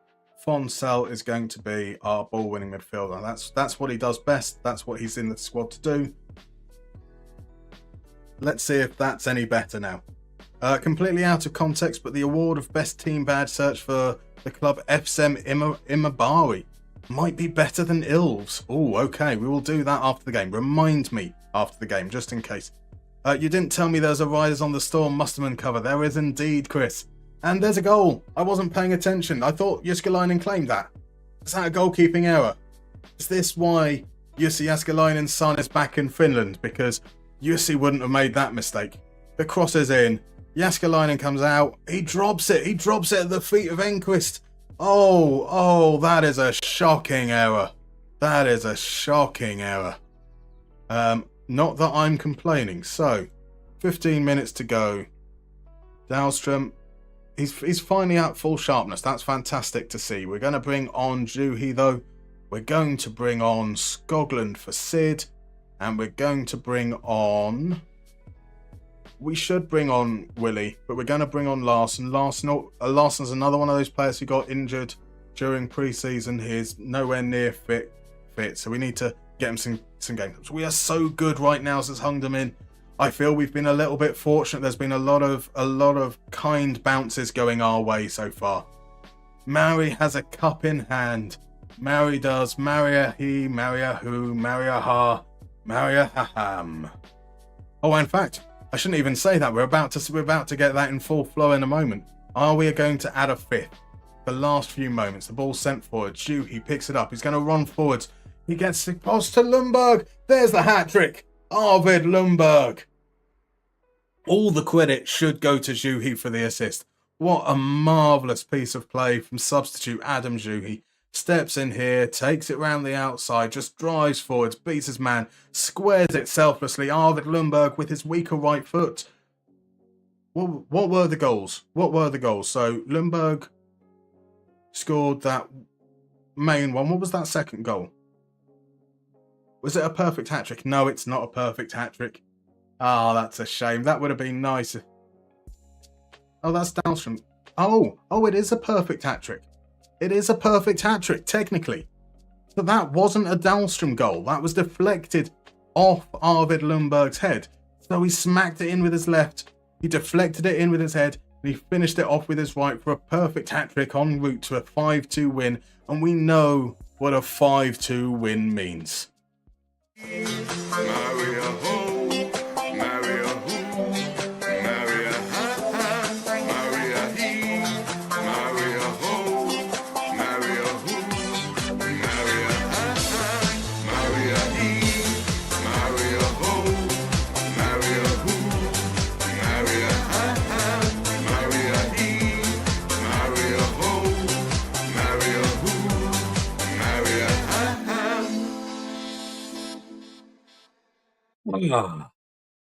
Fonsell is going to be our ball-winning midfielder. That's what he does best. That's what he's in the squad to do. Let's see if that's any better now. Completely out of context, but the award of Best Team Badge search for the club FSM Imabari might be better than Ilves. Oh, okay. We will do that after the game. Remind me after the game, just in case. You didn't tell me there's a Riders on the Storm Mustermann cover. There is indeed, Chris. And there's a goal. I wasn't paying attention. I thought Jääskeläinen claimed that. Is that a goalkeeping error? Is this why Jussi Jääskeläinen's son is back in Finland? Because Jussi wouldn't have made that mistake. The cross is in. Jääskeläinen comes out. He drops it. He drops it at the feet of Enquist. Oh, that is a shocking error. That is a shocking error. Not that I'm complaining. So, 15 minutes to go. Dahlstrom, he's finally at full sharpness. That's fantastic to see. We're going to bring on Juhi, though. We're going to bring on Skoglund for Sid. And we're going to bring on... We should bring on Willie, but we're going to bring on Larson. Larson's another one of those players who got injured during pre-season. He's nowhere near fit, so we need to get him some games. We are so good right now since hung them in. I feel we've been a little bit fortunate. There's been a lot of kind bounces going our way so far. Marie has a cup in hand. Marie does. Mariehamn, Mariehamn, Mariehamn. Oh, in fact, I shouldn't even say that. We're about to get that in full flow in a moment. Are we going to add a fifth? The last few moments, the ball's sent forward. He picks it up. He's going to run forwards. He gets the pass to Lundberg. There's the hat trick. Arvid Lundberg. All the credit should go to Juhi for the assist. What a marvellous piece of play from substitute Adam Juhi. Steps in here, takes it round the outside, just drives forwards, beats his man, squares it selflessly. Arvid Lundberg with his weaker right foot. What were the goals? So Lundberg scored that main one. What was that second goal? Was it a perfect hat-trick? No, it's not a perfect hat-trick. Ah, that's a shame. That would have been nice. Oh, that's Dahlstrom. Oh, it is a perfect hat-trick. It is a perfect hat-trick, technically. But that wasn't a Dahlstrom goal. That was deflected off Arvid Lundberg's head. So he smacked it in with his left. He deflected it in with his head. And he finished it off with his right for a perfect hat-trick en route to a 5-2 win. And we know what a 5-2 win means.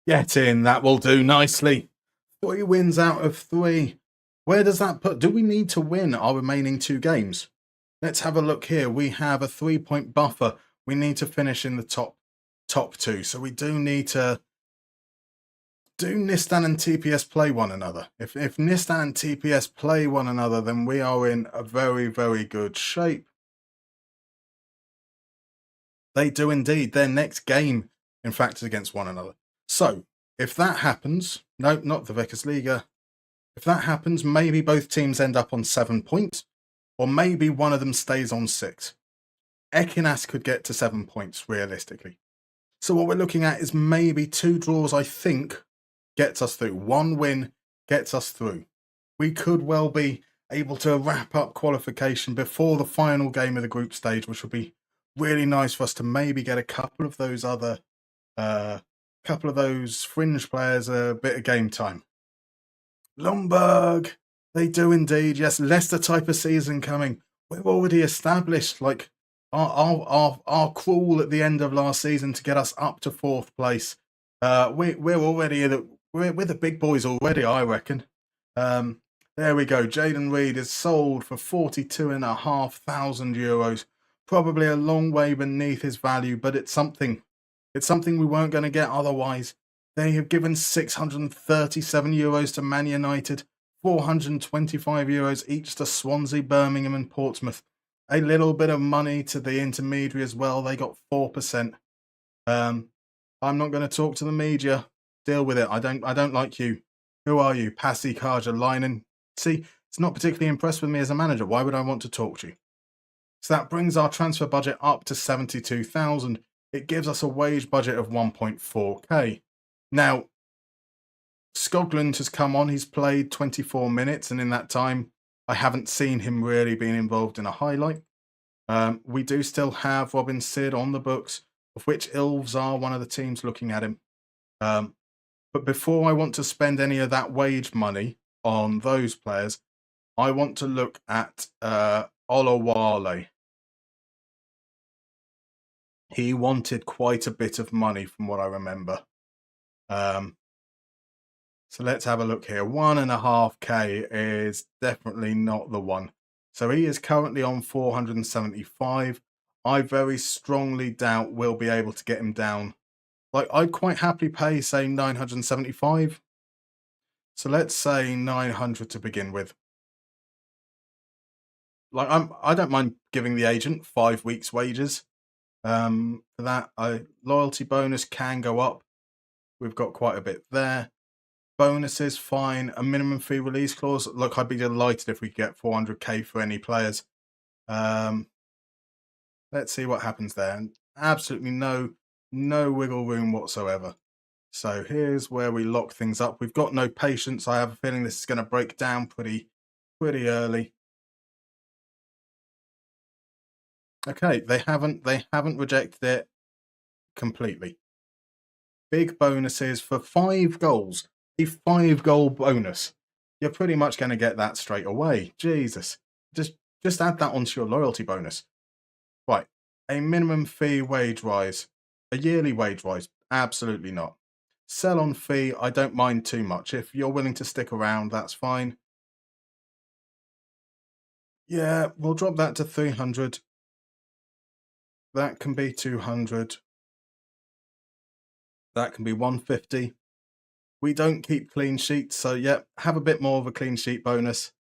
Get in, that will do nicely. 3 wins out of 3. Where does that put? Do we need to win our remaining 2 games? Let's have a look here. We have a 3-point buffer. We need to finish in the top 2. So we do need to... Do Nistan and TPS play one another? If Nistan and TPS play one another, then we are in a very, very good shape. They do indeed. Their next game, in fact, is against one another. So, if that happens... No, not the Vickers Liga. If that happens, maybe both teams end up on 7 points, or maybe one of them stays on 6. Ekinas could get to 7 points, realistically. So what we're looking at is maybe 2 draws, I think, gets us through. 1 win gets us through. We could well be able to wrap up qualification before the final game of the group stage, which would be really nice for us to maybe get a couple of those other... couple of those fringe players a bit of game time. Lundberg, they do indeed. Yes, Leicester type of season coming. We're already established, like our crawl at the end of last season to get us up to 4th place. We're already we're the big boys already, I reckon. There we go. Jaden Reed is sold for €42,500. Probably a long way beneath his value, but it's something. It's something we weren't going to get otherwise. They have given €637 to Man United, €425 each to Swansea, Birmingham and Portsmouth. A little bit of money to the intermediary as well. They got 4%. I'm not going to talk to the media. Deal with it. I don't like you. Who are you? Pasi Karjalainen. See, it's not particularly impressed with me as a manager. Why would I want to talk to you? So that brings our transfer budget up to 72,000. It gives us a wage budget of 1.4k. Now, Skoglund has come on. He's played 24 minutes, and in that time, I haven't seen him really being involved in a highlight. We do still have Robin Sid on the books, of which Ilves are one of the teams looking at him. But before I want to spend any of that wage money on those players, I want to look at Olawale. He wanted quite a bit of money from what I remember. So let's have a look here. 1.5K is definitely not the one. So he is currently on 475. I very strongly doubt we'll be able to get him down. Like, I'd quite happily pay, say, 975. So let's say 900 to begin with. Like, I don't mind giving the agent 5 weeks' wages. For that, loyalty bonus can go up. We've got quite a bit there. Bonuses, fine. A minimum fee release clause. Look, I'd be delighted if we could get 400k for any players. Let's see what happens there. And absolutely no wiggle room whatsoever. So here's where we lock things up. We've got no patience. I have a feeling this is going to break down pretty early. Okay, they haven't rejected it completely. Big bonuses for 5 goals. A 5-goal bonus. You're pretty much going to get that straight away. Jesus. Just add that onto your loyalty bonus. Right. A minimum fee wage rise. A yearly wage rise. Absolutely not. Sell on fee, I don't mind too much. If you're willing to stick around, that's fine. Yeah, we'll drop that to 300. That can be 200. That can be 150. We don't keep clean sheets, so yeah, have a bit more of a clean sheet bonus.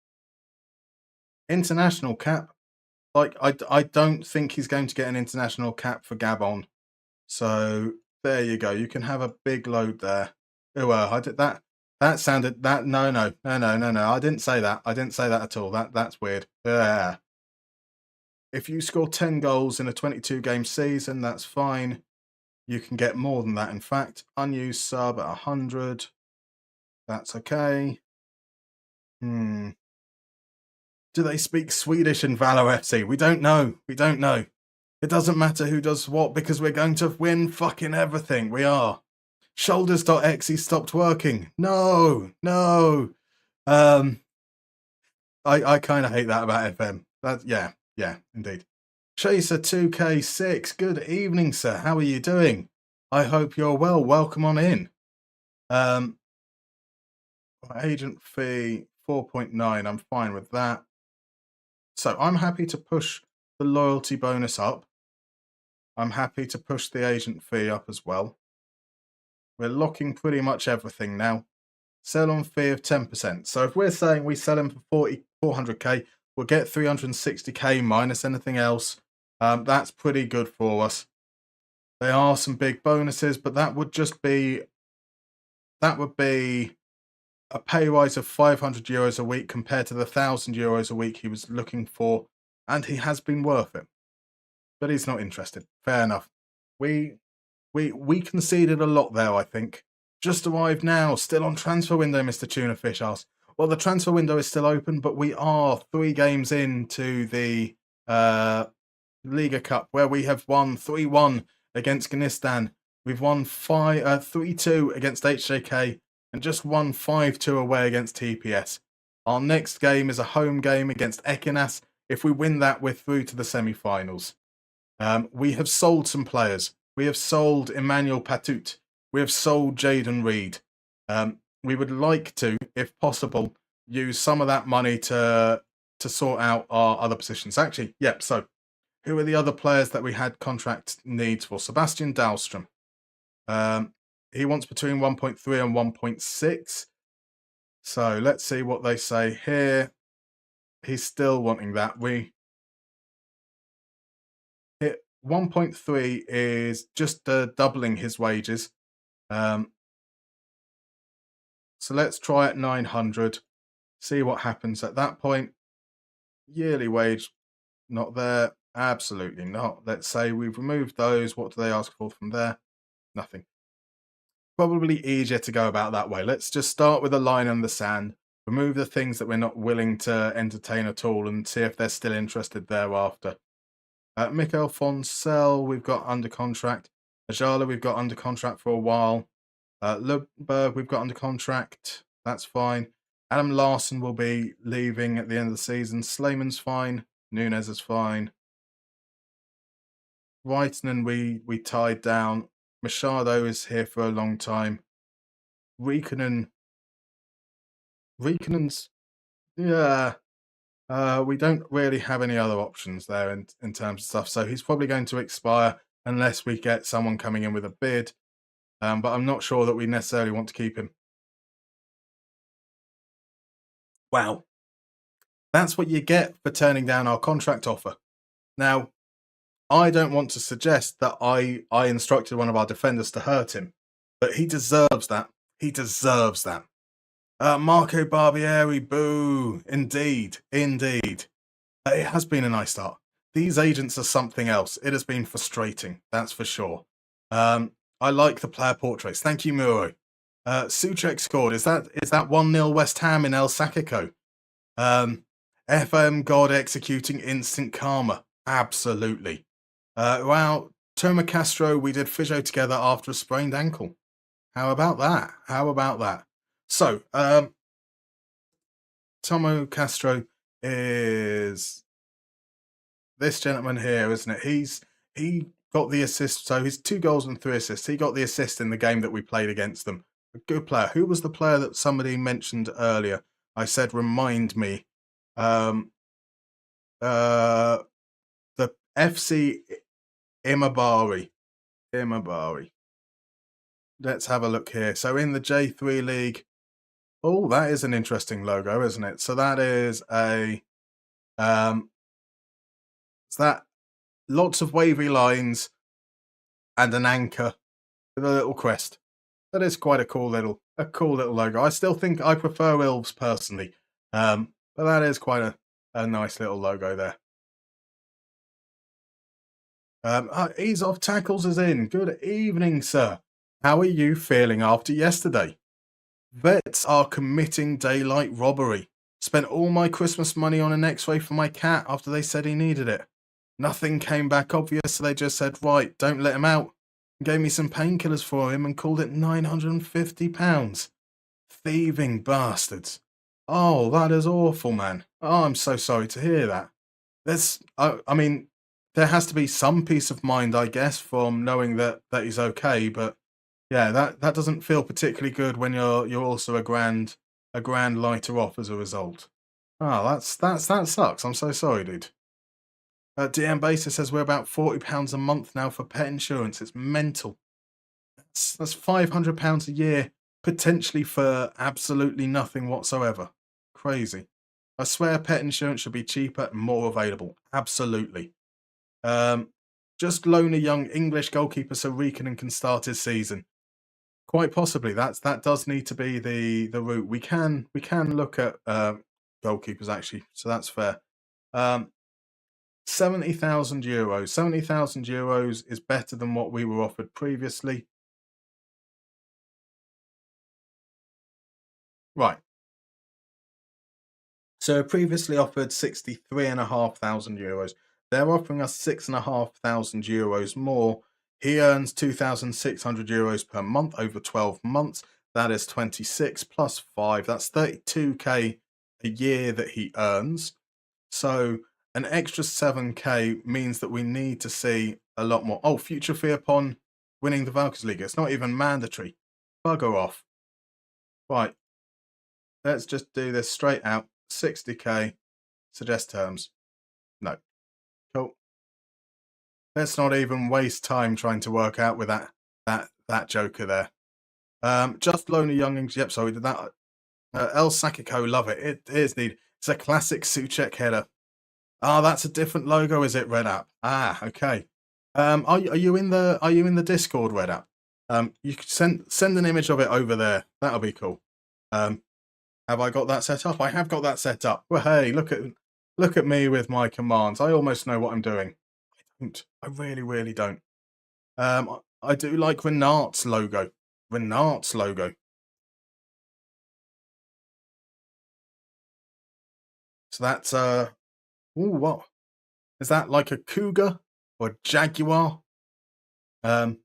International cap. Like, I don't think he's going to get an international cap for Gabon. So there you go. You can have a big load there. Oh, I did that. That sounded that no. I didn't say that. I didn't say that at all. That's weird. Yeah. If you score 10 goals in a 22-game season, that's fine. You can get more than that, in fact. Unused sub at 100. That's okay. Do they speak Swedish in Valor FC? We don't know. It doesn't matter who does what because we're going to win fucking everything. We are. Shoulders.exe stopped working. No. I kind of hate that about FM. Yeah, indeed. Chaser 2K6, good evening, sir. How are you doing? I hope you're well. Welcome on in. Agent fee 4.9. I'm fine with that. So I'm happy to push the loyalty bonus up. I'm happy to push the agent fee up as well. We're locking pretty much everything now. Sell on fee of 10%. So if we're saying we sell him for 400k, we'll get 360k minus anything else. That's pretty good for us. There are some big bonuses, but that would be a pay rise of 500 euros a week compared to the 1,000 euros a week he was looking for, and he has been worth it. But he's not interested. Fair enough. We conceded a lot there, I think. Just arrived now, still on transfer window, Mr. Tuna Fish asks. Well, the transfer window is still open, but we are 3 games into the LiigaCup, where we have won 3-1 against Ghanistan. We've won 3-2 against HJK and just won 5-2 away against TPS. Our next game is a home game against Ekinas. If we win that, we're through to the semi-finals. We have sold some players. We have sold Emmanuel Patut. We have sold Jaden Reed. We would like to, if possible, use some of that money to sort out our other positions. Actually, yep. So, who are the other players that we had contract needs for? Sebastian Dahlstrom. He wants between 1.3 and 1.6. So let's see what they say here. He's still wanting that. 1.3 is just doubling his wages. So let's try at 900. See what happens at that point. Yearly wage, not there. Absolutely not. Let's say we've removed those. What do they ask for from there? Nothing. Probably easier to go about that way. Let's just start with a line in the sand. Remove the things that we're not willing to entertain at all and see if they're still interested thereafter. Mikhail Fonsell, we've got under contract. Ajala, we've got under contract for a while. Lundberg, we've got under contract. That's fine. Adam Larson will be leaving at the end of the season. Slayman's fine. Nunez is fine. Reitinen we tied down. Machado is here for a long time. Riikkonen's yeah. We don't really have any other options there in terms of stuff, so he's probably going to expire unless we get someone coming in with a bid. But I'm not sure that we necessarily want to keep him. Wow. That's what you get for turning down our contract offer. Now, I don't want to suggest that I instructed one of our defenders to hurt him, but he deserves that. He deserves that. Marco Barbieri, boo. Indeed. It has been a nice start. These agents are something else. It has been frustrating, that's for sure. I like the player portraits. Thank you, Muro. Souček scored. Is that 1-0 West Ham in El Sacico? FM God executing instant karma. Absolutely. Wow, Toma Castro, we did physio together after a sprained ankle. How about that? So, Tomo Castro is this gentleman here, isn't it? He got the assist, so he's 2 goals and 3 assists. He got the assist in the game that we played against them. A good player. Who was the player that somebody mentioned earlier? I said, remind me. The FC Imabari. Let's have a look here. So in the J3 League, oh, that is an interesting logo, isn't it? So that is lots of wavy lines and an anchor with a little crest. That is quite a cool little logo. I still think I prefer Ilves personally, but that is quite a nice little logo there. Ease off tackles is in. Good evening, sir. How are you feeling after yesterday? Vets are committing daylight robbery. Spent all my Christmas money on an X-ray for my cat after they said he needed it. Nothing came back obvious, so they just said, right, don't let him out. Gave me some painkillers for him and called it £950. Thieving bastards. Oh, that is awful, man. Oh, I'm so sorry to hear that. I mean, there has to be some peace of mind, I guess, from knowing that he's okay, but yeah, that doesn't feel particularly good when you're also a grand lighter off as a result. Oh, that sucks. I'm so sorry, dude. DM Basis says we're about £40 a month now for pet insurance. It's mental. That's £500 a year, potentially for absolutely nothing whatsoever. Crazy. I swear pet insurance should be cheaper and more available. Absolutely. Just loan a young English goalkeeper so Riikkonen can start his season. Quite possibly. That does need to be the route. We can look at goalkeepers actually, so that's fair. 70,000 euros. 70,000 euros is better than what we were offered previously. Right. So previously offered 63,500 euros. They're offering us 6,500 euros more. He earns 2,600 euros per month over 12 months. That is 26 plus 5. That's 32k a year that he earns. So an extra 7k means that we need to see a lot more. Oh, future fee upon winning the Liiga. It's not even mandatory. Bugger off. Right. Let's just do this straight out. 60k. Suggest terms. No. Cool. Let's not even waste time trying to work out with that joker there. Just loan a young. Yep, sorry, did that. El Sacico, love it. It is neat. It's a classic Souček header. Ah, that's a different logo, is it, Red App? Ah, okay. Are you in the Discord, Red App? You could send an image of it over there. That'll be cool. Have I got that set up? I have got that set up. Well, hey, look at me with my commands. I almost know what I'm doing. I really, really don't. I do like Renat's logo. So that's ooh, what is that, like a cougar or a jaguar? None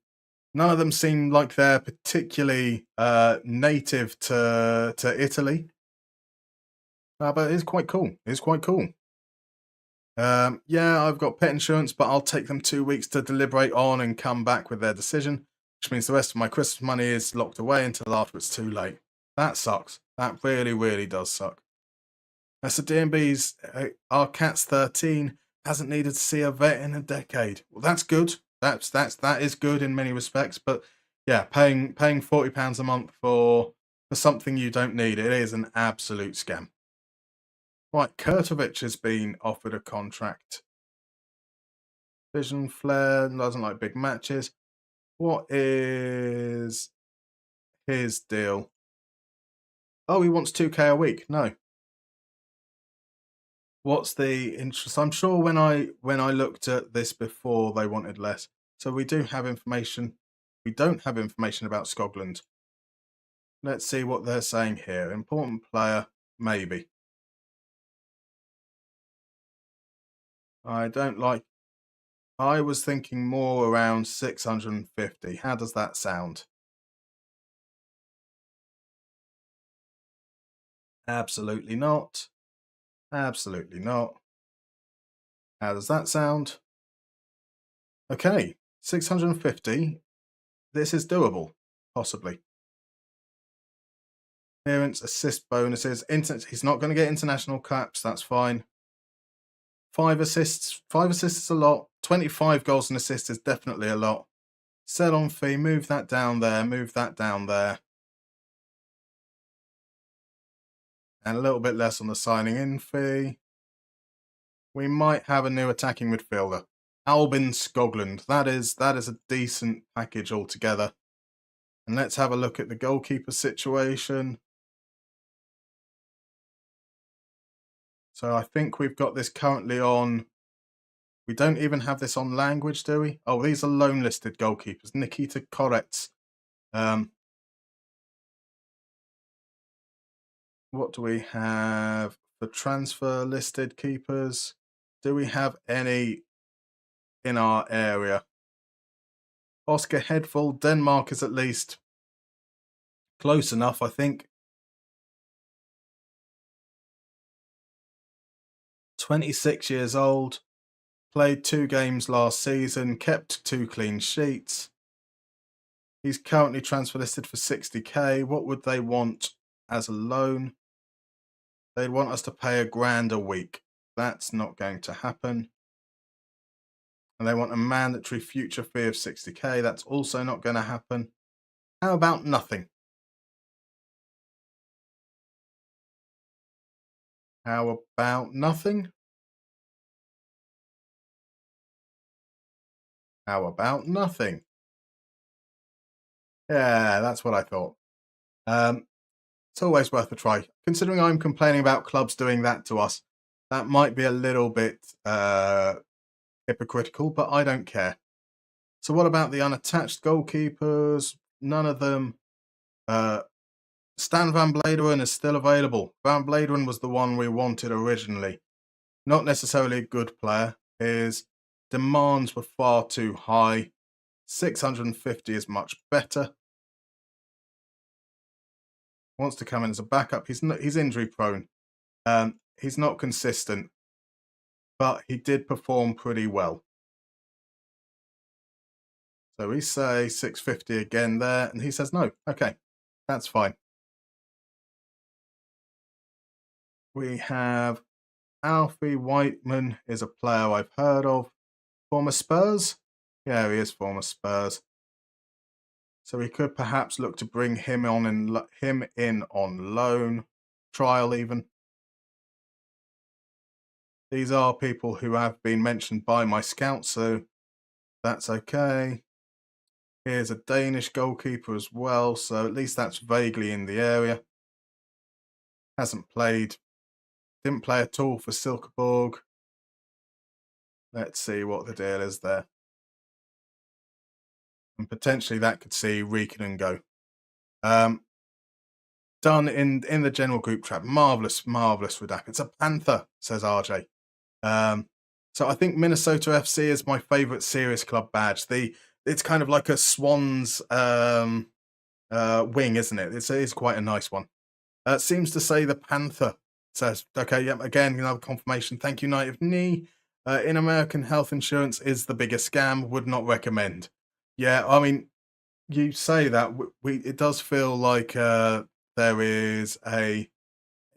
of them seem like they're particularly native to Italy. But it's quite cool. Yeah, I've got pet insurance, but I'll take them 2 weeks to deliberate on and come back with their decision, which means the rest of my Christmas money is locked away until after it's too late. That sucks. That really, really does suck. That's the DMB's. Our cat's 13, hasn't needed to see a vet in a decade. Well, that's good. That is good in many respects, but yeah, paying £40 a month for something you don't need, it is an absolute scam. Right, Kurtovic has been offered a contract. Vision Flare doesn't like big matches. What is his deal? Oh, he wants 2k a week. No. What's the interest? I'm sure when I looked at this before, they wanted less. So we do have information. We don't have information about Scotland. Let's see what they're saying here. Important player, maybe. I don't like. I was thinking more around 650. How does that sound? Absolutely not. Absolutely not. How does that sound? Okay, 650. This is doable, possibly. Appearance, assist bonuses. He's not going to get international caps. That's fine. 5 assists. 5 assists is a lot. 25 goals and assists is definitely a lot. Sell on fee. Move that down there. Move that down there. And a little bit less on the signing in fee. We might have a new attacking midfielder. Albin Skoglund. That is a decent package altogether. And let's have a look at the goalkeeper situation. So I think we've got this currently on. We don't even have this on language, do we? Oh, these are loan listed goalkeepers. Nikita Korets. What do we have for transfer listed keepers? Do we have any in our area? Oscar Headful, Denmark is at least close enough, I think. 26 years old, played 2 games last season, kept 2 clean sheets. He's currently transfer listed for 60k. What would they want as a loan? They'd want us to pay £1,000 a week. That's not going to happen. And they want a mandatory future fee of 60k. That's also not going to happen. How about nothing? How about nothing? How about nothing? Yeah, that's what I thought. It's always worth a try. Considering I'm complaining about clubs doing that to us, that might be a little bit hypocritical, but I don't care. So what about the unattached goalkeepers? None of them. Stan Van Bladeren is still available. Van Bladeren was the one we wanted originally. Not necessarily a good player. His demands were far too high. 650 is much better. Wants to come in as a backup. He's injury prone. He's not consistent, but he did perform pretty well. So we say 650 again there, and he says no. Okay, that's fine. We have Alfie Whiteman is a player I've heard of. Former Spurs? Yeah, he is former Spurs. So we could perhaps look to bring him in on loan, trial even. These are people who have been mentioned by my scouts, so that's okay. Here's a Danish goalkeeper as well, so at least that's vaguely in the area. Hasn't played. Didn't play at all for Silkeborg. Let's see what the deal is there. And potentially that could see Riekenen go. Done in the general group chat. Marvellous redact. It's a Panther, says RJ. So I think Minnesota FC is my favourite serious club badge. It's kind of like a Swans wing, isn't it? It's quite a nice one. Seems to say the Panther. Says, okay, yep, again, another confirmation. Thank you, Knight of Knee. In American, health insurance is the biggest scam. Would not recommend. Yeah, I mean, you say that it does feel like there is a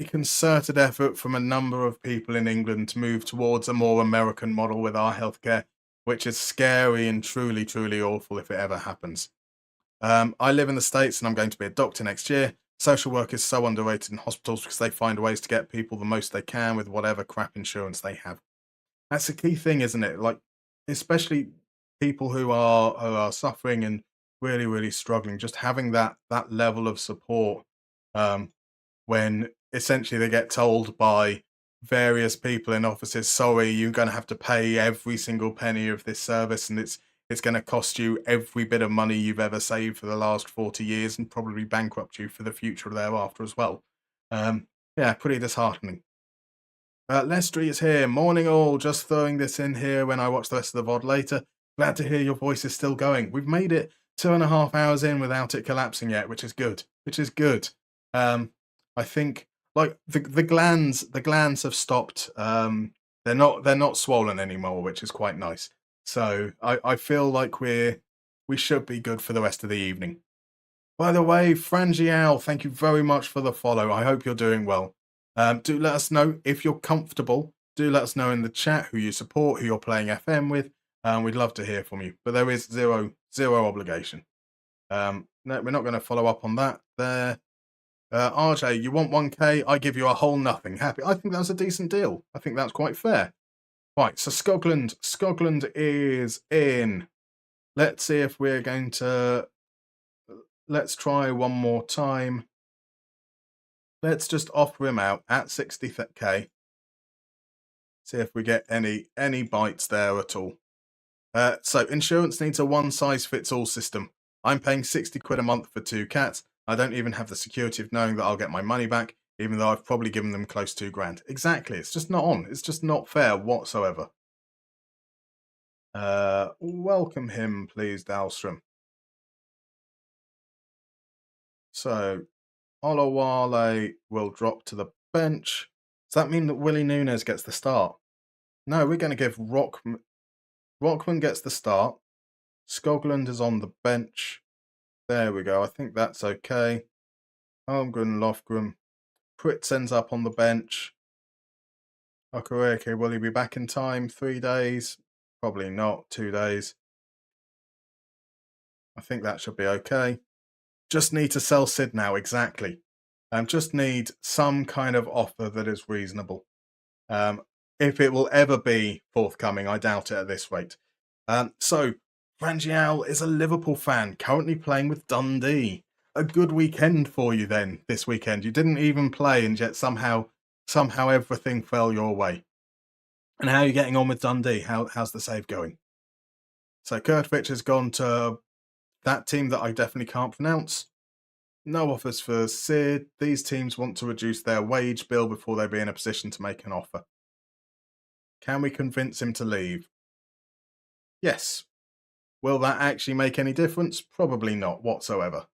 concerted effort from a number of people in England to move towards a more American model with our healthcare, which is scary and truly, truly awful if it ever happens. I live in the States and I'm going to be a doctor next year. Social work is so underrated in hospitals because they find ways to get people the most they can with whatever crap insurance they have. That's a key thing, isn't it? Like, especially people who are suffering and really, really struggling, just having that level of support when essentially they get told by various people in offices, sorry, you're going to have to pay every single penny of this service, and it's going to cost you every bit of money you've ever saved for the last 40 years and probably bankrupt you for the future thereafter as well. Yeah, pretty disheartening. Lestry is here. Morning all. Just throwing this in here when I watch the rest of the VOD later. Glad to hear your voice is still going. We've made it 2.5 hours in without it collapsing yet, which is good. I think like the glands have stopped. They're not swollen anymore, which is quite nice. So I feel like we should be good for the rest of the evening. By the way, Frangial, thank you very much for the follow. I hope you're doing well. Do let us know if you're comfortable. Do let us know in the chat who you support, who you're playing FM with. We'd love to hear from you. But there is zero obligation. No, we're not going to follow up on that there. RJ, you want 1k? I give you a whole nothing. Happy. I think that's a decent deal. I think that's quite fair. Right, so Scotland is in. Let's see if we're going to... Let's try one more time. Let's just offer him out at 60k. See if we get any bites there at all. So insurance needs a one-size-fits-all system. I'm paying 60 quid a month for 2 cats. I don't even have the security of knowing that I'll get my money back, even though I've probably given them close to £2,000. Exactly. It's just not on. It's just not fair whatsoever. Welcome him, please, Dahlstrom. So, Olawale will drop to the bench. Does that mean that Willie Nunes gets the start? No, we're going to give Rockman gets the start. Scotland is on the bench. There we go. I think that's okay. Holmgren, Lofgren. Pritz ends up on the bench. Okereke, will he be back in time? 3 days? Probably not. 2 days. I think that should be okay. Just need to sell Sid now, exactly. Just need some kind of offer that is reasonable. If it will ever be forthcoming, I doubt it at this rate. So, Frangial is a Liverpool fan, currently playing with Dundee. A good weekend for you then, this weekend. You didn't even play, and yet somehow everything fell your way. And how are you getting on with Dundee? How's the save going? So, Kurtovic has gone to that team that I definitely can't pronounce. No offers for Sid. These teams want to reduce their wage bill before they be in a position to make an offer. Can we convince him to leave? Yes. Will that actually make any difference? Probably not whatsoever.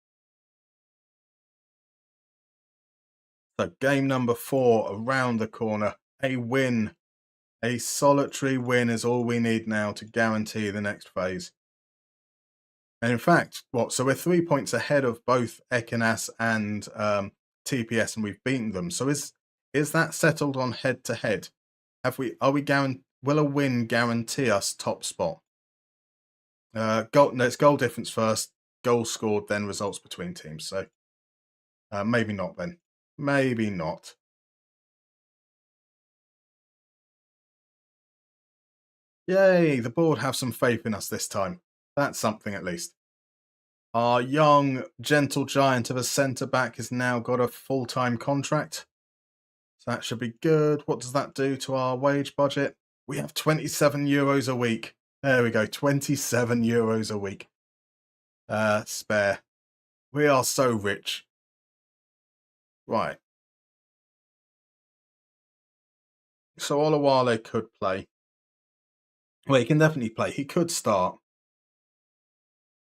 So game number 4 around the corner. A win. A solitary win is all we need now to guarantee the next phase. And in fact, so we're 3 points ahead of both Ekinas and TPS, and we've beaten them. So is that settled on head-to-head? Will a win guarantee us top spot? It's goal difference first, goals scored, then results between teams. So maybe not then. Maybe not. Yay, the board have some faith in us this time. That's something at least. Our young, gentle giant of a centre-back has now got a full-time contract. So that should be good. What does that do to our wage budget? We have €27 a week. There we go, €27 a week. Spare. We are so rich. Right. So Olawale could play. Well, he can definitely play. He could start.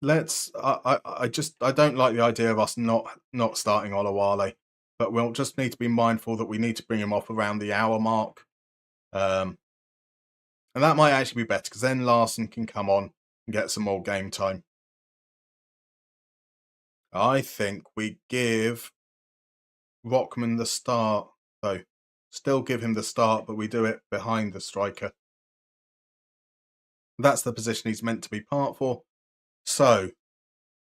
I don't like the idea of us not starting Olawale, but we'll just need to be mindful that we need to bring him off around the hour mark. And that might actually be better, because then Larson can come on and get some more game time. I think we give Rockman the start, though. Still give him the start, but we do it behind the striker. That's the position he's meant to be part for. So,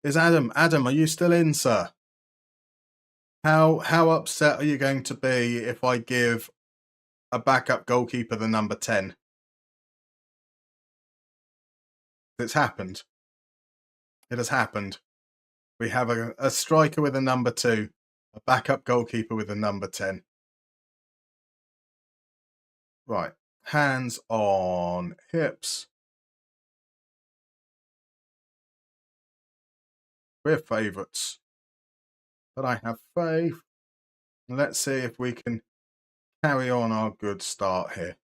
is Adam, are you still in, sir? How upset are you going to be if I give a backup goalkeeper the number 10? It's happened. It has happened. We have a striker with a number 2, a backup goalkeeper with a number 10. Right. Hands on hips. We're favourites. But I have faith. Let's see if we can carry on our good start here.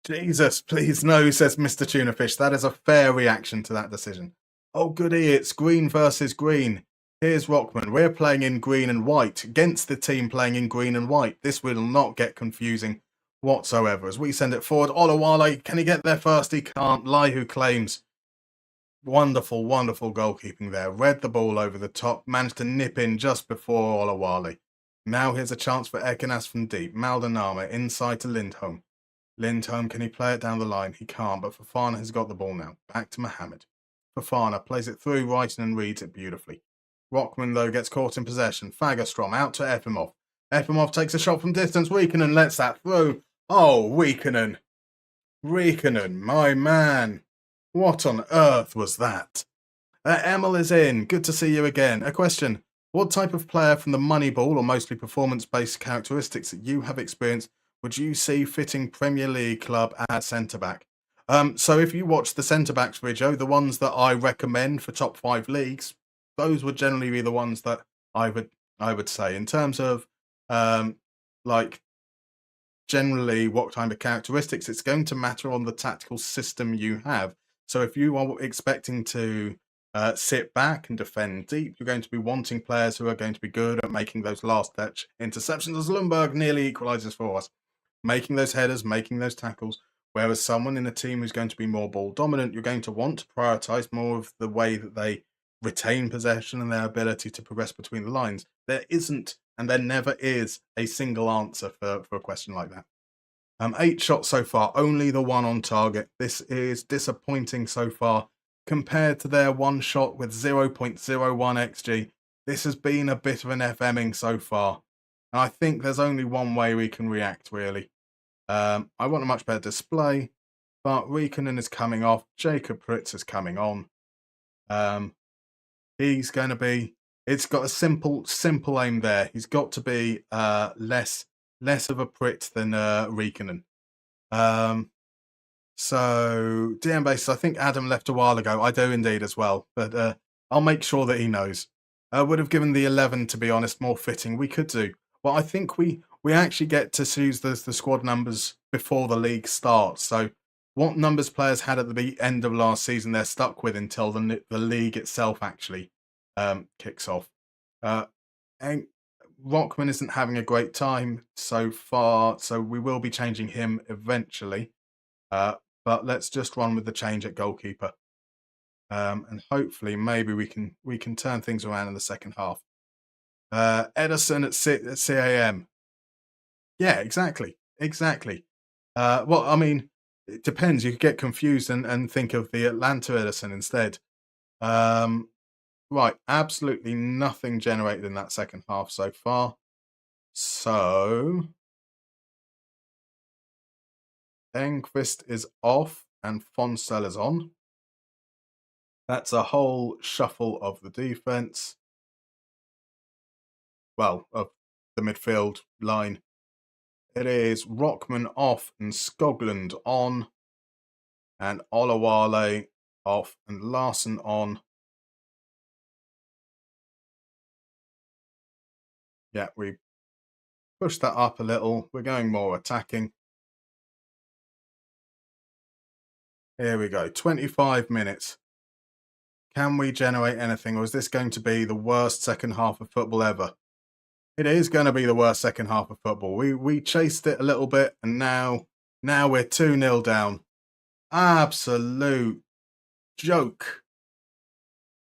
Jesus, please no, says Mr. Tunafish. That is a fair reaction to that decision. Oh, goody, it's green versus green. Here's Rockman. We're playing in green and white against the team playing in green and white. This will not get confusing whatsoever. As we send it forward, Olawale, can he get there first? He can't. Lie who claims. Wonderful, wonderful goalkeeping there. Read the ball over the top, managed to nip in just before Olawale. Now here's a chance for Ekenas from deep. Maldonado inside to Lindholm. Lindholm, can he play it down the line? He can't, but Fofana has got the ball now. Back to Mohammed. Fofana plays it through, Wrighton and reads it beautifully. Rockman, though, gets caught in possession. Fagerstrom out to Efimov. Efimov takes a shot from distance. Riikonen lets that through. Oh, Riikonen. Riikonen, my man. What on earth was that? Emil is in. Good to see you again. A question. What type of player from the Moneyball, or mostly performance-based characteristics that you have experienced, would you see fitting Premier League club at centre-back? So if you watch the centre-backs video, the ones that I recommend for top 5 leagues, those would generally be the ones that I would say. In terms of, like, generally what kind of characteristics, it's going to matter on the tactical system you have. So if you are expecting to sit back and defend deep, you're going to be wanting players who are going to be good at making those last-ditch interceptions, as Lundberg nearly equalises for us. Making those headers, making those tackles. Whereas someone in a team who's going to be more ball dominant, you're going to want to prioritise more of the way that they retain possession and their ability to progress between the lines. There isn't, and there never is, a single answer for a question like that. 8 shots so far, only the 1 on target. This is disappointing so far. Compared to their 1 shot with 0.01 XG, this has been a bit of an FMing so far. And I think there's only one way we can react, really. I want a much better display, but Riikonen is coming off. Jacob Pritz is coming on. He's going to be... It's got a simple aim there. He's got to be less of a Pritz than Riikonen. So, DM basis, I think Adam left a while ago. I do indeed as well, but I'll make sure that he knows. Would have given the 11, to be honest, more fitting. We could do. Well, I think we actually get to choose the squad numbers before the league starts. So what numbers players had at the end of last season, they're stuck with until the league itself actually kicks off. And Rockman isn't having a great time so far, so we will be changing him eventually. But let's just run with the change at goalkeeper. And hopefully maybe we can turn things around in the second half. Edison at CAM. Yeah, exactly. Well, I mean, it depends. You could get confused and think of the Atlanta Edison instead. Right, absolutely nothing generated in that second half so far. So Enquist is off and Fonsell is on. That's a whole shuffle of the defense. Well, of the midfield line. It is Rockman off and Skoglund on. And Olawale off and Larson on. Yeah, we pushed that up a little. We're going more attacking. Here we go. 25 minutes. Can we generate anything, or is this going to be the worst second half of football ever? It is going to be the worst second half of football. We chased it a little bit, and now Now we're 2-0 down. Absolute joke.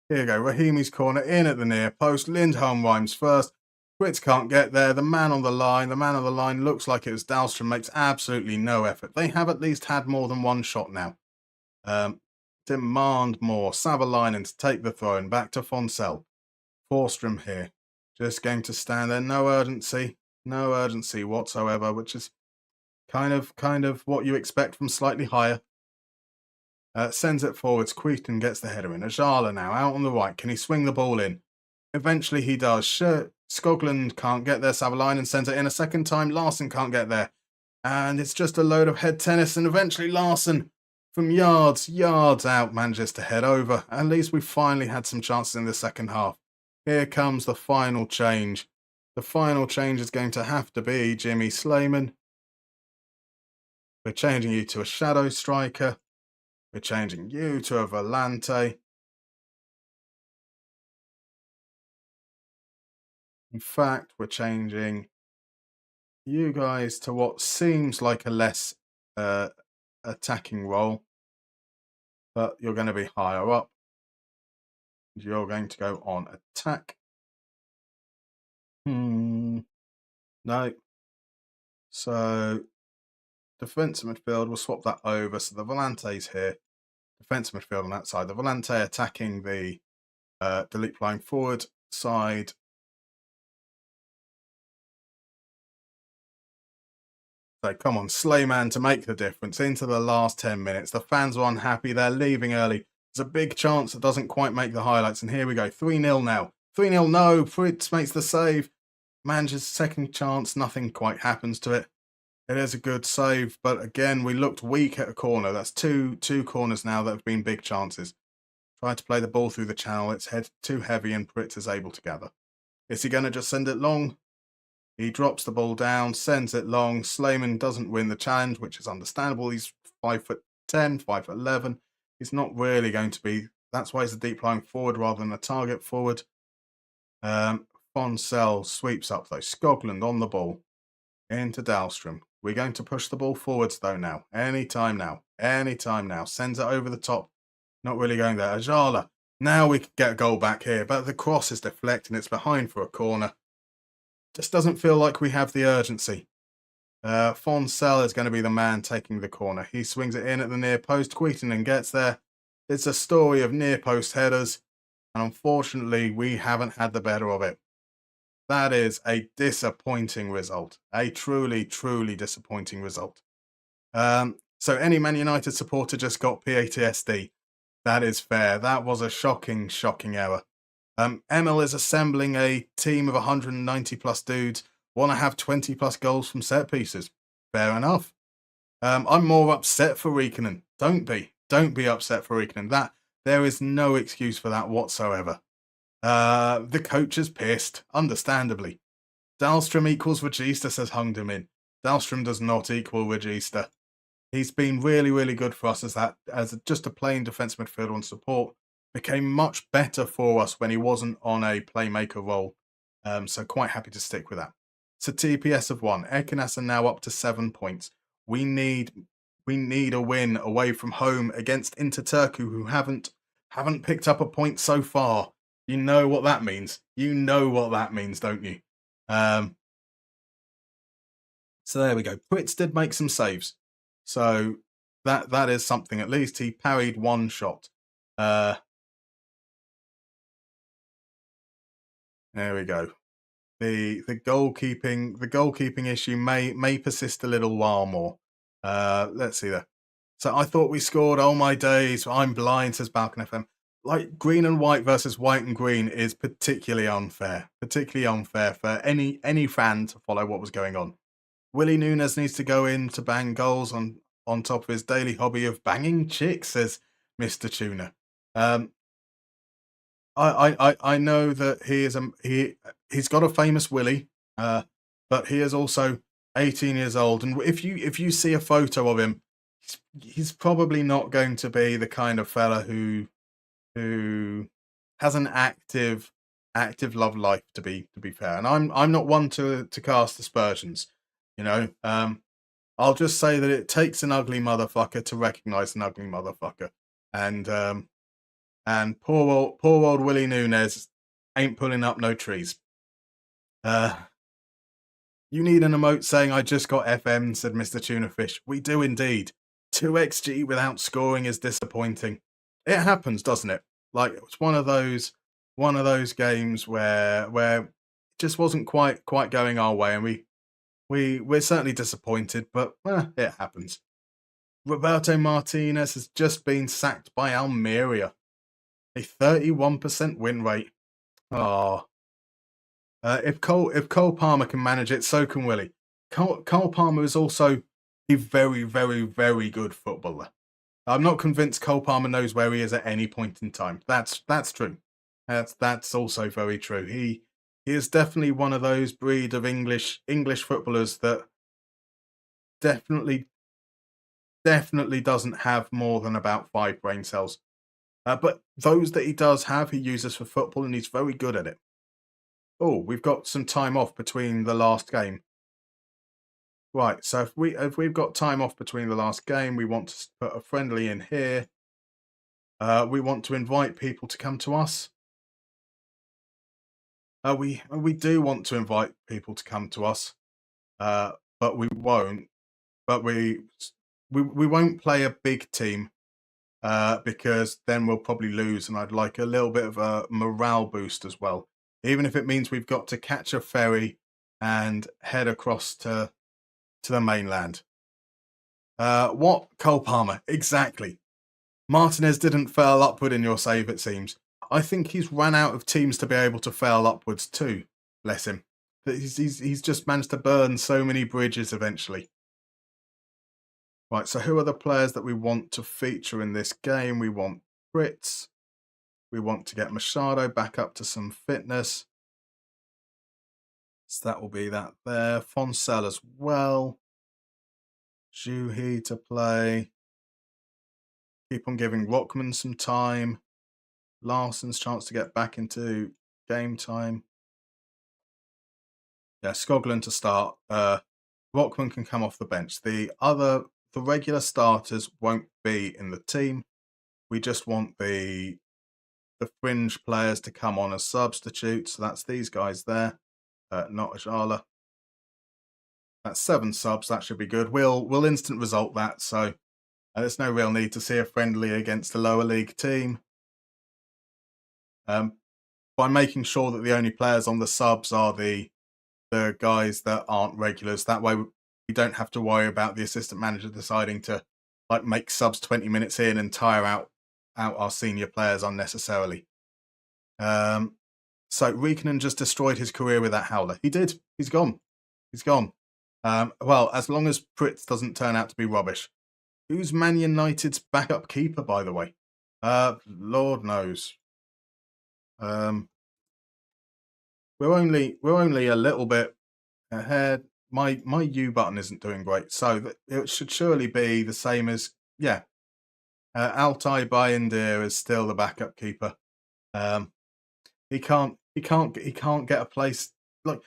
Here you go. Rahimi's corner in at the near post. Lindholm rhymes first. Fritz can't get there. The man on the line looks like it was Dahlstrom. Makes absolutely no effort. They have at least had more than one shot now. Demand more. Savalainen to take the throw in. Back to Fonsell. Forstrom here. Just going to stand there. No urgency. No urgency whatsoever, which is kind of what you expect from slightly higher. Sends it forwards. Queeton gets the header in. Ajala now out on the right. Can he swing the ball in? Eventually he does. Skoglund can't get there. Savalainen sends it in a second time. Larson can't get there. And it's just a load of head tennis. And eventually Larson, from yards out, manages to head over. At least we finally had some chances in the second half. Here comes the final change. The final change is going to have to be Jimmy Slayman. We're changing you to a shadow striker. We're changing you to a volante. In fact, we're changing you guys to what seems like a less attacking role. But you're going to be higher up. You're going to go on attack. No. So defensive midfield, we'll swap that over. So the volante's here. Defensive midfield on that side. The volante attacking the delete flying forward side. So come on, Slayman to make the difference into the last 10 minutes. The fans are unhappy. They're leaving early. There's a big chance it doesn't quite make the highlights. And here we go. 3-0 now. 3-0, no. Fritz makes the save. Manages second chance. Nothing quite happens to it. It is a good save. But again, we looked weak at a corner. That's two corners now that have been big chances. Tried to play the ball through the channel. It's head too heavy and Fritz is able to gather. Is he going to just send it long? He drops the ball down, sends it long. Slayman doesn't win the challenge, which is understandable. He's 5'10", 5'11". He's not really going to be. That's why he's a deep lying forward rather than a target forward. Fonsell sweeps up though. Skoglund on the ball into Dahlstrom. We're going to push the ball forwards though now. Anytime now. Sends it over the top. Not really going there. Ajala. Now we can get a goal back here, but the cross is deflecting. It's behind for a corner. Just doesn't feel like we have the urgency. Fonsell is going to be the man taking the corner. He swings it in at the near post. Queeton gets there. It's a story of near post headers. And unfortunately, we haven't had the better of it. That is a disappointing result. A truly, truly disappointing result. So any Man United supporter just got PTSD. That is fair. That was a shocking, shocking error. Emil is assembling a team of 190 plus dudes. Want to have 20 plus goals from set pieces. Fair enough. I'm more upset for Riikonen. Don't be upset for Riikonen. There is no excuse for that whatsoever. The coach is pissed, understandably. Dahlstrom equals Regista, says Hungdamin. Dahlstrom does not equal Regista. He's been really, really good for us as just a plain defence midfielder on support. Became much better for us when he wasn't on a playmaker role. So quite happy to stick with that. So TPS of 1. Ekenas are now up to 7 points. We need a win away from home against Interturku, who haven't picked up a point so far. You know what that means. You know what that means, don't you? So there we go. Pritz did make some saves. So that is something. At least he parried one shot. There we go. The goalkeeping issue may persist a little while more. Let's see there. So I thought we scored. Oh my days, I'm blind, says Balkan FM. Like green and white versus white and green is particularly unfair. Particularly unfair for any fan to follow what was going on. Willie Nunes needs to go in to bang goals on top of his daily hobby of banging chicks, says Mr. Tuna. I know that he's got a famous Willie, but he is also 18 years old, and if you see a photo of him, he's probably not going to be the kind of fella who has an active love life. To be fair, and I'm not one to cast aspersions, you know. I'll just say that it takes an ugly motherfucker to recognise an ugly motherfucker. And poor old Willie Nunez ain't pulling up no trees. You need an emote saying I just got FM, said Mr. Tunafish. We do indeed. 2xG without scoring is disappointing. It happens, doesn't it? Like, it's one of those games where it just wasn't quite going our way, and we're certainly disappointed, but it happens. Roberto Martinez has just been sacked by Almeria. A 31% win rate. Oh. If Cole Palmer can manage it, so can Willie. Cole Palmer is also a very, very, very good footballer. I'm not convinced Cole Palmer knows where he is at any point in time. That's true. That's also very true. He is definitely one of those breed of English footballers that definitely doesn't have more than about 5 brain cells. But those that he does have, he uses for football, and he's very good at it. Oh, we've got some time off between the last game. Right, so if we've got time off between the last game, we want to put a friendly in here. We want to invite people to come to us. We do want to invite people to come to us, but we won't. But we won't play a big team because then we'll probably lose, and I'd like a little bit of a morale boost as well. Even if it means we've got to catch a ferry and head across to the mainland. What? Cole Palmer. Exactly. Martinez didn't fail upward in your save, it seems. I think he's run out of teams to be able to fail upwards too. Bless him. He's just managed to burn so many bridges eventually. Right, so who are the players that we want to feature in this game? We want Fritz. We want to get Machado back up to some fitness. So that will be that there. Fonsel as well. Juhi to play. Keep on giving Rockman some time. Larsson's chance to get back into game time. Yeah, Skoglund to start. Rockman can come off the bench. The regular starters won't be in the team. We just want the fringe players to come on as substitutes. So that's these guys there, not Ajala. That's 7 subs. That should be good. We'll instant result that. So there's no real need to see a friendly against a lower league team. By making sure that the only players on the subs are the guys that aren't regulars. That way we don't have to worry about the assistant manager deciding to make subs 20 minutes in and tire out our senior players unnecessarily. So Riikonen just destroyed his career with that howler. He did. He's gone. Well, as long as Pritz doesn't turn out to be rubbish. Who's Man United's backup keeper, by the way? Lord knows. We're only a little bit ahead. My U button isn't doing great, so it should surely be the same as Altai Bayindir is still the backup keeper. He can't get a place. Like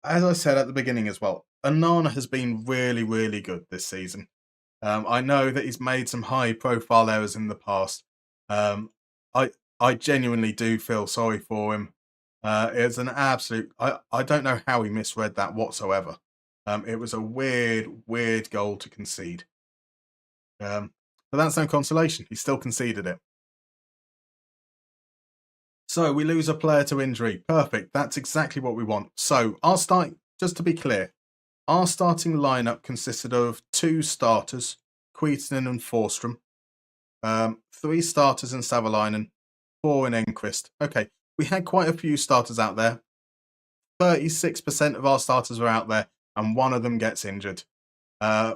as I said at the beginning as well, Onana has been really, really good this season. I know that he's made some high-profile errors in the past. I genuinely do feel sorry for him. It's an absolute. I don't know how he misread that whatsoever. It was a weird goal to concede. But that's no consolation. He still conceded it. So we lose a player to injury. Perfect. That's exactly what we want. So just to be clear, our starting lineup consisted of 2 starters, Kuitunen and Forsström, 3 starters in Savalainen, 4 in Enquist. Okay, we had quite a few starters out there. 36% of our starters were out there, and one of them gets injured. 3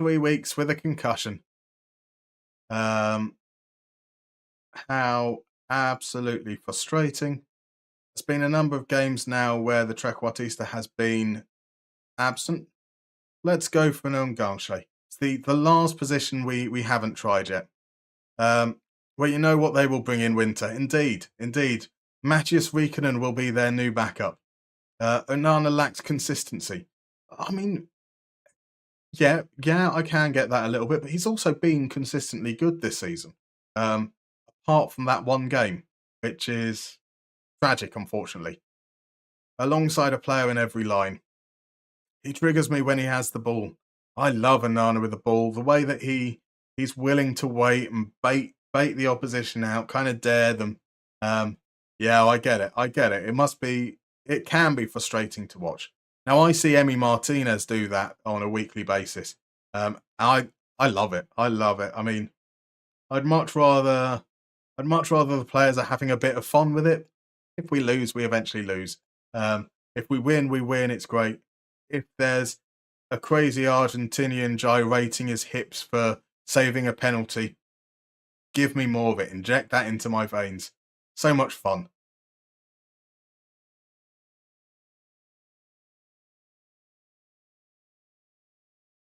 weeks with a concussion. How absolutely frustrating. There's been a number of games now where the Trequartista has been absent. Let's go for an enganche. It's the last position we haven't tried yet. Well, you know what they will bring in winter. Indeed. Matthias Riikonen will be their new backup. Onana lacks consistency. I mean, yeah, I can get that a little bit, but he's also been consistently good this season. Apart from that one game, which is tragic, unfortunately. Alongside a player in every line, he triggers me when he has the ball. I love Onana with the ball. The way that he's willing to wait and bait the opposition out, kind of dare them. Yeah, I get it. It can be frustrating to watch. Now I see Emi Martinez do that on a weekly basis. I love it. I love it. I mean, I'd much rather the players are having a bit of fun with it. If we lose, we eventually lose. If we win, we win. It's great. If there's a crazy Argentinian gyrating his hips for saving a penalty, give me more of it. Inject that into my veins. So much fun.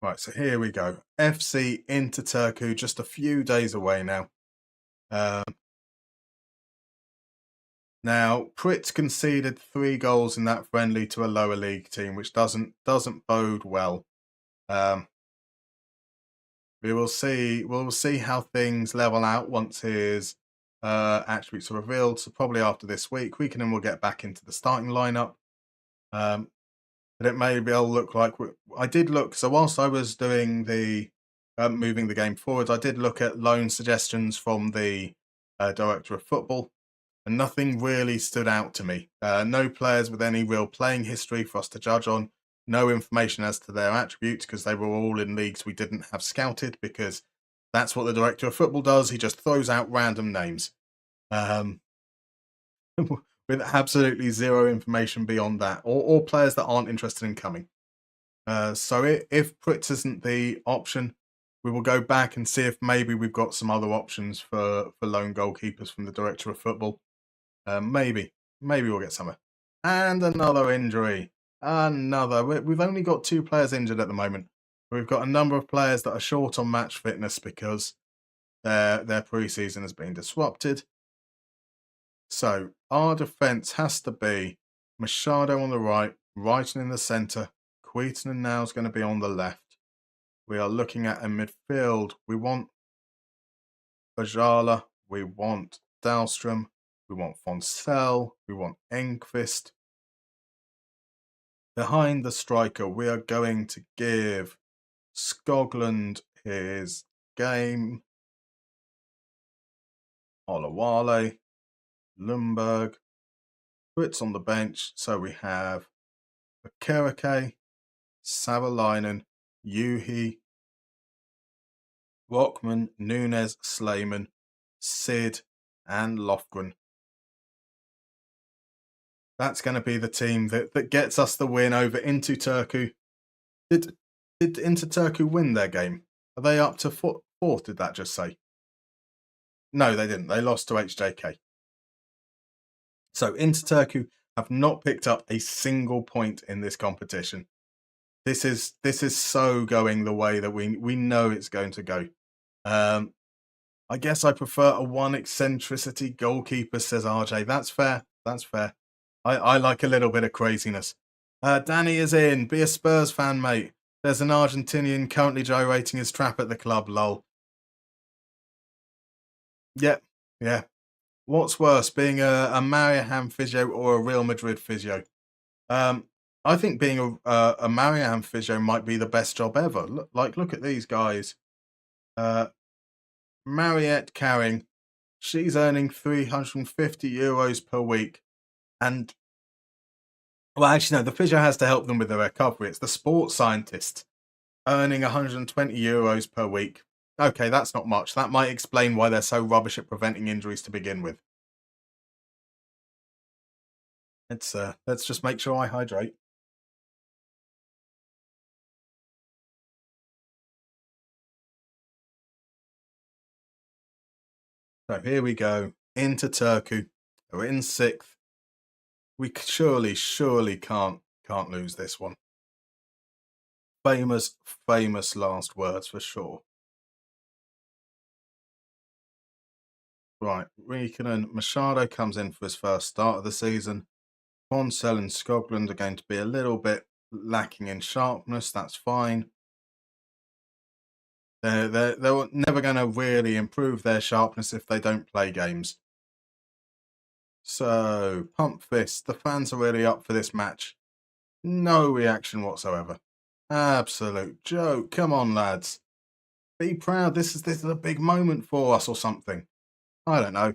Right, so here we go. FC into Turku, just a few days away now. Now, Pritz conceded 3 goals in that friendly to a lower league team, which doesn't bode well. We will see. We'll see how things level out once his attributes are revealed. So probably after this week, Weekend we'll get back into the starting lineup. But it may well look like I did look. So whilst I was doing the moving the game forward, I did look at loan suggestions from the director of football, and nothing really stood out to me. No players with any real playing history for us to judge on. No information as to their attributes because they were all in leagues we didn't have scouted, because that's what the director of football does. He just throws out random names with absolutely zero information beyond that, or players that aren't interested in coming. So if Pritz isn't the option, we will go back and see if maybe we've got some other options for lone goalkeepers from the director of football. Maybe we'll get somewhere. And another injury. We've only got 2 players injured at the moment. We've got a number of players that are short on match fitness because their pre-season has been disrupted. So our defence has to be Machado on the right, Wrighton in the centre, Queaton now is going to be on the left. We are looking at a midfield. We want Ajala, we want Dahlstrom, we want Fonsell, we want Enquist. Behind the striker, we are going to give Skoglund his game. Olawale, Lundberg, Fritz on the bench. So we have Akerake, Savalainen, Yuhi, Rockman, Nunes, Slayman, Sid, and Lofgren. That's going to be the team that gets us the win over Into Turku. Did Into Turku win their game? Are they up to fourth, did that just say? No, they didn't. They lost to HJK. So Into Turku have not picked up a single point in this competition. This is so going the way that we know it's going to go. I guess I prefer a 1 eccentricity goalkeeper, says RJ. That's fair. I like a little bit of craziness. Danny is in. Be a Spurs fan, mate. There's an Argentinian currently gyrating his trap at the club, lol. Yep. Yeah. What's worse, being a Mariehamn physio or a Real Madrid physio? I think being a Mariehamn physio might be the best job ever. Look at these guys. Mariette Carring, she's earning €350 per week. And, well, actually, no, the physio has to help them with the recovery. It's the sports scientist earning €120 per week. Okay, that's not much. That might explain why they're so rubbish at preventing injuries to begin with. Let's just make sure I hydrate. So here we go. Into Turku. We're in 6th. We surely can't lose this one. Famous last words for sure. Right, Riikonen. Machado comes in for his first start of the season. Ponsell and Skoglund are going to be a little bit lacking in sharpness. That's fine. They're never going to really improve their sharpness if they don't play games. So, Pump Fist, the fans are really up for this match. No reaction whatsoever. Absolute joke. Come on, lads. Be proud. This is a big moment for us or something. I don't know.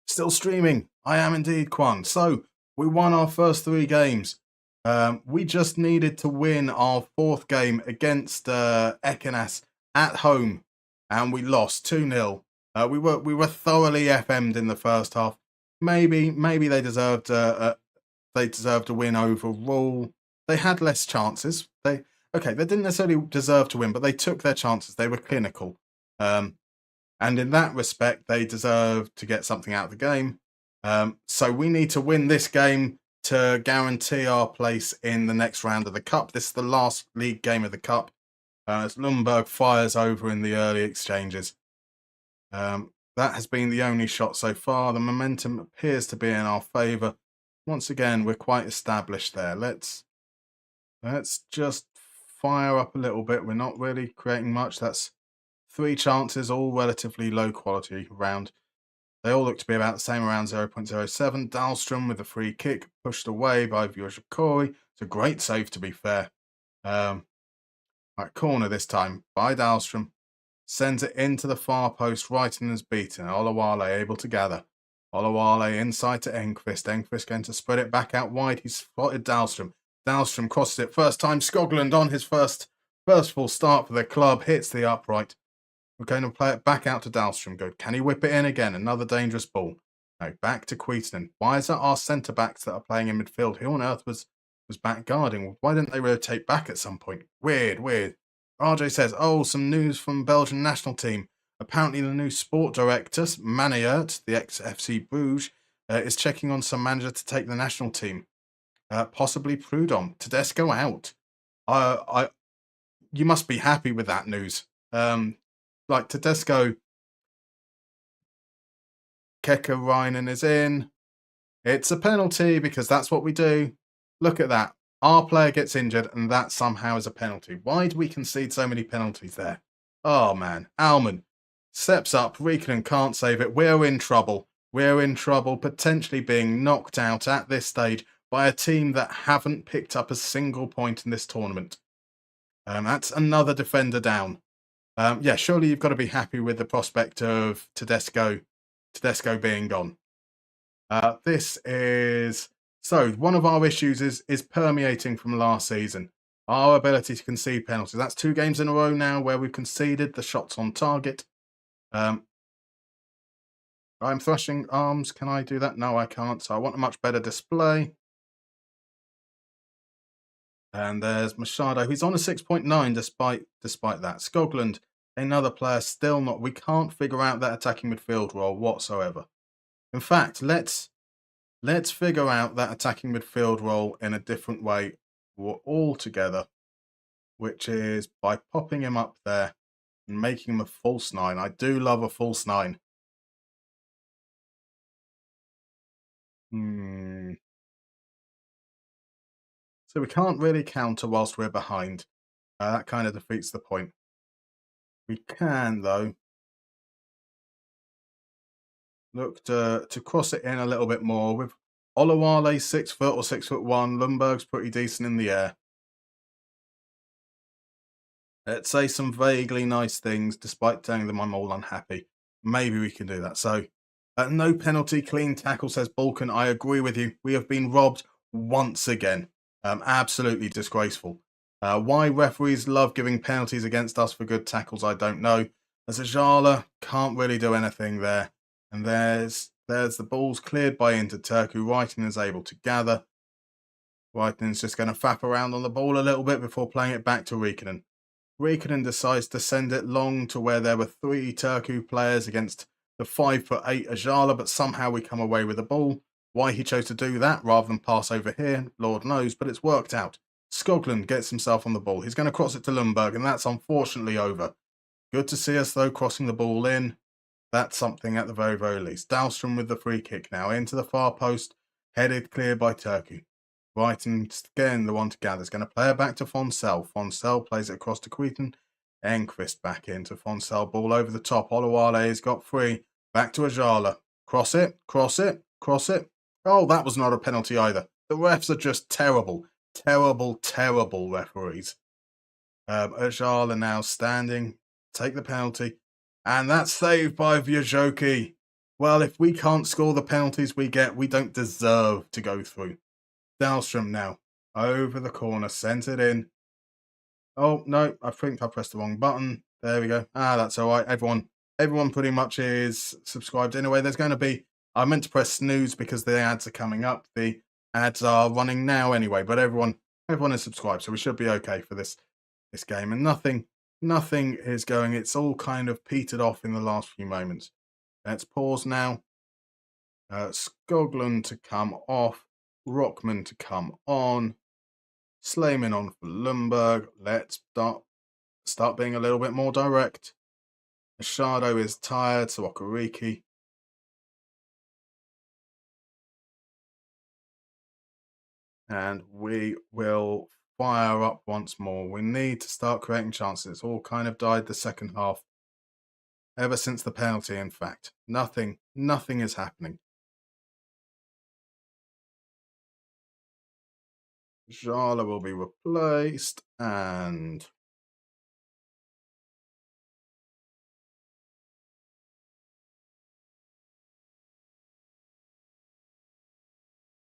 Still streaming. I am indeed, Quan. So, we won our first 3 games. We just needed to win our 4th game against Ekenas at home, and we lost 2-0. We were thoroughly FM'd in the first half. Maybe they deserved a win overall. They had less chances. They didn't necessarily deserve to win, but they took their chances. They were clinical. And in that respect, they deserve to get something out of the game. So we need to win this game to guarantee our place in the next round of the Cup. This is the last league game of the Cup. As Lundberg fires over in the early exchanges. That has been the only shot so far. The momentum appears to be in our favour. Once again, we're quite established there. Let's just fire up a little bit. We're not really creating much. That's 3 chances, all relatively low quality round. They all look to be about the same, around 0.07. Dahlstrom with a free kick, pushed away by Vyozhikori. It's a great save, to be fair. Right, corner this time by Dahlstrom. Sends it into the far post. Wrighton is beaten. Olawale able to gather. Olawale inside to Engqvist. Engqvist going to spread it back out wide. He's spotted Dahlstrom. Dahlstrom crosses it first time. Skoglund on his first full start for the club. Hits the upright. We're going to play it back out to Dahlstrom. Good. Can he whip it in again? Another dangerous ball. No, back to Queetonen. Why is that our centre-backs that are playing in midfield? Who on earth was back guarding? Why didn't they rotate back at some point? Weird. RJ says, some news from Belgian national team. Apparently the new sport director, Maniert, the ex-FC Bruges, is checking on some manager to take the national team. Possibly Prudhomme. Tedesco out. You must be happy with that news. Like Tedesco, Kekarainen is in. It's a penalty because that's what we do. Look at that. Our player gets injured and that somehow is a penalty. Why do we concede so many penalties there? Oh, man. Alman steps up. Riikonen can't save it. We're in trouble. We're in trouble, potentially being knocked out at this stage by a team that haven't picked up a single point in this tournament. That's another defender down. Surely you've got to be happy with the prospect of Tedesco being gone. One of our issues is permeating from last season. Our ability to concede penalties. That's 2 games in a row now where we've conceded the shots on target. I'm thrashing arms. Can I do that? No, I can't. So I want a much better display. And there's Machado. He's on a 6.9 despite that. Skoglund, another player, still not. We can't figure out that attacking midfield role whatsoever. In fact, let's figure out that attacking midfield role in a different way altogether, which is by popping him up there and making him a false 9. I do love a false 9. So we can't really counter whilst we're behind. That kind of defeats the point. We can, though, look to cross it in a little bit more with Olawale 6 foot or 6'1". Lundberg's pretty decent in the air. Let's say some vaguely nice things, despite telling them I'm all unhappy. Maybe we can do that. So, no penalty, clean tackle, says Balkan. I agree with you. We have been robbed once again. Absolutely disgraceful. Why referees love giving penalties against us for good tackles, I don't know. As Ajala can't really do anything there. And there's the balls cleared by Interturku. Wrighton is able to gather. Wrighton's just going to fap around on the ball a little bit before playing it back to Riikonen. Riikonen decides to send it long to where there were 3 Turku players against the 5'8" Ajala, but somehow we come away with the ball. Why he chose to do that rather than pass over here, Lord knows, but it's worked out. Skoglund gets himself on the ball. He's going to cross it to Lundberg, and that's unfortunately over. Good to see us, though, crossing the ball in. That's something at the very, very least. Dahlstrom with the free kick now into the far post, headed clear by Turku. Brighton's getting the one to gather. It's going to play it back to Fonsell. Fonsell plays it across to Queaton. Enquist back into Fonsell. Ball over the top. Oluwale has got free. Back to Ajala. Cross it. Cross it. Cross it. Oh, that was not a penalty either. The refs are just terrible. Terrible, terrible referees. Ajala now standing. Take the penalty. And that's saved by Vyajoki. Well, if we can't score the penalties we get, we don't deserve to go through. Dahlstrom now. Over the corner. Sent it in. Oh, no. I think I pressed the wrong button. There we go. That's all right. Everyone pretty much is subscribed. Anyway, there's going to be... I meant to press snooze because the ads are coming up. The ads are running now anyway, but everyone is subscribed, so we should be okay for this game. And nothing is going. It's all kind of petered off in the last few moments. Let's pause now. Skoglund to come off. Rockman to come on. Slayman on for Lundberg. Let's start being a little bit more direct. Machado is tired, so Okereke. And we will fire up once more. We need to start creating chances. It's all kind of died the second half. Ever since the penalty, in fact. Nothing is happening. Jala will be replaced and...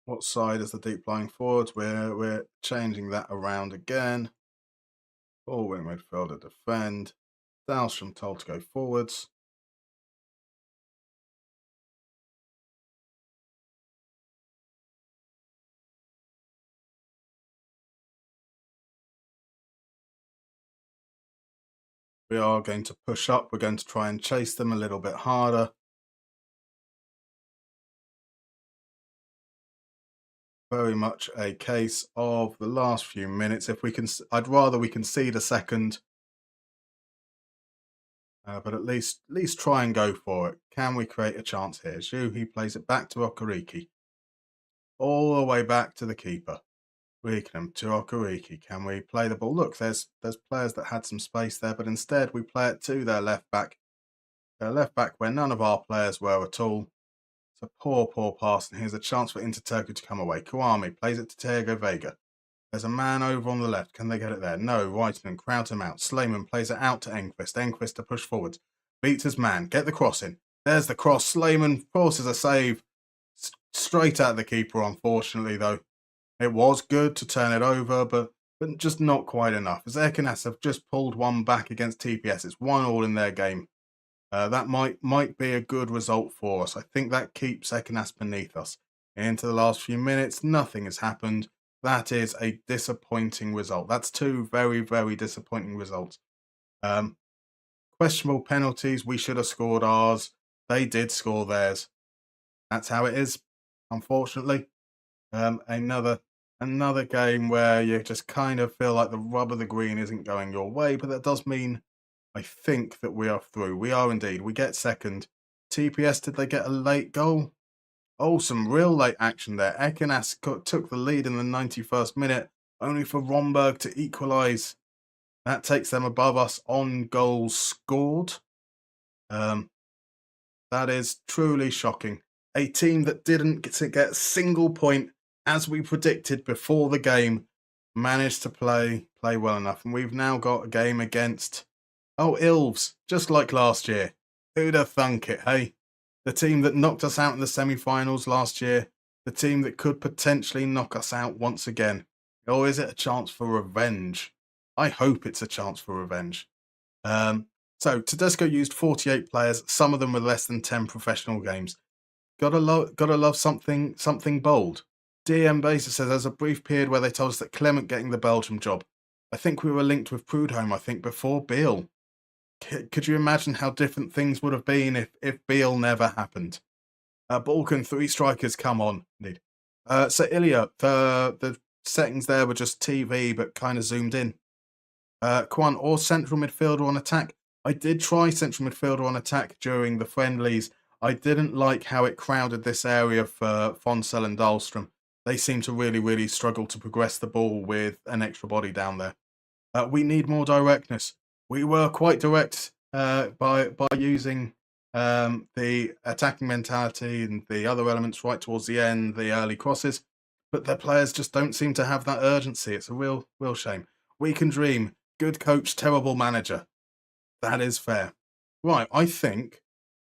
What side is the deep lying forwards? We're changing that around again. Forward midfielder defend. Dahlstrom told to go forwards. We are going to push up. We're going to try and chase them a little bit harder. Very much a case of the last few minutes. If we can, I'd rather we concede a second, but at least try and go for it. Can we create a chance here? Zhu, he plays it back to Okereke, all the way back to the keeper. Weakenham to Okereke. Can we play the ball? Look, there's players that had some space there, but instead we play it to their left back. Their left back where none of our players were at all. It's a poor pass, and here's a chance for Interturku to come away. Kouame plays it to Thiago Veiga. There's a man over on the left. Can they get it there? No. Whiteman crowds him out. Slayman plays it out to Enquist. Enquist to push forward. Beats his man. Get the cross in. There's the cross. Slayman forces a save. Straight at the keeper, unfortunately, though. It was good to turn it over, but just not quite enough. As Ekenas have just pulled one back against TPS. It's 1-1 in their game. That might be a good result for us. I think that keeps Ekenas beneath us. Into the last few minutes, nothing has happened. That is a disappointing result. That's two very, very disappointing results. Questionable penalties. We should have scored ours. They did score theirs. That's how it is, unfortunately. Another game where you just kind of feel like the rub of the green isn't going your way, but that does mean I think that we are through. We are indeed. We get second. TPS, did they get a late goal? Oh, some real late action there. Ekenas took the lead in the 91st minute, only for Romberg to equalise. That takes them above us on goals scored. That is truly shocking. A team that didn't get a single point, as we predicted before the game, managed to play well enough. And we've now got a game against... Oh, Ilves, just like last year. Who'd have thunk it, hey? The team that knocked us out in the semi-finals last year. The team that could potentially knock us out once again. Or is it a chance for revenge? I hope it's a chance for revenge. So, Tedesco used 48 players. Some of them were less than 10 professional games. Gotta love something bold. DM Baser says, there's a brief period where they told us that Clement getting the Belgium job. I think we were linked with Prudhomme, before Beale. Could you imagine how different things would have been if Beale never happened? Balkan, 3 strikers, come on. Indeed. So Ilya, the settings there were just TV, but kind of zoomed in. Kwan, or central midfielder on attack. I did try central midfielder on attack during the friendlies. I didn't like how it crowded this area for Fonsell and Dahlstrom. they seem to really struggle to progress the ball with an extra body down there. We need more directness. We were quite direct by using the attacking mentality and the other elements right towards the end, the early crosses, but their players just don't seem to have that urgency. It's a real shame. We can dream. Good coach, terrible manager. That is fair. Right, I think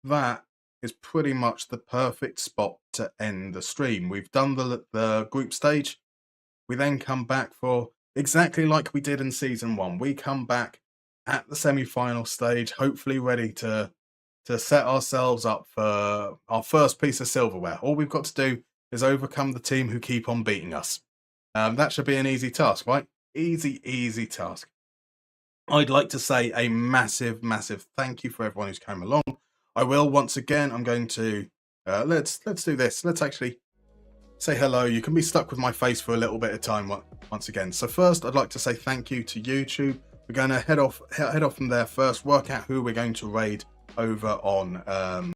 that is pretty much the perfect spot to end the stream. We've done the group stage. We then come back for exactly like we did in season 1. We come back at the semi-final stage, hopefully ready to set ourselves up for our first piece of silverware. All we've got to do is overcome the team who keep on beating us. That should be an easy task, right? Easy task. I'd like to say a massive thank you for everyone who's come along. I will once again. I'm going to let's do this. Let's actually say hello. You can be stuck with my face for a little bit of time once again. So first, I'd like to say thank you to YouTube. We're going to head off from there first. Work out who we're going to raid over on